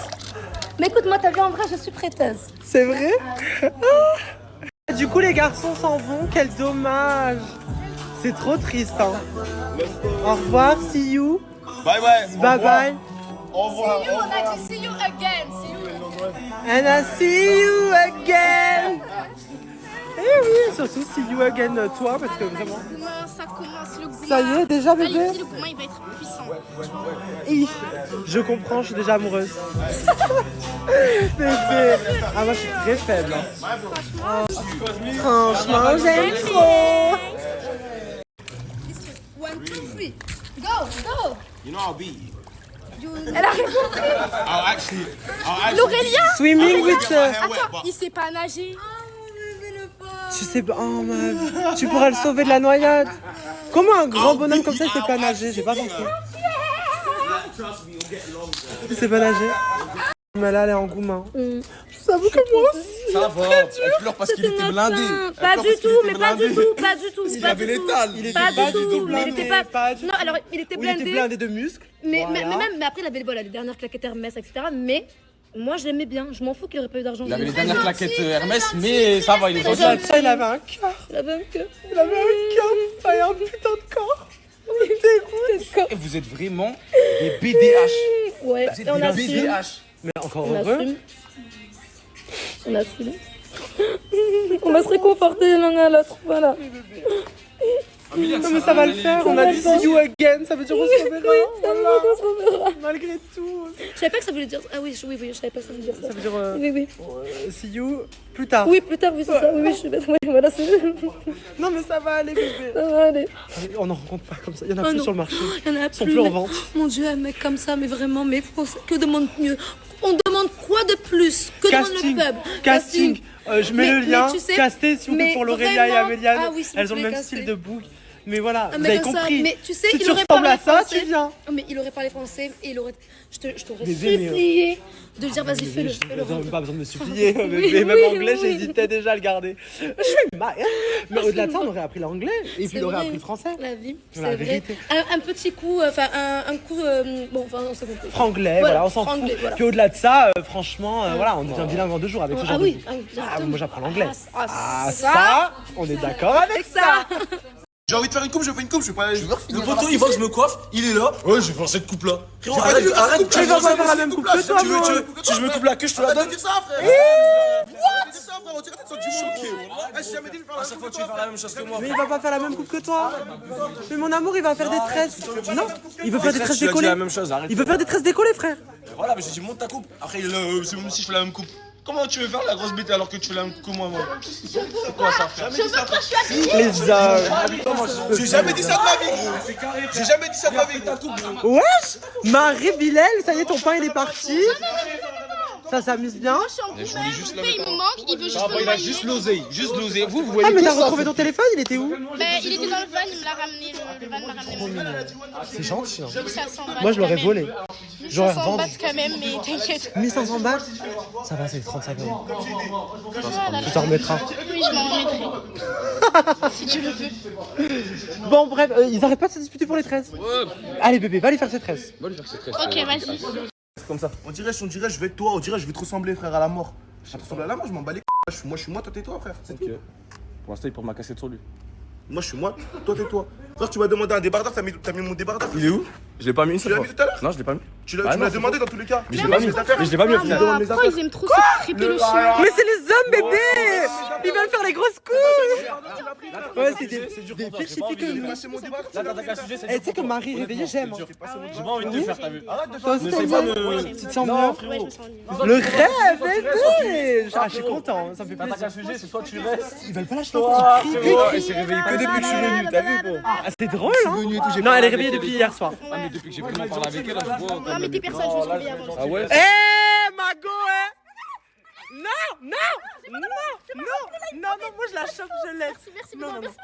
Mais écoute, moi t'as vu en vrai, je suis prêteuse. C'est vrai? Ah. Du coup, les garçons s'en vont. Quel dommage. C'est trop triste. Hein. Au revoir, see you. Bye bye. Bye bye. Au revoir. See you, on a dit see you again. See you. And I see you again. Eh oui, surtout see you again, toi, parce que vraiment. Comment ça commence le goût? Ça y est, déjà, bébé? Le gourmand, il va être puissant. Hi. Je comprends, je suis déjà amoureuse. Bébé. Ah, moi, je suis très faible. Hein. Franchement, j'aime trop. 1, 2, 3. Go, go. You know I'll beat you. Elle a répondu. I'll actually L'Aurélia. Swimming with. Attends, il sait pas nager. Tu sais pas, oh meuf, tu pourras le sauver de la noyade. Comment un grand bonhomme comme ça il sait pas nager? J'ai pas compris. Il sait pas nager. Mais là elle est en gourmand. Je vous avoue que moi aussi. Ça va, elle pleure parce qu'il était blindé. Pas du tout, mais pas du tout, pas du tout. Il avait l'étal. Pas du tout, mais il était pas. Non, alors il était Il était blindé. blindé de muscles. Mais Voilà. mais après il avait voilà, les dernières claquettes Hermès, etc. Mais moi je l'aimais bien. Je m'en fous qu'il aurait pas eu d'argent. Il avait les dernières claquettes Hermès, mais ça va, il est Au-delà de ça, il avait un cœur. Il avait un cœur. Il avait un cœur. Ça y a un putain de corps. Et vous êtes vraiment des BDH. Ouais, Vous êtes et on des assume. BDH. Mais encore On heureux. assume. On assume. On va se réconforter l'un à l'autre, voilà. Non mais ça va le faire, on a dit see you again, ça veut dire on se reverra. Oui, ça veut dire qu'on se reverra. Malgré tout. Je savais pas que ça voulait dire. Ah oui, oui, je savais pas que ça voulait dire ça. Ça veut dire Oui. see you plus tard. Oui, plus tard, oui, c'est ça. Oui, je suis bête. Oui, voilà, c'est. Non mais ça va aller bébé. Ça va aller. On n'en rencontre pas comme ça, il y en a Oh plus non. sur le marché. Il y en a Ils sont plus. plus en mais- vente. Mon Dieu, un mec comme ça, mais vraiment, mais que demande mieux? On demande quoi de plus? Que Casting, demande le peuple? casting. Je mets le lien. tu sais, Castez s'il vous plaît mais pour Laurelia et vraiment- Améliane. Ah oui, s'il vous Elles ont le plaît, même castez. style de bouc. Mais voilà, Un vous mec avez comme ça, compris. mais tu sais, Si il tu aurait ressembles parlé à ça, français. tu viens. Non, mais il aurait parlé français et il aurait. Je t'aurais Bébé, mais, supplié de lui dire vas-y, fais-le. J'ai même pas besoin de me supplier, Oui, mais même oui, anglais, oui. j'hésitais déjà à le garder. Je suis mal. Mais au-delà de ça, on aurait appris l'anglais et puis C'est il aurait vrai. appris le français. La vie, c'est La vrai. vérité. Un petit coup, enfin un coup. Bon, enfin, on s'est compris. Franglais, voilà, on s'en fout. franglais, voilà. Puis au-delà de ça, franchement, voilà, on devient bilingue en 2 jours avec ce Ah genre oui, de... ah oui, Ah, exactement. moi j'apprends l'anglais. Ah, ça, on est d'accord avec ça. J'ai envie de faire une coupe, je fais une coupe, je vais pas. Le poteau il voit que je me coiffe, il est là. Ouais, je vais faire cette coupe là. Frérot, arrête, Tu vas pas faire la même coupe que toi, Tu veux, si je me coupe la queue, je te la donne. Dis ça, frère. What? Dis ça, frère, on dirait que t'es choqué. J'ai jamais dit de faire la chaque fois tu vas faire la même chose que moi. Mais il va pas faire la même coupe que toi. Mais mon amour, il va faire des tresses. Non, il veut faire des tresses décollées. la même chose, arrête. Il veut faire des tresses décollées, frère. Voilà, mais j'ai dit monte ta coupe. Après, il est là, c'est même si je fais la même coupe. Comment tu veux faire la grosse bête alors que tu fais la même coupe que moi, C'est quoi ça, frère? Les hommes. J'ai jamais dit ça de ma vie. J'ai jamais dit ça de ma vie. Wesh, Marie Bilal, ça y est, ton pain il est parti. Ça s'amuse bien. Il me manque, il veut juste me Il a noyer. juste l'osé. Vous Ah, voyez mais tout t'as ça. retrouvé ton téléphone, il était où? Il était dans le van, il me l'a ramené. Le van m'a ramené mon téléphone. C'est gentil. Hein. 1500 bahts Moi, je l'aurais quand volé. même. J'aurais 1500 revendu. bahts quand même, mais t'inquiète. 1500 balles. Ça va, c'est 35 euros. Voilà. Tu t'en remettras. Oui, je m'en remettrai. Si tu le veux. Bon, bref, ils arrêtent pas de se disputer pour les tresses. Allez, bébé, va lui faire ses tresses. Ok, vas-y. Comme ça. On dirait, je vais être toi, on dirait, je vais te ressembler, frère, à la mort. Je vais te ressembler à la mort, je m'en bats les couilles. Moi, je suis moi, toi, t'es toi, frère. C'est tout. Pour l'instant, il peut ma cassette sur lui. Moi, je suis moi, toi, t'es toi. Frère, tu m'as demandé un débardeur, t'as mis mon débardeur. Il est où? Je l'ai pas mis une Tu seule l'as fois. mis tout à l'heure? Non, je l'ai pas mis. Tu l'as Ah tu non, m'as c'est demandé faux. dans tous les cas. Mais je l'ai pas mis. Mais je l'ai pas mis au final. Pourquoi ils aiment trop se triper le chien? Mais c'est les hommes, bébé. Ils veulent faire les grosses couches. Ouais, c'est des filles typiques que nous. C'est mon débardeur. Là, t'as qu'à sujet, c'est Eh, tu sais que Marie réveillée, j'aime. J'ai pas envie de te faire, t'as vu? Toi aussi, N'essaye t'aimes pas bien. de. Tu te sens Non, bien. frérot. Le rêve, bébé. Ah, je suis content, ça me fait T'as plaisir. qu'à sujet, c'est toi tu restes. Ils veulent pas lâcher Toi, l'enfant. frérot, elle s'est réveillée que depuis que je suis venu, t'as vu quoi? Ah, c'est drôle, hein. Non, elle est réveillée depuis hier soir. Ah, mais depuis que j'ai vraiment parlé avec elle, là, je vois. Non, mais t'es personne, je me suis réveillée avant. Ah ouais? Eh, Mago, hein. Non, moi je la chope, je laisse. Merci, Non, non, non. merci.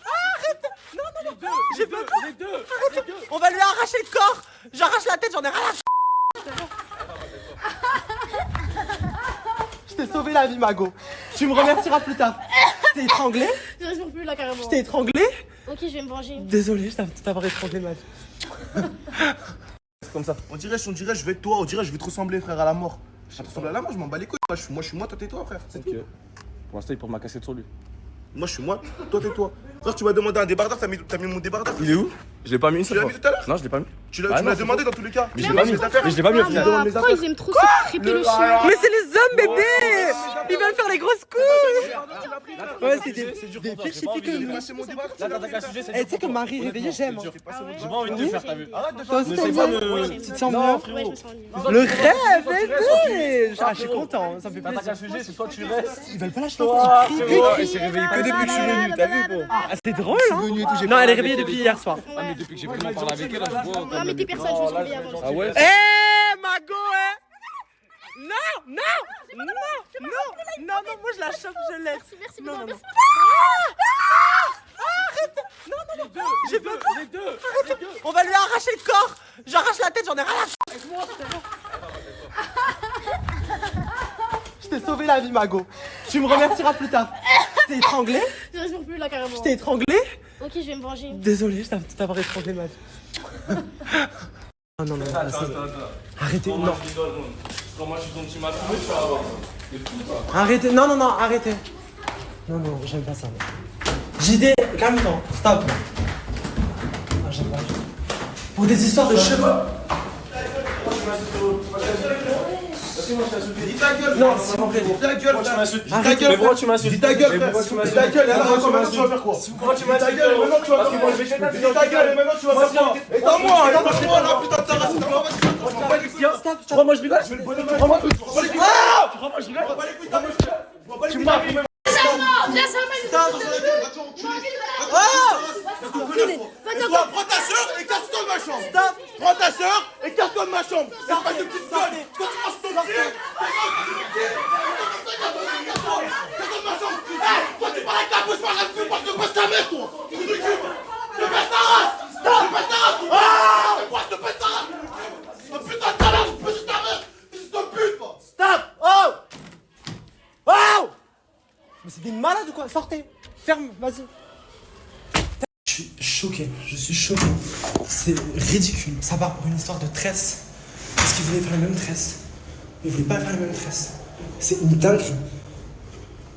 Arrête. Non, j'ai peur. Les deux. On va lui arracher le corps. J'arrache la tête, j'en ai rien à Je t'ai sauvé la vie, Mago. Tu me remercieras plus tard. T'es étranglé? Je respire plus là carrément. Je t'ai étranglé? Ok, je vais me venger. Désolé, je t'avoir étranglé, ma vie. Comme ça. On dirait, je vais être toi, on dirait, je vais te ressembler, frère, à la mort. Je vais te ressembler à la mort, je m'en bats les couilles. Moi, je suis moi, toi, t'es toi, frère. C'est tout. Pour l'instant, il peut ma cassette sur lui. Moi, je suis moi, toi, t'es toi. Frère, tu m'as demandé un débardeur, t'as mis mon débardeur. Il est où? Je l'ai pas mis une Tu seule l'as fois. mis tout à l'heure? Non, je l'ai pas mis. Tu l'as Ah non, demandé dans tous les cas. Mais je l'ai pas mis. Mais je l'ai pas mis au final. Pourquoi ils aiment trop se triper le chien? Mais c'est les hommes, bébé. Ils veulent faire les grosses couches. Ouais, c'est des filles typiques que nous. C'est mon débardeur. Là, t'as qu'à sujet, c'est Eh, tu sais que Marie réveillée, j'aime. J'ai pas envie de te faire, t'as vu? Toi aussi, N'essaye t'aimes pas bien. de. Tu te sens Non, bien? frérot. Le rêve, bébé. Ah, je suis content, ça me fait Là, t'as qu'à plaisir. sujet, c'est toi tu restes. Ils veulent pas lâcher Toi, l'enfant. frérot, elle s'est réveillée que depuis que je suis venu, t'as vu quoi? Ah, c'est drôle, hein. Non, elle est réveillée depuis hier soir. Ah, mais depuis que j'ai vraiment parlé avec elle, là, je vois. Non, mais t'es personne, je me suis réveillée avant. Ah ouais? Eh, Mago, hein. Non, Non, moi je la chope, je laisse. Merci, Non, non, non. merci. Arrête. Non, j'ai pas peur. Les deux. On va lui arracher le corps. J'arrache la tête, j'en ai rien à foutre. Je t'ai sauvé la vie, Mago. Tu me remercieras plus tard. Je t'ai étranglé. Je respire plus là carrément. Je t'ai étranglé. Ok, je vais me venger. Désolé, je t'avoir étranglé ma vie. Oh non, non, Attends. arrêtez, non. Quand moi je suis ton petit matou, tu vas avoir. Mais fou toi. Arrêtez, non, arrêtez. Non, j'aime pas ça. JD, calme-toi, stop. Ah, j'aime pas. Pour des histoires de cheveux. Dis ta gueule, non, s'il vous plaît. Dis ta gueule, tu m'insultes. Dis ta Arrête, gueule, mais pourquoi tu m'insultes? Dis ta gueule, Mais pourquoi tu Dis ta gueule, et alors maintenant tu vas faire quoi? Pourquoi tu m'insultes? Dis ta gueule, et maintenant tu vas faire quoi? Dis ta gueule, et maintenant tu vas faire quoi? Éteins-moi là, putain de ta race. Tu crois moi je rigole? Tu crois moi je rigole? Tu m'as fait. Prends ta soeur et casse-toi de ma chambre. Prends ta soeur et casse-toi de ma chambre. C'est pas de petite conne. Quand tu manges ton pied, casse-toi de ma chambre. Quand tu parles avec ta bouche, je te passe ta mère, toi. Je te passe ta race. Je te passe ta race. Moi, je te passe ta race. Putain de ta mère, je te passe ta mère. Fils de pute, moi. Stop. Oh. Mais c'est des malades ou quoi? Sortez. Ferme, vas-y. Je suis choqué. C'est ridicule. Ça part pour une histoire de tresse. Parce qu'ils voulaient faire les mêmes tresses. Ils voulaient pas faire les mêmes tresses. C'est une dinguerie.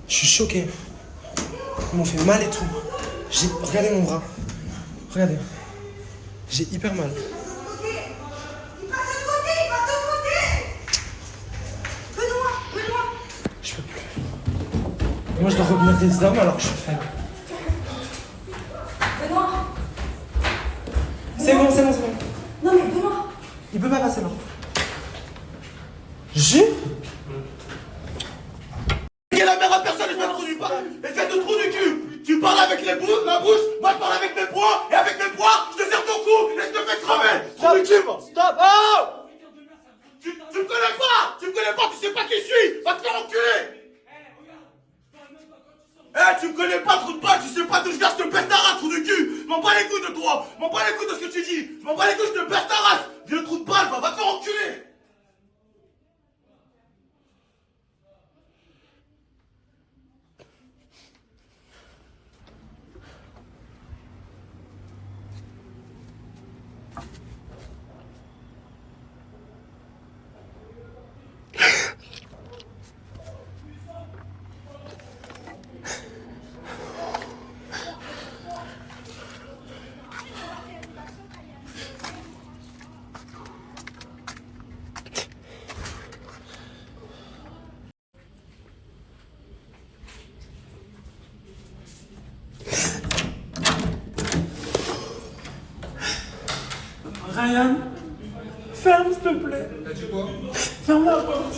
Je suis choqué. Ils m'ont fait mal et tout. Regardez mon bras. Regardez. J'ai hyper mal. Je peux plus. Moi je dois revenir des hommes alors que je suis faible. C'est bon. Non mais Benoît. Il peut pas passer là. Jure. Qui est la mère à personne et je m'introduis pas. Espèce de trou du cul. Tu parles avec la bouche, moi je parle avec mes poings, et avec mes poings, je te serre ton cou et je te fais crever. Trou du cul, moi. Stop. Tu me connais pas, tu sais pas qui je suis. Va te faire enculer. Tu me connais pas, trou de balle, tu sais pas d'où je viens, je te baisse ta race, trou du cul. Je m'en bats les couilles de toi, je m'en bats les couilles de ce que tu dis. Je m'en bats les couilles, je te baisse ta race. Vieux trou de balle, va te faire enculer. Ryan, ferme s'il te plaît. T'as dit quoi? Ferme la porte.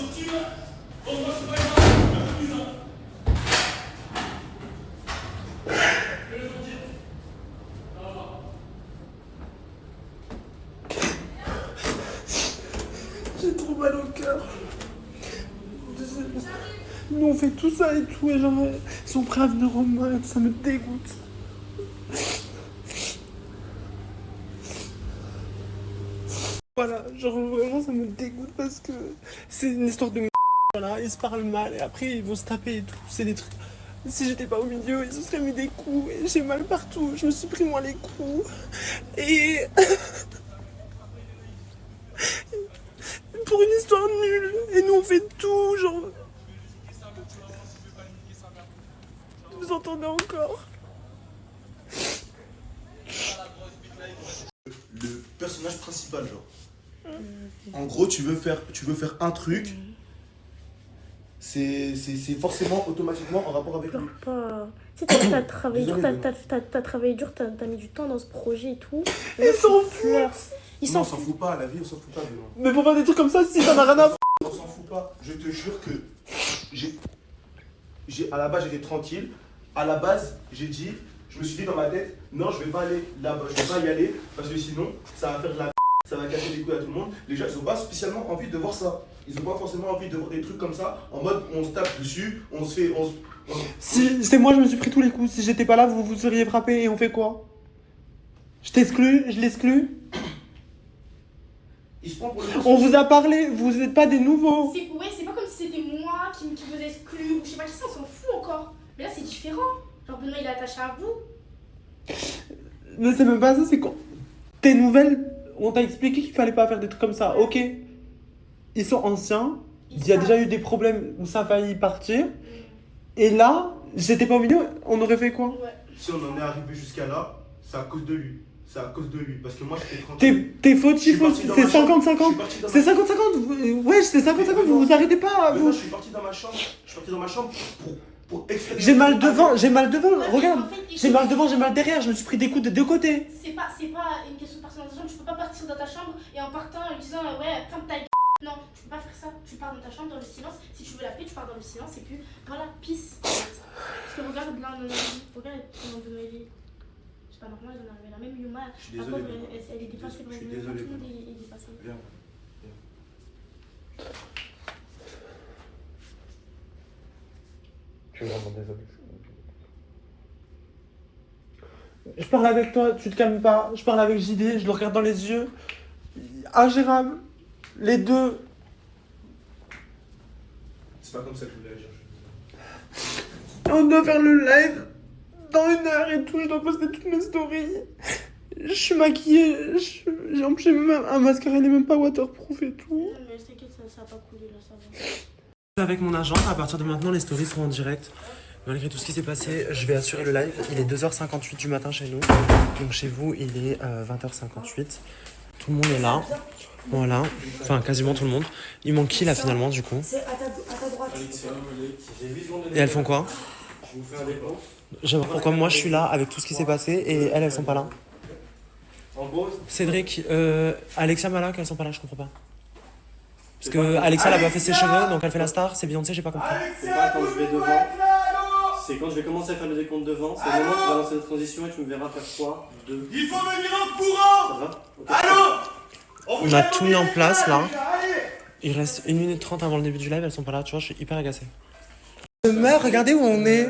J'ai trop mal au cœur. Nous on fait tout ça et tout et genre ils sont prêts à venir en main, ça me dégoûte. Voilà, genre vraiment ça me dégoûte parce que c'est une histoire de voilà, ils se parlent mal et après ils vont se taper et tout, c'est des trucs. Si j'étais pas au milieu, ils se seraient mis des coups et j'ai mal partout, je me suis pris moi les coups et pour une histoire nulle et nous on fait tout genre. Vous entendez encore? Le personnage principal, genre. En gros, tu veux faire un truc, c'est forcément automatiquement en rapport avec lui. Pas. Tu sais, t'as travaillé dur, Désolé, t'as travaillé dur, t'as mis du temps dans ce projet et tout. Ils s'en foutent. Non, on s'en fout pas, la vie, on s'en fout pas, Benoît. Mais pour faire des trucs comme ça, si t'en as rien à foutre. On s'en fout pas. Je te jure que à la base, j'étais tranquille. À la base, je me suis dit dans ma tête, non, je vais pas aller là-bas, je vais pas y aller parce que sinon, ça va faire de la ça va casser les couilles à tout le monde. Les gens, ils ont pas spécialement envie de voir ça. Ils ont pas forcément envie de voir des trucs comme ça, en mode on se tape dessus, on se fait. Si c'est moi, je me suis pris tous les coups. Si j'étais pas là, vous vous seriez frappé et on fait quoi? Je t'exclus, je l'exclus. On vous a parlé, vous n'êtes pas des nouveaux. Ouais, c'est pas comme si c'était moi qui vous exclue ou je sais pas qui, ça on s'en fout encore. Mais là c'est différent. Genre Benoît il est attaché à vous. Mais c'est même pas ça, c'est quoi? Tes nouvelles, on t'a expliqué qu'il fallait pas faire des trucs comme ça, ok. Ils sont anciens, il y a déjà eu des problèmes où ça a failli partir. Et là, j'étais pas au milieu, on aurait fait quoi? Si on en est arrivé jusqu'à là, c'est à cause de lui. C'est à cause de lui. Parce que moi j'étais tranquille. T'es fautif aussi, c'est 50-50. C'est 50-50. Ouais, c'est 50-50, vous vous arrêtez pas. Je suis parti dans ma chambre. Pour extraire. J'ai mal devant, regarde. J'ai mal devant, j'ai mal derrière, je me suis pris des coups de deux côtés. C'est pas une question de personnalisation, tu peux pas partir dans ta chambre et en partant en disant ouais, ferme ta gueule. Non, tu peux pas faire ça. Tu pars dans ta chambre dans le silence. Si tu veux l'appeler, tu pars dans le silence et puis voilà, peace. Parce que regarde là, regarde comment Benoît il est. C'est pas normal, il en est arrivé là. Même Yuma, la pauvre, elle est dépassée. Je suis désolé. Tout le monde est dépassé. Viens. Je suis vraiment désolé. Je parle avec toi, tu te calmes pas. Je parle avec JD, je le regarde dans les yeux. Ingérable. Les deux. C'est pas comme ça que je voulais agir. On doit faire le live dans 1 heure et tout, je dois poster toutes mes stories. Je suis maquillée, j'ai même un mascara, il est même pas waterproof et tout. Mais t'inquiète, ça va pas couler là, ça va. Avec mon agent, à partir de maintenant, les stories seront en direct. Malgré tout ce qui s'est passé, je vais assurer le live. Il est 2h58 du matin chez nous. Donc chez vous, il est 20h58. Tout le monde est là. Voilà. Enfin, quasiment tout le monde. Il manque qui là finalement du coup? C'est à ta droite. Et elles font quoi? Je vous fais un décompte. J'aimerais pourquoi moi je suis là avec tout ce qui s'est passé et elles sont pas là. En gros, Cédric, Alexia Malak, elles sont pas là, je comprends pas. Parce que Alexia elle a pas fait ses cheveux, donc elle fait la star, c'est Beyoncé, j'ai pas compris. C'est pas quand je vais devant, c'est quand je vais commencer à faire le décompte devant, c'est le moment où tu vas lancer la transition et tu me verras faire 3, 2. Il faut venir en courant. Ça va? Okay. Allô? On a tout mis en place là. Il reste 1 minute 30 avant le début du live, elles sont pas là, tu vois, je suis hyper agacé. Je meurs, regardez où on est.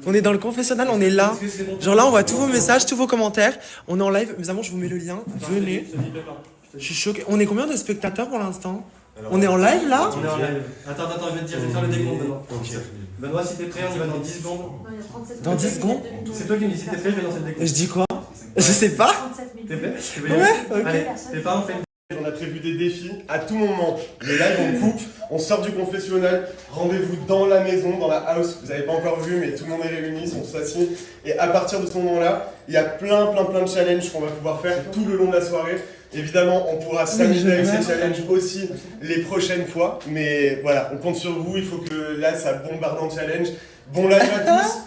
On est dans le confessionnal, on est là. Genre là, on voit tous vos messages, tous vos commentaires. On est en live, mes amours, je vous mets le lien. Venez. Je suis choqué. On est combien de spectateurs pour l'instant? On est en live là? On est en live. Attends, je vais te dire, je vais faire le décompte Benoît. Benoît, si t'es prêt, on y va dans 10 secondes. Dans 10 secondes? C'est toi qui me dis si t'es prêt, je vais lancer le décompte. Je dis quoi? Je sais pas. T'es prêt? Ouais, ok. Allez, t'es pas, on fait une... On a prévu des défis à tout moment. Le live, on coupe, on sort du confessionnal. Rendez-vous dans la maison, dans la house. Vous n'avez pas encore vu, mais tout le monde est réuni, on s'assied. Et à partir de ce moment-là, il y a plein de challenges qu'on va pouvoir faire tout le long de la soirée. Évidemment, on pourra s'amuser avec ces challenges aussi les prochaines fois. Mais voilà, on compte sur vous. Il faut que là, ça bombarde en challenge. Bon live à tous.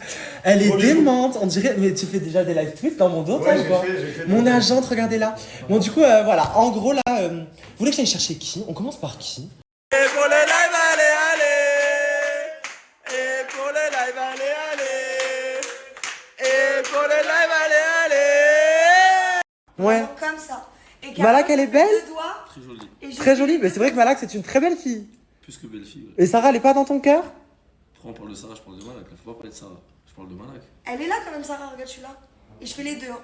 Elle est démente, on dirait. Mais tu fais déjà des live tweets dans mon dos, toi ou quoi? j'ai fait Mon agente, regardez là. Bon, du coup, voilà. En gros, là, vous voulez que j'aille chercher qui? On commence par qui? Et pour le live, allez. Et pour le live, allez. Et pour le live, allez. Ouais. Comme ça. Et Malak, elle est belle? Très jolie. Très jolie, mais c'est vrai que Malak, c'est une très belle fille. Plus que belle fille. Ouais. Et Sarah, elle est pas dans ton cœur? Après, on parle de Sarah, je parle de Malak. Là, faut pas parler de Sarah. Je parle de Malak. Elle est là quand même, Sarah, regarde, je suis là. Et je fais les deux. Hein.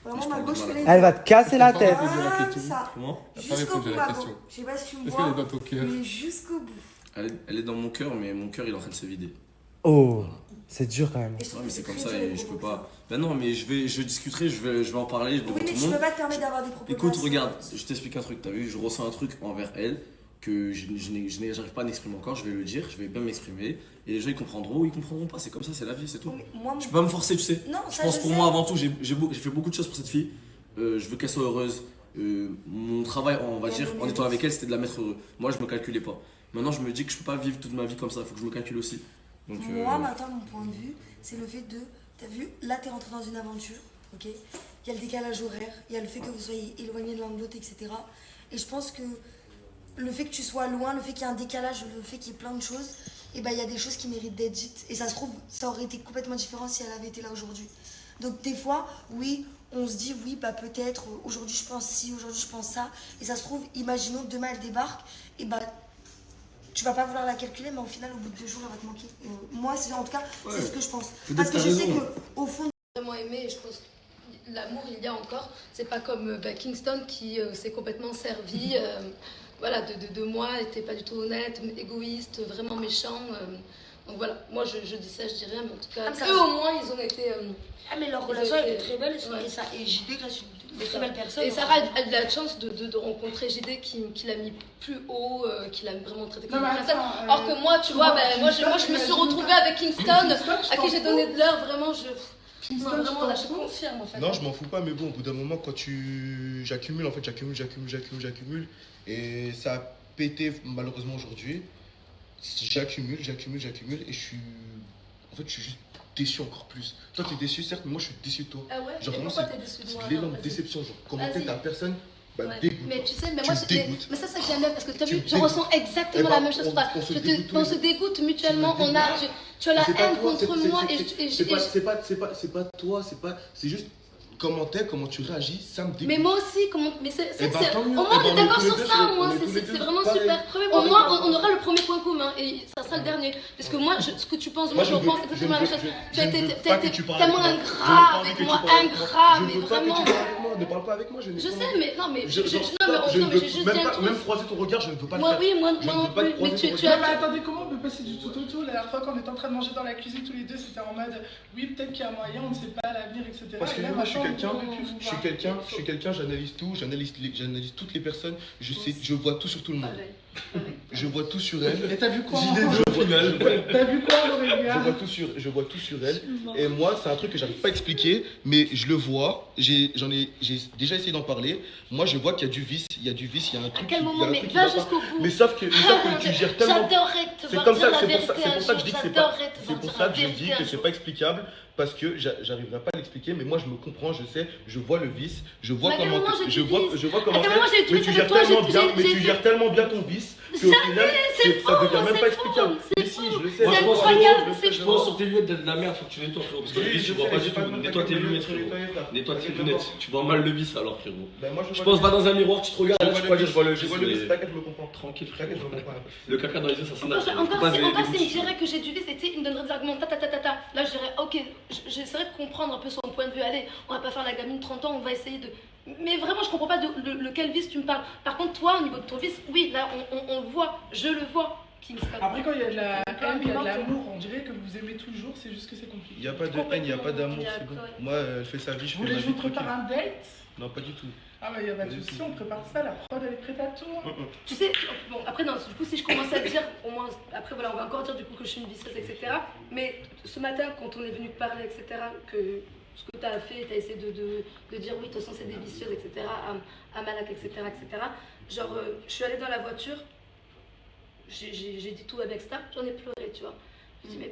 Vraiment, ma gauche, je fais les deux. Elle va te casser la tête. Comme ça. Comment? Jusqu'au bout, ma gauche. Je sais pas si tu me vois, mais jusqu'au bout. Elle est dans mon cœur, mais mon cœur, il est en train de se vider. Oh, c'est dur quand même. Ouais, mais c'est comme ça et je peux pas. Ben non, mais je discuterai, je vais en parler devant Oui, mais tout le je monde. peux pas te permettre d'avoir des propos. Écoute, regarde, je t'explique un truc, t'as vu, je ressens un truc envers elle que j'arrive pas à m'exprimer encore, je vais le dire, je vais bien m'exprimer et les gens ils comprendront ou ils comprendront pas, c'est comme ça, c'est la vie, c'est tout. Tu peux pas me forcer, tu sais. Non, je pense pour moi avant tout, j'ai fait beaucoup de choses pour cette fille, je veux qu'elle soit heureuse. Mon travail, on va dire, en étant avec elle, c'était de la mettre heureuse. Moi, je me calculais pas. Maintenant, je me dis que je peux pas vivre toute ma vie comme ça, il faut que je me calcule aussi. Donc, moi, maintenant, mon point de vue, c'est le fait de. T'as vu, là, t'es rentré dans une aventure, ok? Il y a le décalage horaire, il y a le fait que vous soyez éloignés de l'un de l'autre, etc. Et je pense que le fait que tu sois loin, le fait qu'il y ait un décalage, le fait qu'il y ait plein de choses, et ben il y a des choses qui méritent d'être dites. Et ça se trouve, ça aurait été complètement différent si elle avait été là aujourd'hui. Donc des fois, oui, on se dit oui, bah peut-être aujourd'hui je pense ci, aujourd'hui je pense ça, et ça se trouve, imaginons que demain elle débarque, et bah tu vas pas vouloir la calculer, mais au final au bout de 2 jours elle va te manquer. Moi, c'est en tout cas, c'est ce que je pense. Parce que je sais que au fond, Vraiment aimé, et je pense que l'amour il y a encore. C'est pas comme Kingston qui s'est complètement servi. Voilà, de moi, était pas du tout honnête, égoïste, vraiment méchant. Donc voilà, moi je dis ça, je dis rien, mais en tout cas, eux au moins ils ont été. mais leur relation était très belle, et JD reste une très belle personne. Et Sarah a eu la chance de rencontrer JD qui l'a mis plus haut, qui l'a vraiment traité comme une princesse. Alors que moi, tu vois, moi je me suis retrouvée avec Kingston, à qui j'ai donné de l'heure, vraiment, non, vraiment, là, je confirme en fait. Non, je m'en fous pas, mais bon, au bout d'un moment, quand j'accumule, en fait, j'accumule, et ça a pété malheureusement aujourd'hui. J'accumule, et je suis juste déçu encore plus. Toi, t'es déçu, certes, mais moi, je suis déçu de toi. Ah ouais? Genre, et vraiment, pourquoi t'es déçu de moi? c'est l'élan de déception, genre, commenter ta personne. Bah, ouais. Dégoûte, mais tu sais, mais tu moi, dégoûtes. mais ça que j'aime bien parce que tu as vu, je ressens exactement la même chose. On se dégoûte mutuellement, tu as la haine contre moi et c'est pas toi, c'est juste comment tu réagis, ça me dégoûte. Mais moi aussi, au moins on est on d'accord sur ça, au moins c'est vraiment super. Au moins on aura le premier point commun et ça sera le dernier. Parce que moi, ce que tu penses, moi je pense exactement la même chose. Tu as été tellement ingrat avec moi, mais vraiment. Ne parle pas avec moi, je sais, mais non, mais je j'ai juste même croiser ton regard, je ne peux pas le faire. Oui, moi non plus, mais tu as. Mais attendez, comment on peut passer du tout au tout? La dernière fois qu'on était en train de manger dans la cuisine tous les deux, c'était en mode oui, peut-être qu'il y a moyen, on ne sait pas l'avenir, etc. Parce que moi, je suis quelqu'un, j'analyse tout, j'analyse toutes les personnes, je vois tout sur tout le monde. Je vois tout sur elle. Et t'as vu quoi? T'as vu quoi, Aurélia? Je vois tout sur elle. Et moi, c'est un truc que j'arrive pas à expliquer, mais je le vois. J'ai déjà essayé d'en parler. Moi, je vois qu'il y a du vice, il y a un truc. À quel moment? Mais va jusqu'au bout. Mais sauf que tu gères tellement. J'adorerais te C'est voir dire la c'est vérité. pour ça que je dis que c'est pour ça que je dis que c'est pas explicable. Parce que j'arriverai pas à l'expliquer, mais moi je me comprends, je sais, je vois le vice, je vois comment mais tu gères tellement bien ton vice qu'au final ça devient même pas explicable. Mais si, je le sais. Je pense sur tes lunettes de la merde, faut que tu nettoies, frérot. Parce que le vice, tu vois pas du tout. Nettoie tes lunettes, frérot. Nettoie tes lunettes. Tu vois mal le vice alors, frérot. Je pense, va dans un miroir, tu te regardes, là, tu crois dire je vois le vice. T'inquiète, je me comprends. Tranquille, frérot. Le caca dans les yeux, ça s'énerve. Encore s'il me dirait que j'ai du vice, il me donnerait des arguments, là je dirais ok, j'essaierai de comprendre un peu son point de vue. Allez, on va pas faire la gamine 30 ans, on va essayer de. Mais vraiment, je comprends pas de lequel vice tu me parles. Par contre, toi, au niveau de ton vice, oui, là, on le voit, je le vois. Après, quand il y a de la haine, il y a de l'amour, on dirait que vous aimez toujours, c'est juste que c'est compliqué. Il n'y a pas de haine, il n'y a pas d'amour, c'est bon. Moi, elle fait sa vie, je fais ma vie. Je vous prépare un date? Non, pas du tout. Ah bah il y a pas de souci, on prépare ça, la prod elle est prête à tout. Tu sais, bon après non, du coup si je commence à dire, au moins, après voilà, on va encore dire du coup que je suis une vicieuse, etc. Mais ce matin, quand on est venu te parler, etc., que ce que tu as fait, tu as essayé de dire oui, de toute façon c'est des vicieuses, etc., à Malak, etc., etc. Genre, je suis allée dans la voiture, j'ai dit tout avec ça, j'en ai pleuré, tu vois. Je dis mais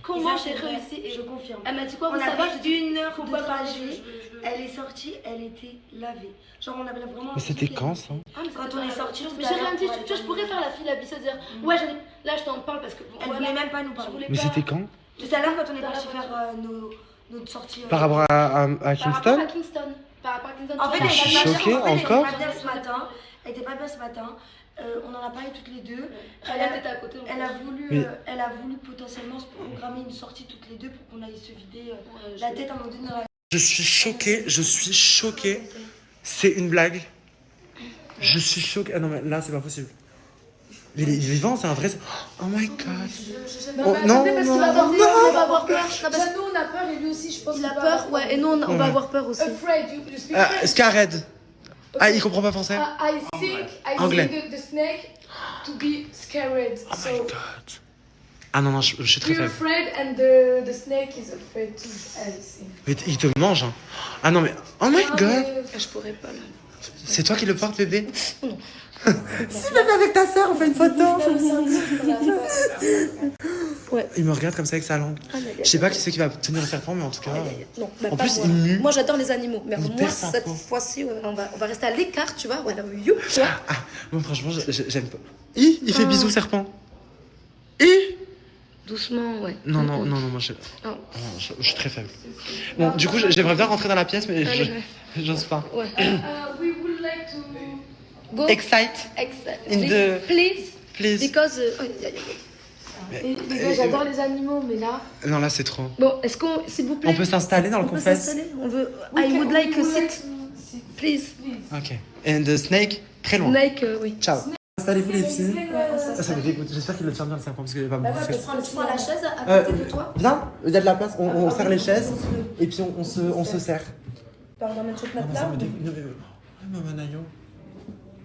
comment j'ai réussi? Et je confirme. Elle m'a dit quoi? On ça va, a fait 1 heure de pas trajet. Elle est sortie, elle était lavée. Genre on avait vraiment. Mais c'était quand ça? Quand on est sorti. Mais j'ai rien dit. Tu vois, je pourrais faire la fille la vicieuse dire ouais, là je t'en parle parce que. Elle voulait même pas nous parler. Mais c'était quand? Tout à l'heure quand on est parti faire notre sortie. Par rapport à Kingston? Par rapport à Kingston. En fait, je suis choquée encore. Elle était pas bien ce matin. On en a parlé toutes les deux. Elle a voulu potentiellement se programmer une sortie toutes les deux pour qu'on aille se vider la tête à un moment donné dans la. Je suis choquée. C'est une blague. Je suis choquée. Ah non, mais là, c'est pas possible. Il est vivant, c'est un vrai. Oh my god. Non, non, parce qu'il va on va avoir peur. Nous, on a peur et lui aussi, je pense. Il a peur, ouais, et nous, on va avoir peur aussi. Scared. Ah, il comprend pas français? I think Anglais. the snake to be scared. Oh my god. Ah non, je suis très you're faible. afraid and the snake is afraid to everything. Mais il te mange, hein. Ah non, mais. Oh my god. Je pourrais pas là. C'est toi qui le portes, bébé? Non. Si, bébé, avec ta soeur, on fait une photo. Ouais. Il me regarde comme ça avec sa langue. Je sais pas qui c'est qui va tenir le serpent, mais en tout cas. Non, en plus, il mue. Moi, j'adore les animaux. Mais moi, cette fois-ci, on va rester à l'écart, tu vois. Voilà, you, tu vois. Ah, moi, franchement, j'aime pas. Il fait bisous, serpent. Doucement, ouais. Non, moi je... Oh. je suis très faible. Bon, du coup, j'aimerais bien rentrer dans la pièce, mais j'ose pas. Ouais. We would like to go. Excite. In the... Please. Because. Les gars, j'adore les animaux, mais là. Non, là, c'est trop. Bon, est-ce qu'on. S'il vous plaît. On peut s'installer dans le confesse. On veut. I would like a seat. Please. Ok. And the snake, très loin. Snake, oui. Ciao. Installez-vous les filles. Ça me dégoûte. J'espère qu'il le tient bien le serpent parce qu'il va me bouffer. Tu prends la chaise à côté de toi. Viens, il y a de la place. On serre les chaises et puis on se serre. Pardon, mettre sur notre Ça là. me dégoûte. Maman Nayo.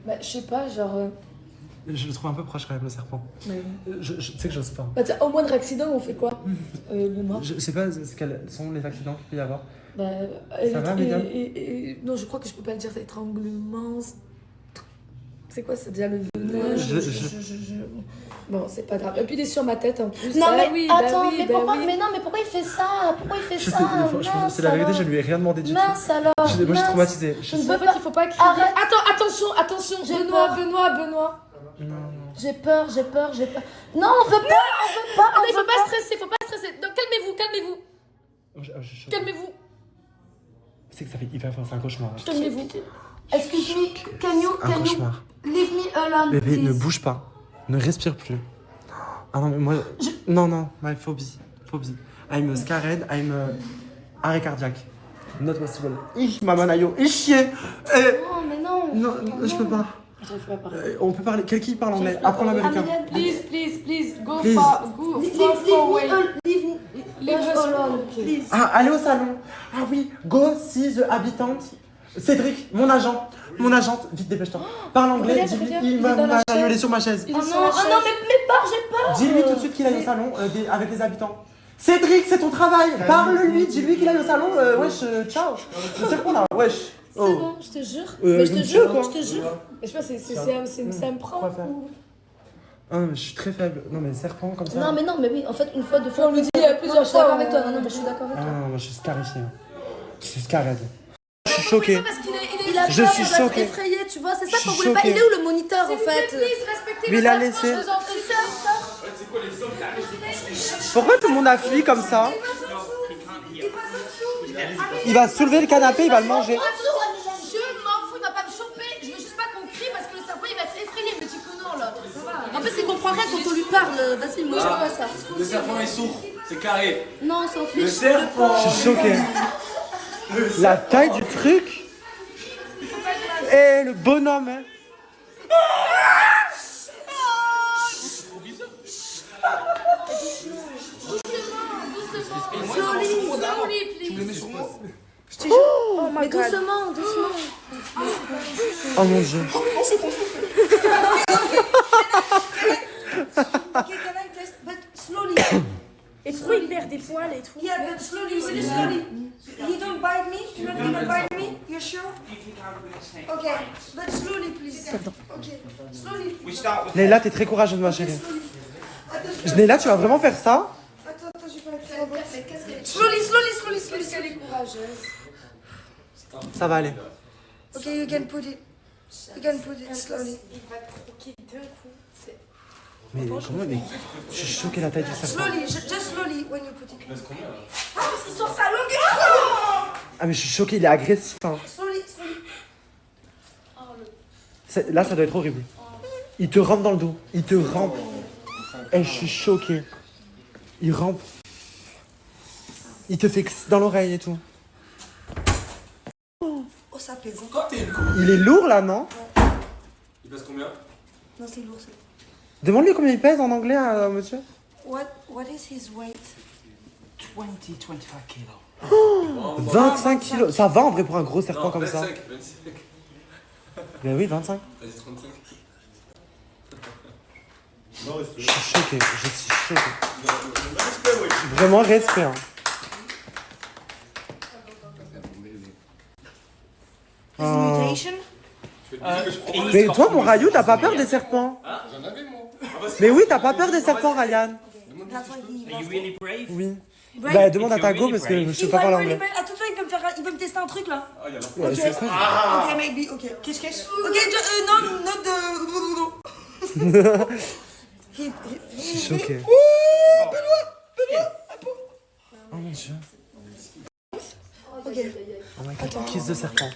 Bah, je sais pas, genre. Je le trouve un peu proche quand même, le serpent. Mais... Je sais que j'ose pas. Bah, au moindre accident, on fait quoi? Le noir. Je sais pas quels sont les accidents qu'il peut y avoir. Bah, ça va, Mégane? non, je crois que je peux pas le dire, c'est étranglement. C'est quoi, c'est déjà le venin? Bon, c'est pas grave. Et puis il est sur ma tête en plus. Non, bah, mais oui, attends, bah, oui, mais bah, pourquoi, oui. mais non, mais pourquoi il fait ça? Pourquoi il fait Je ça? sais, c'est la vérité, je lui ai rien demandé du tout. Mince alors. Moi, je suis traumatisée. Je ne veux pas, il faut pas crier. Arrête. Attention. Benoît. Non. J'ai peur. Non, on veut pas. Non, il faut pas stresser. Donc calmez-vous. Calmez-vous. C'est que ça fait hyper fort, c'est un cauchemar. Calmez-vous. Excuse me, can you cauchemar. leave me alone, Bébé, please? ne bouge pas. Ne respire plus. Ah non, mais moi... Non, my phobie. I'm scared, I'm... arrêt cardiaque. Not possible. Maman Nayo, chier. Non, mais non. Non, je peux pas. J'arrive pas à parler. On peut parler... Quelqu'un parle anglais. Apprends l'américain. Please, go Please. far away. Leave us alone, please. Ah, allez au salon. Ah oui, go see the habitant. Cédric, mon agent, vite dépêche-toi. Parle anglais, dis-lui, il est sur ma chaise. Oh non, mais peur, j'ai peur. Dis-lui tout de suite qu'il aille au salon avec les habitants. Cédric, c'est ton travail. Parle-lui, dis-lui qu'il aille au salon. Wesh, ciao. C'est bon là, wesh. C'est bon, je te jure. Mais je te jure. Je sais pas, ça me prend. Ah non, mais je suis très faible. Non, mais serpent comme ça. Non, mais oui, en fait, une fois, deux fois. On le dit plusieurs fois. fois. Avec toi. Non, mais je suis d'accord avec Ah toi. non, moi je suis scarifié. Je suis scarade. Je suis choqué. Parce qu'il a Je peur, suis il va être choqué. effrayé, tu vois. C'est ça Je qu'on suis voulait pas. choqué. Il est où le moniteur en fait? Mais il a laissé. Pourquoi tout le monde a fui comme ça? Il va soulever le canapé, il va le manger. Je m'en fous, il va pas me choper. Je veux juste pas qu'on crie parce que le serpent il va être effrayé, le petit connard là. En fait, c'est qu'on comprend rien quand on lui parle. Vas-y, moi j'aime pas ça. Le serpent est sourd, c'est carré. Non, on s'en fiche. Le serpent. Je suis choqué. La taille du truc. Et le bonhomme. Hein. Slowly, please. Je te jure. Oh my Mais god. doucement. Oh mon dieu. Okay, can I test? But slowly. Et pourquoi il perd des poils et tout? Yeah, but slowly. He don't bite me. You're not gonna bite me. You're sure? Okay, but slowly, please. Okay, slowly. Leïla, t'es très courageuse, ma chérie. Leïla, tu vas vraiment faire ça? Attends, j'ai pas le temps. Slowly. Elle est courageuse. Ça va aller. Okay, you can put it. Slowly. Il va croquer d'un coup. Mais comment mais je suis choqué la taille du serpent. Slowly, just slowly when you put it. Ah, parce qu'il sort sa langue. Ah mais je suis choqué, il est agressif. Hein. Slowly. Là, ça doit être horrible. Il te rampe dans le dos. Il te rampe. Et je suis choqué. Il rampe. Il te fait dans l'oreille et tout. Oh, ça pèse. Il est lourd là, non? Il pèse combien? Non, c'est lourd. Demande-lui combien il pèse en anglais, monsieur. What is his weight? 25 kilos. 25 kilos. Ça va en vrai pour un gros serpent comme ça. 25. Ben oui, 25. Vas-y, 35. Je suis choqué. Vraiment respect. Hein. Mais toi, mon Rayou, t'as pas peur des serpents? J'en avais moi. Mais oui, t'as pas peur des serpents, Ryan? Are you really brave? Oui. Brave? Bah, demande à ta go parce que je sais pas parler anglais. Attends, il veut me tester un truc là. Ouais, c'est quoi? Ok, maybe, ok. Qu'est-ce? Ok, non, not de. Je suis choqué. Oh, Benoît! mon dieu. Ok. Oh my god, Attends. kiss de serpent.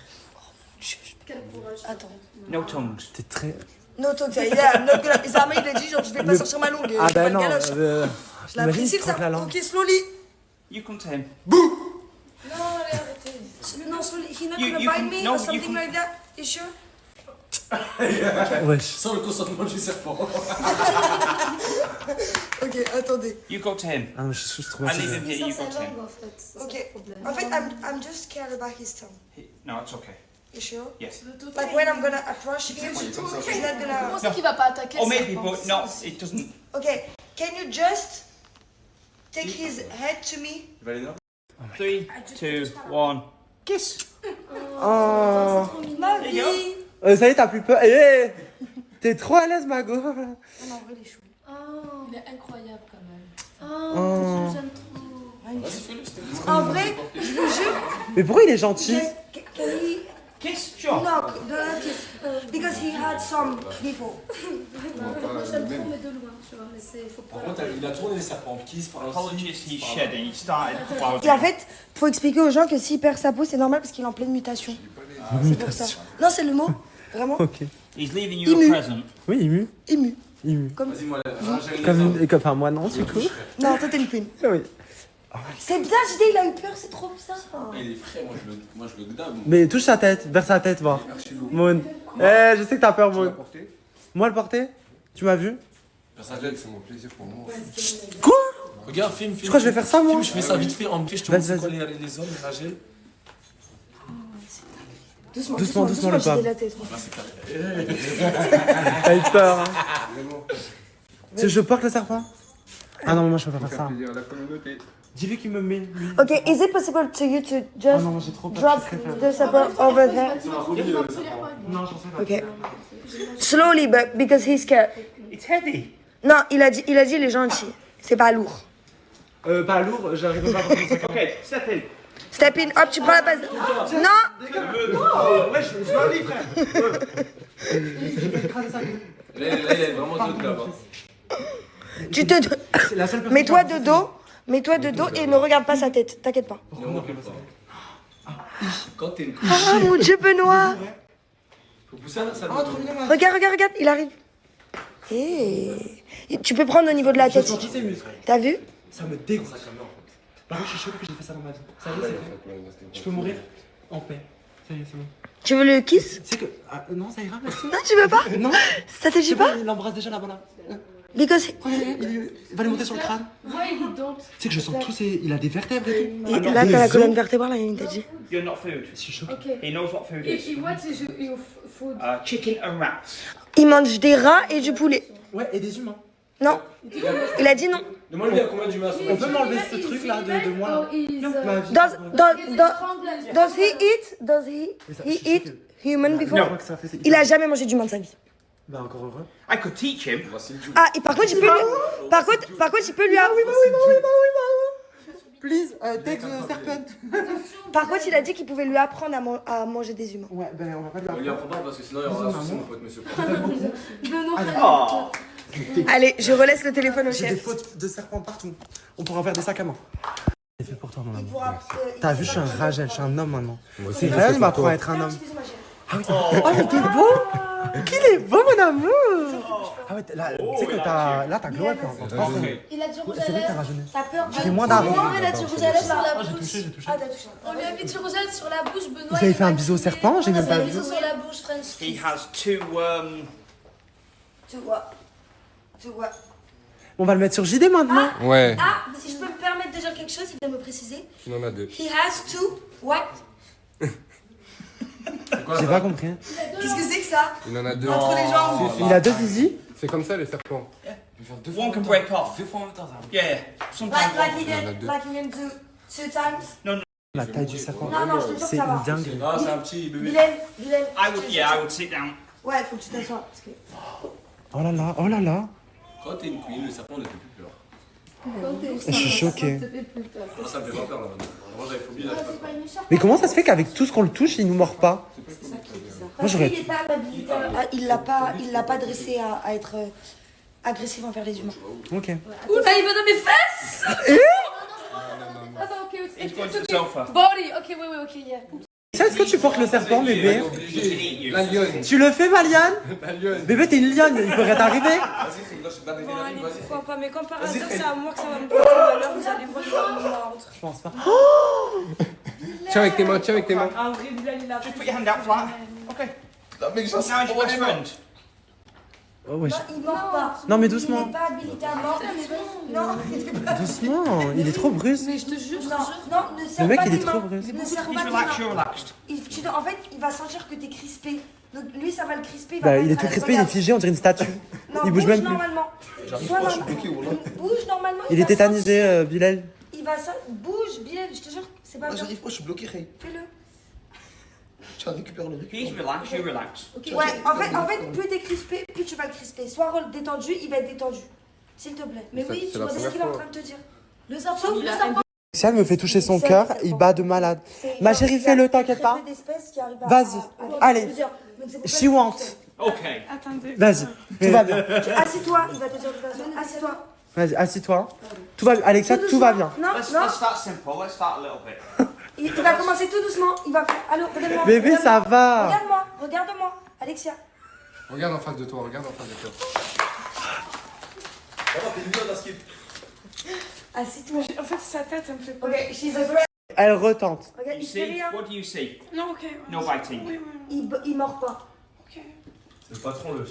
Quel courage. Attends. No tongues. T'es très. No talk, yeah, I'm not gonna. Zama, il a dit genre je vais pas sortir ma langue. Ah je vais bah pas non. le galoche. Je l'apprécie le serpent. Ok, slowly. You come to him. Non, allez, arrêtez. Non, slowly. He not You gonna can- bite me no, or you something can- like that. You sure? Wesh. Sans le consentement du serpent. Ok, attendez. You go to him. Ah non, je suis trop I leave him here, you go to him. Ok. En fait, I'm just scared about his tongue. No, it's okay. You sure? Yes. Like when I'm gonna approach him, he's not gonna. Comment c'est qu'il va pas attaquer Or le maybe, serpent? but no, it doesn't. Okay, can you just take his head to me? Valéna? 3, 2, 1. Kiss. Oh. Ma vie. Ça y est, t'as plus peur. Eh, t'es trop à l'aise, Mago. Non, en vrai, il est chou. Oh, il est incroyable quand même. Oh. Oh, j'aime trop. Vas-y, fais-le, c'était plus. En vrai, je vous jure. Mais pourquoi il est gentil? Can he kiss? Sure. No, don't kiss. Because he had some before. Moi j'aime trop mais de loin, tu vois, mais c'est faut pas. Par contre, il a tourné les serpents en kiss par Apologies, he's shedding. He started a couple hours Et en ago. fait, faut expliquer aux gens que s'il perd sa peau, c'est normal parce qu'il est en pleine mutation. C'est pour ça. Non, c'est le mot. Vraiment. Ok. He's leaving you Ému. a present. Oui, ému. Ému. Ému. Comme. Vas-y, moi, Comme enfin, moi, non, du coup. Non, toi, t'es une queen. Oui. C'est bizarre, JD, il a eu peur, c'est trop bizarre. Il est frais, moi je le gdabe. Mais touche sa tête, vers sa tête, va. Moon. Eh, je sais que t'as peur, Moon. Moi, le porter? Tu m'as vu? C'est mon plaisir pour moi. Quoi? Regarde, film. Je crois que je vais faire ça, moi. Je fais ça vite fait en plus, je te montre c'est quoi les hommes, les Rachel. Doucement, Doucement, le JD, pas. la tête. T'as eu peur, hein. Tu veux que je porte le serpent? Ah non, moi je peux pas faire ça. Dis-lui qu'il me met, lui. Ok, is it possible to you to just Ah non, j'ai trop peur, drop je préfère. the serpent over there? Non, j'en sais pas. Ok. Slowly, but because he's scared. It's heavy. Non, il a dit, il est gentil. C'est pas lourd. Pas lourd, j'arrive pas à porter le sac. Ok, step in. Step in, hop, tu prends la base. Non. Ouais, je m'en lis, frère. Je vais écraser ça. Là, il est vraiment de là-bas. Tu te. Mets-toi de dos. Mets-toi de dos et ne regarde pas sa tête. T'inquiète pas. Quand t'es une Ah mon Dieu, Benoît. Faut pousser à la salle. Regarde, il arrive. Et tu peux prendre au niveau de la tête. senti ses muscles. T'as vu? Ça me dégoûte. Par contre, je suis choqué que j'ai fait ça dans ma vie. Ça y est, c'est fait. Je peux mourir en paix. Ça y est, c'est bon. Tu veux le kiss? Tu sais que. Ah, non, ça ira, merci. Non, tu veux pas? Non. Ça te dit pas? Il l'embrasse déjà là-bas, là. Because. Il va lui monter sur le crâne. Why he don't? Tu sais que je sens tous ses. Il a des vertèbres et tout. Et là, t'as la colonne vertébrale, il t'a dit. You're not food. Je suis choqué. Okay. He knows what food is. What is your food? Chicken and rats. Il mange des rats et du poulet. Ouais, et des humains. Non. Il a dit non. Demande-lui à combien d'humains On peut m'enlever ce truc là de moi là. Ma vie. Does he eat human before? Non. Il a jamais mangé d'humain de sa vie. Bah encore heureux. I could teach him. Ah, et par contre, il peut lui. Par contre, il peut lui. Oui. Please, take the serpent. Par contre, il a dit qu'il pouvait lui apprendre à manger des humains. Ouais, ben on va pas lui On lui apprend pas parce que sinon il y aura un souci, mon pote, monsieur. Allez, je relaisse le téléphone au J'ai des chef. fautes de serpents partout. On pourra en faire des sacs à main. C'est fait pour toi, mon amour. T'as vu, je suis un ragel, je suis un homme maintenant. C'est vrai, il m'apprend à être un homme. Ah oui, oh mais t'es beau. Qu'il est beau, mon amour. Ah ouais, là, tu sais que t'as glow up là. Il a du rouge C'est à vrai que t'as lèvres. rajeuni. T'as peur? J'ai fait moins d'argent. Non, il a du rouge à lèvres sur la bouche. J'ai touché. Ah, t'as touché. On lui a mis du rouge à lèvres sur la bouche, Benoît. Vous avez fait un bisou au serpent, j'ai même pas Un vu. bisou sur la bouche, French. He has two. Tu vois. On va le mettre sur JD maintenant. Ouais. Ah, si je peux me permettre de dire quelque chose, il vient me préciser. Il en a deux. He has two. What? J'ai pas compris. Qu'est-ce que c'est que ça? Il en a deux. Entre les jambes. Il a deux zizi. C'est comme ça les serpents. One can break off. Yeah. Sometimes. Like he can do 2 times. La taille du serpent. Non, je te jure que C'est ça va. une dinguerie. Ah, c'est un petit bébé. Bilal. I would sit down. Ouais, faut que tu t'assoies. Parce que... Oh là là. Quand t'es une queen, le serpent ne fait plus peur. Je suis choqué. Moi, ça me fait pas peur là maintenant. Moi, j'avais phobie là. Mais comment ça se fait qu'avec tout ce qu'on le touche, il nous mord pas? Moi j'aurais. Il est pas habilité. Il l'a pas dressé à être agressif envers les humains. Ok. Oula, il va dans mes fesses! Attends, He's going to the sofa. Body, ok, oui, yeah. Est-ce que tu portes le serpent, bébé? La lionne. Tu le fais, ma lionne? La lionne. Bébé, t'es une lionne, il peut rien t'arriver. Bon, allez, pourquoi pas, mais comme par hasard, c'est à moi que ça va me porter malheur, vous allez voir, je vais me mordre. Je pense pas. Tiens avec tes mains, tiens avec tes mains. En vrai, Bilal, il a Just put your hand out flat. Okay. Non, mais Now is your best friend. Oh, wesh. Non, il mord pas. Non, mais doucement. Il n'est pas habilité à mordre. Non, il est pas. Doucement, il est trop brusque. Mais je te jure, non, ne serre Le mec, pas il est tes trop mains. brusque. Ne serre pas tes Relax, mains. you're relaxed. En fait, il va sentir que t'es crispé. Donc lui, ça va le crisper. Bah, il est tout crispé, il est figé, on dirait une statue. Il bouge même plus. Normalement. Bouge normalement. Il est tétanisé, Bilal. Il va ça. Bouge, Bilal, je te jure, c'est pas bien. J'arrive pas, je suis bloqué, Ray. Fais-le. Tu récupères le récupère. He's relaxed, you're relaxed. Ouais, en fait, plus t'es crispé, plus tu vas le crisper. Sois détendu, il va être détendu. S'il te plaît. Mais oui, tu vois, c'est ce qu'il est en train de te dire. Le serpent, le serpent. Si elle me fait toucher son cœur, il bat de malade. Ma chérie, fais-le, t'inquiète pas. Vas-y, allez. She wants. Okay. Attendez. Vas-y, tout va bien. Assieds-toi, il va te dire de toute façon. Assieds-toi. Vas-y, assis-toi. Tout va bien. Alexia, tout va bien. Non, Let's non. start simple. Let's start a little bit. Il va commencer tout doucement. Il va faire. Allô, regarde-moi. Bébé, regarde-moi. ça va. Regarde-moi, regarde-moi. Alexia. Regarde en face de toi, regarde en face de toi. Assis-toi. En fait, sa tête, ça me fait peur. Ok, she's a friend. Elle retente. Regarde, You il fait see? rien. What do you see? Non, ok. No biting. Il mord pas. C'est le patron, le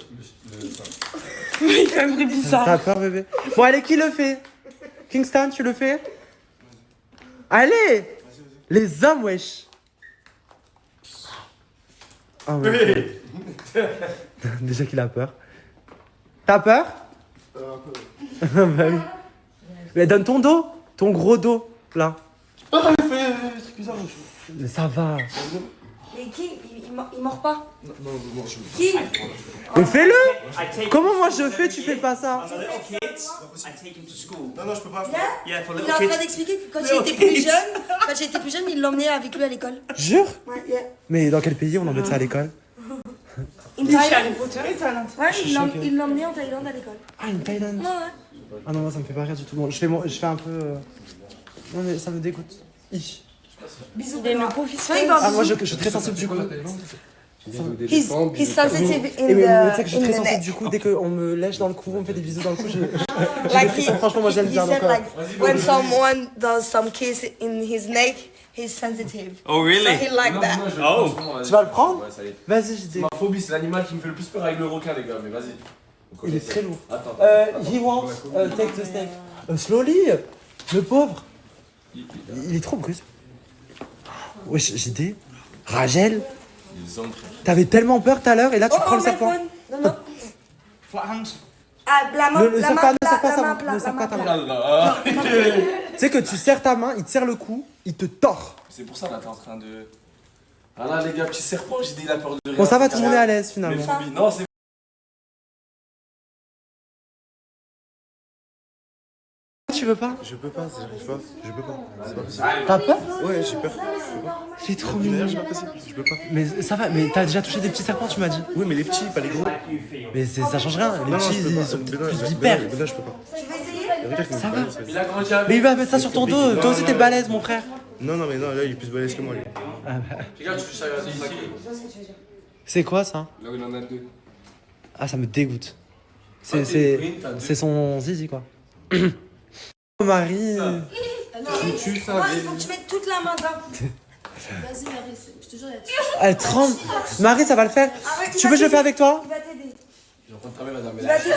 Il fait un bruit bizarre. T'as peur, bébé? Bon, allez, qui le fait? Kingston, tu le fais? Allez! Les hommes, wesh! Oh, ouais. Déjà qu'il a peur. T'as peur? Un peu. Bah oui. Mais donne ton dos, ton gros dos, là. Ah, il fait c'est bizarre. Mais ça va. Mais qui il mord pas. Non, je Qui? Mais fais-le! Comment moi je fais, tu fais pas ça? For little kids, I take him to school. Non, je peux pas. Yeah, for Il est little en train kids. d'expliquer que quand il était plus jeune, il l'emmenait avec lui à l'école. Jure? Ouais, yeah. Mais dans quel pays on emmène ça à l'école? In Chez Thaïlande. Harry Potter et Thaïlande. Ouais, Je suis choquée. il l'emmenait en Thaïlande à l'école. Ah, une Thaïlande? Ouais. Ah non, moi ça me fait pas rire du tout. Bon, je fais un peu. Non, mais ça me dégoûte. Hi. Bisous. Il est une profession. Ah, moi je suis très sensible du coup. He's sensitive in Et mais, tu sais the que je suis très sensible du coup, dès qu'on me lèche dans le cou, on me fait des bisous dans le cou, franchement moi j'aime bien. He said Donc, like when someone does some kiss in his neck, he's sensitive. Oh, really? So he like that. Oh. Tu vas le prendre? Ouais, ça y est. Vas-y, j'ai dit. Ma phobie, c'est l'animal qui me fait le plus peur avec le requin, les gars, mais vas-y. Il est très lourd. Attends. He wants take the snake. Slowly, le pauvre. Il est trop brusque. Wesh, j'ai dit. Rachel, Les hommes, frère. t'avais tellement peur tout à l'heure et là tu prends le my serpent. phone. Non. Flat hands. Ah, la main, Ne la serre main pas, ne plat, serre pas la sa main main, plat, ne serre la pas main ta plat. main. Tu sais que tu serres ta main, il te serre le cou, il te tord. C'est pour ça, là, t'es en train de. Ah là, les gars, petit serpent, j'ai dit, il a peur de rien. Bon, ça va, tout le monde est à l'aise Mes finalement. phobies. Non, c'est. Tu veux pas? Je peux pas, j'arrive pas. Je peux pas. C'est pas possible. T'as peur? Ouais, j'ai peur. C'est trop mignon. C'est pas possible. Je peux pas. Mais ça va, mais t'as déjà touché des petits serpents, tu m'as dit. Oui, mais les petits, pas les gros. Mais ça change rien, les Non, petits je peux ils pas. sont Mais plus non, vipères. mais là, je peux pas. Tu veux essayer? Regarde, Ça va. Il a grandi avec. Mais il va mettre ça sur ton dos, toi aussi t'es balèze mon frère. Non, mais non, là, il est plus balèze que moi, lui. Regarde, tu fais ça, regarde, ici. C'est quoi ça? Là où il en a deux. Ah, ça me dégoûte. t'es green, t'as deux. C'est son zizi quoi. Oh Marie. Tu Non, il faut que tu mettes toute la main dedans. Vas-y, Marie, je te jure, il y a Elle tremble. Marie, ça va le faire. Arrête, Tu veux que je le fasse avec toi? Il va t'aider. J'ai en train de travailler, madame. Il va t'aider.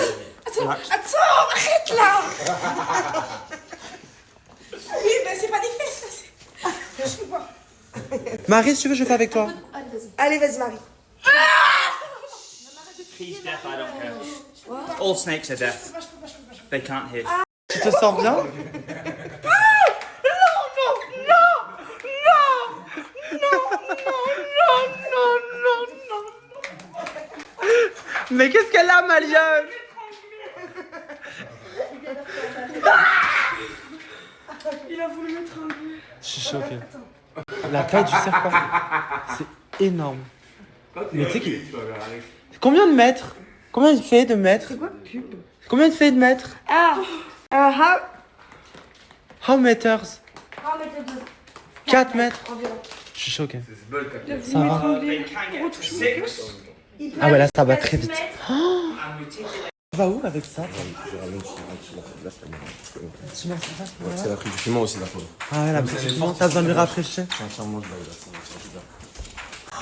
Attends, arrête là. Oui, mais c'est pas des fesses, ça, c'est. Je peux pas. Marie, si tu veux, je le fais avec toi. Allez, vas-y, Marie. He's deaf, I don't care. All snakes are deaf. They can't hear. Tu te sens bien? Mais qu'est-ce qu'elle a, ma lionne? Il a voulu mettre un but. Je suis choqué. La taille du serpent, c'est énorme. Mais tu sais qu'il... Combien de mètres? Combien il fait de mètres? C'est quoi pub? Combien il fait de mètres? How How meters? meters? 4 mètres. Environ. Je suis choqué. Le Ça va. retouche. Ah ouais, là, ça va très vite. Oh, tu vas où avec ça? C'est la prise du piment aussi, la poudre. Ah ouais, la prise du piment, t'as besoin de lui rafraîchir. C'est un charmant de la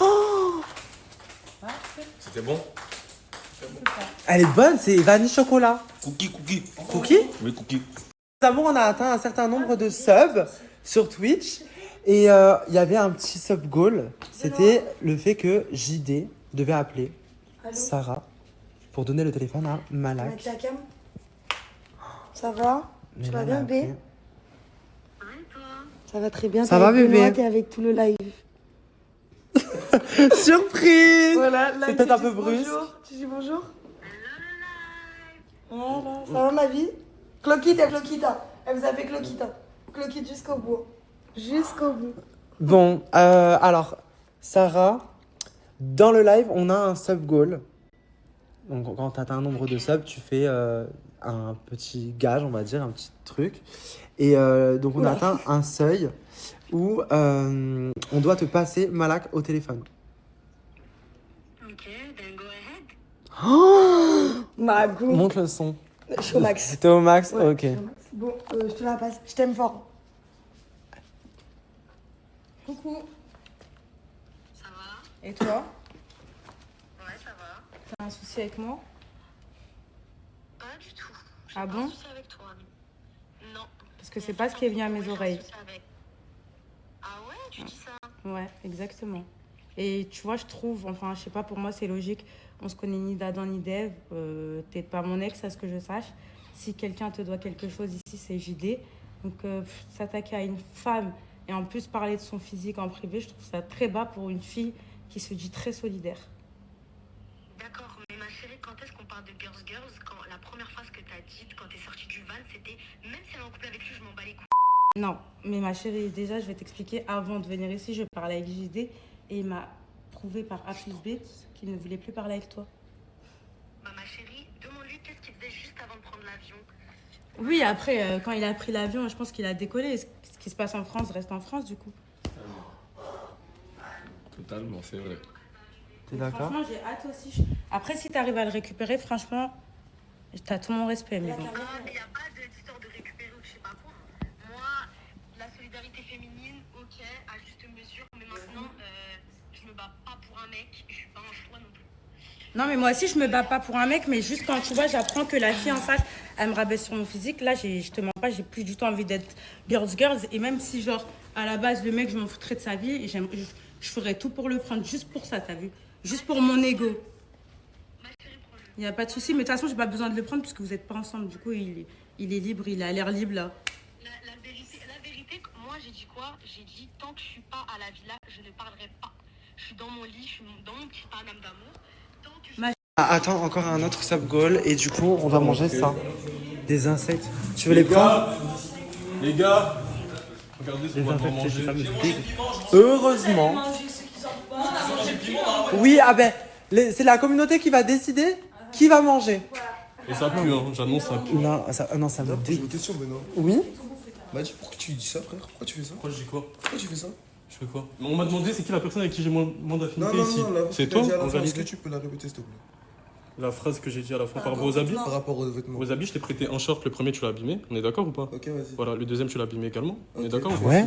Oh, C'était bon? elle est bonne, c'est vanille chocolat. Cookie. Cookie? Oui, cookie. D'amour, on a atteint un certain nombre de subs sur Twitch. Et il y avait un petit sub goal. C'était le fait que JD devait appeler Allô Sarah pour donner le téléphone à Malak. Mettre la cam. Ça va? Mais Tu là, vas bien, elle a bébé? Ça va très bien. Ça va, bébé? T'es avec tout le live. Surprise! Voilà, là, c'est peut-être un tu peu dis brusque. bonjour. Tu dis bonjour? Voilà. Ça va, ma vie? Cloquita. Elle vous a fait Cloquita. Cloquite jusqu'au bout. Jusqu'au bout. Bon, alors, Sarah, dans le live, on a un sub goal. Donc, quand tu atteins un nombre de subs, tu fais un petit gage, on va dire, un petit truc. Et donc, on a atteint un seuil où on doit te passer Malak au téléphone. Ok, then go ahead. Oh, Magou. monte le son. Je suis au max. T'es au max? Ouais, Ok. je suis au max. Bon, je te la passe. Je t'aime fort. Coucou. Ça va? Et toi? Ouais, ça va. T'as un souci avec moi? Pas du tout. Ah bon? Souci avec toi. Non. Parce que c'est pas ce qui est venu à mes oreilles. Ah ouais, tu dis ça? Ouais, exactement. Et tu vois, je trouve, enfin, je sais pas, pour moi, c'est logique. On se connaît ni d'Adam ni d'Ève. T'es pas mon ex, à ce que je sache. Si quelqu'un te doit quelque chose ici, c'est JD. Donc, s'attaquer à une femme et en plus parler de son physique en privé, je trouve ça très bas pour une fille qui se dit très solidaire. D'accord, mais ma chérie, quand est-ce qu'on parle de Girls quand la première phrase que t'as dite quand t'es sortie du van, c'était même si elle est en couple avec lui, je m'en bats les couilles. Non, mais ma chérie, déjà, je vais t'expliquer. Avant de venir ici, je parlais avec JD et il m'a prouvé par A plus B qu'il ne voulait plus parler avec toi. Bah, ma chérie, demande-lui qu'est-ce qu'il faisait juste avant de prendre l'avion. Oui, après, quand il a pris l'avion, je pense qu'il a décollé. Ce qui se passe en France reste en France, du coup. Totalement, c'est vrai. T'es d'accord? Franchement, j'ai hâte aussi. Après, si t'arrives à le récupérer, franchement, t'as tout mon respect. Mais bon. Il n'y a pas d'histoire de récupérer ou je sais pas quoi. Moi, la solidarité féminine, ok, à juste mesure, mais maintenant, je me bats pas pour un mec, je suis pas un choix non plus. Non, mais moi aussi, je me bats pas pour un mec, mais juste quand tu vois, j'apprends que la fille en face, elle me rabaisse sur mon physique. Là, je te mens pas, j'ai plus du tout envie d'être girls. Et même si, genre, à la base, le mec, je m'en foutrais de sa vie, et je ferais tout pour le prendre, juste pour ça, t'as vu? Juste pour mon ego. Il n'y a pas de souci, mais de toute façon, j'ai pas besoin de le prendre puisque vous n'êtes pas ensemble. Du coup, il est libre, il a l'air libre là. La vérité, moi, j'ai dit quoi? J'ai dit, tant que je suis pas à la villa, je ne parlerai pas. Je suis dans mon lit, je suis dans mon petit paname d'amour. Ah, attends, encore un autre sub goal et du coup, on va manger ça. Des insectes. Tu veux les prendre? Les gars, regardez ce qu'on va insectes, manger. c'est fameux dégueu. Heureusement. Oui, ah ben, c'est la communauté qui va décider qui va manger. Et ça pue, hein, j'annonce ça pue. Non, ça me dégoûte. Une question, Benoît. Oui? Madi, pourquoi tu dis ça, frère? Pourquoi tu fais ça? Pourquoi je dis quoi? Pourquoi tu fais ça? Je fais quoi? On m'a demandé c'est qui la personne avec qui j'ai moins d'affinité Non, ici. non, non, C'est toi en Est-ce réalité? que tu peux la répéter, s'il te plaît? La phrase que j'ai dit à la fin par rapport aux habits? Par rapport aux vêtements. Aux habits, je t'ai prêté un short, le premier tu l'as abîmé, on est d'accord ou pas? Ok, vas-y. Voilà, le deuxième tu l'as abîmé également, on est d'accord ou pas? Ouais.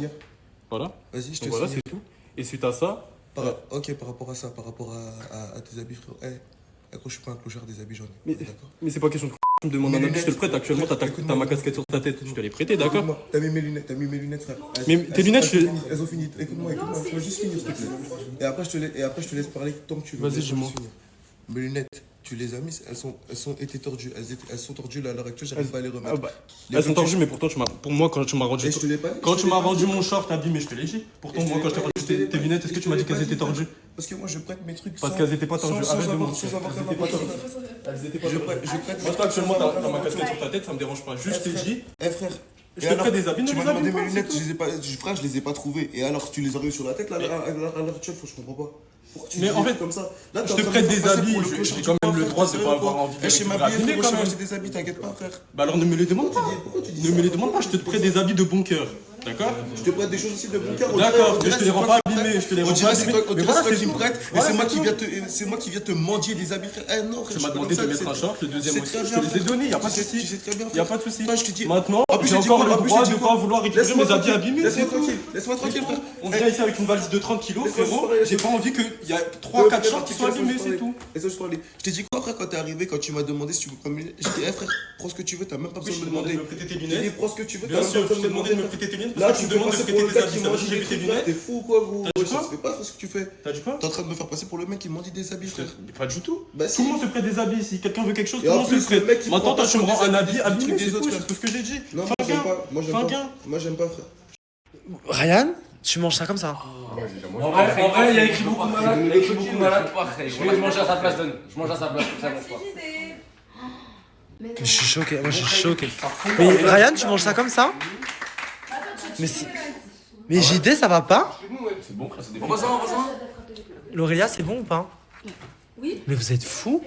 Voilà. Vas-y, je te Donc voilà, signe. c'est tout. Et suite à ça, Ok, par rapport à ça, par rapport à tes habits, frère. Gros, je suis pas un clochard des habits, j'en ai. Mais, D'accord. mais c'est pas question de tu me demandes un habit, je te le prête. Actuellement, t'as ma casquette sur ta tête, je te l'ai prêté, d'accord? T'as mis mes lunettes, frère. Mais tes lunettes, elles ont fini. Écoute-moi, laisse-moi juste finir, s'il te plaît. Et après, je te laisse parler tant que tu veux. Vas-y, dis-moi. Mes lunettes, tu les as mises, elles sont été tordues. Elles sont tordues là à l'heure actuelle, j'arrive pas à les remettre. Elles sont tordues, mais pourtant, pour moi, quand tu m'as rendu. Et je te l'ai pas dit, Quand je tu te m'as l'ai pas rendu dit. mon short abîmé, je te l'ai dit. Pourtant, moi, quand je t'ai rendu tes lunettes, est-ce que tu m'as dit qu'elles étaient tordues? Parce que moi, je prête mes trucs. Parce qu'elles étaient pas tordues. Arrête de mentir. Sans avoir Elles étaient pas tordues. Elles étaient pas tordues. Moi, toi, actuellement, t'as ma casquette sur ta tête, ça me dérange pas. Juste, je t'ai dit. Eh frère, je te prête des habits, tu ne m'as les demandé abîme mes pas, lunettes, c'est je les ai pas, frère, je les ai pas trouvées. Et alors, tu les as eu sur la tête là, à l'heure actuelle, je comprends pas. Mais en fait, comme ça, là, je te prête des habits, j'ai quand même le droit de pas avoir envie de chez ma abîmer quand même. j'ai des habits, t'inquiète pas, frère. Bah alors ne me les demande pas. Ne me les demande pas, je te prête des habits de bon cœur. D'accord. Je te prête des choses aussi de bon cœur. D'accord, mais je te les rends pas abîmés, je te les rends pas abîmés. Mais voilà, c'est toi qui me prête, mais c'est moi qui viens te mendier des habits. Eh non, Tu m'as demandé de mettre un short, le deuxième aussi. Je te les ai donnés, y a pas de souci. Tu sais très bien. Y a pas de souci. Je te dis. Maintenant, j'ai encore le droit de pas vouloir récupérer mes habits abîmés. Laisse-moi tranquille, laisse-moi tranquille, frère. On vient ici avec une valise de 30 kilos, frérot. J'ai pas envie qu'il y a 3-4 shorts qui soient abîmés, c'est tout. Laisse-moi te parler. Je t'ai dit quoi, frère, quand t'es arrivé, quand tu m'as demandé si tu veux prendre mes lunettes. Je t'ai dit, frère, prends ce que tu veux, t'as même pas besoin de me demander. de me prêter tes J'ai dit, lunettes. prends ce que tu veux, Bien sûr, je t'ai demandé de me prêter tes lunettes. Là, Parce que tu tu me me demandes de passer prêter pour le tes gars habits. qui Ça veut mange dire que j'ai des pris tes trucs, lunettes. t'es fou ou quoi, gros? T'as dit Ça quoi se fait pas, ce que tu fais. T'as dit quoi? T'es en train de me faire passer pour le mec qui mendie des habits, frère. Pas du tout. Bah si. Tout le monde se prête des habits. Si quelqu'un veut quelque chose, Et tout le en monde se plus, prête. le mec qui Maintenant, prend toi, tu me pas rends un des habit habits abîmé, des c'est autres, tout, frère. c'est tout ce que j'ai dit. Non, Fin moi j'aime gain. pas. Moi Fin gain. j'aime pas, frère. Ryan, tu manges ça comme ça. En vrai, il y a écrit beaucoup malade. Il y a écrit beaucoup malade. Je vais manger à sa place, donne. Je mange à sa place, comme ça, mange pas. Je suis choqué, moi je suis choqué. Mais Ryan, tu manges ça comme ça? Mais JD, ça va pas? C'est bon, frère, c'est des On va ça. L'Aurélia, c'est bon ou pas? Oui. Mais vous êtes fous?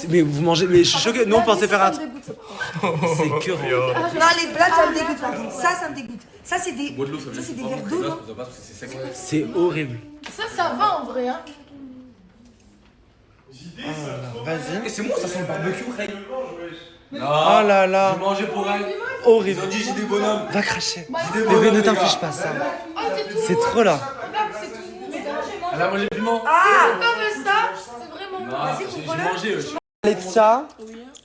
Mais vous mangez. Mais je suis choqué. Nous on pensait faire un. C'est curieux. Non, les blagues, ça me dégoûte. Par contre. Ça me dégoûte. Ça, c'est des verres d'eau, non? C'est horrible. Ça va en vrai, hein. Vas-y. Et c'est moi, ça sent le barbecue, Ray. Oh là là. J'ai mangé pour elle. Horrible. Ils ont dit j'ai des bonhommes. Va cracher. Bébé, ne t'inflige pas ça. C'est trop là. Elle a mangé le piment. Ah, comme ça, c'est vraiment. Non, j'ai mangé. Alexia,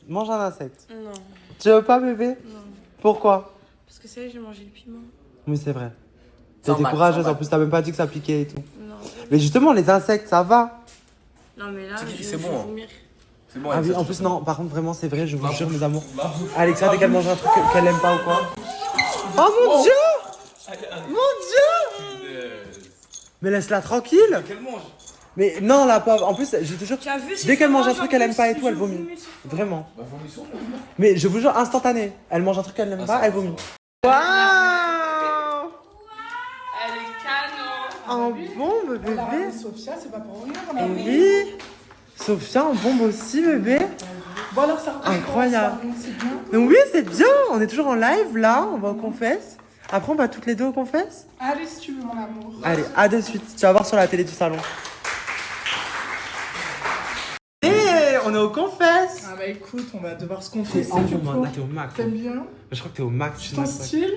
mange un insecte. Non. Tu veux pas, bébé? Non. Pourquoi? Parce que ça y est, j'ai mangé le piment. Oui, c'est vrai. T'as été courageuse, en plus t'as même pas dit que ça piquait et tout. Non. Mais justement, les insectes, ça va. Non, mais là, c'est bon. vomir. C'est bon. Ah oui, en plus, non, par contre, vraiment, c'est vrai, je vous jure, mes amours. Alexia, dès qu'elle mange un truc qu'elle aime pas ou quoi. Oh mon dieu! Mon dieu! Mais laisse-la tranquille! Qu'elle mange. Mais non, la pauvre, en plus, je te jure, vu, dès qu'elle mange un truc qu'elle aime pas et tout, elle vomit. Vraiment. Bah, vomissons. Mais je vous jure, instantané. Elle mange un truc qu'elle n'aime pas, elle vomit. Waouh! Elle est canon. Un bombe, bébé. Sophia, c'est pas pour rien. Oui. Sophia, en bombe aussi, bébé. Bon alors ça Incroyable. c'est bien. Donc oui, c'est bien. On est toujours en live, là. On va au confesse. Après, on va toutes les deux au confesse. Allez si tu veux mon amour. Allez, à de suite. Tu vas voir sur la télé du salon. Et on est au confesse. Ah bah écoute, on va devoir se confesser. Oh, du coup. t'es au max. T'aimes bien? Je crois que t'es au max. Ton style?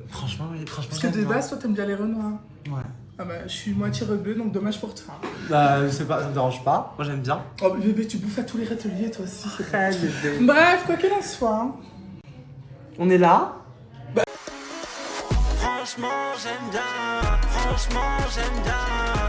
Franchement, oui, franchement. Parce que de base, toi, t'aimes bien les Renoirs. Ouais. Ah bah, je suis moitié rebeu, donc dommage pour toi. Bah, c'est pas, ça me dérange pas. Moi, j'aime bien. Oh bébé, tu bouffes à tous les râteliers, toi aussi. C'est Très bébé. Bref, quoi qu'il en soit. Hein. On est là. Franchement, j'aime bien. Franchement, j'aime bien.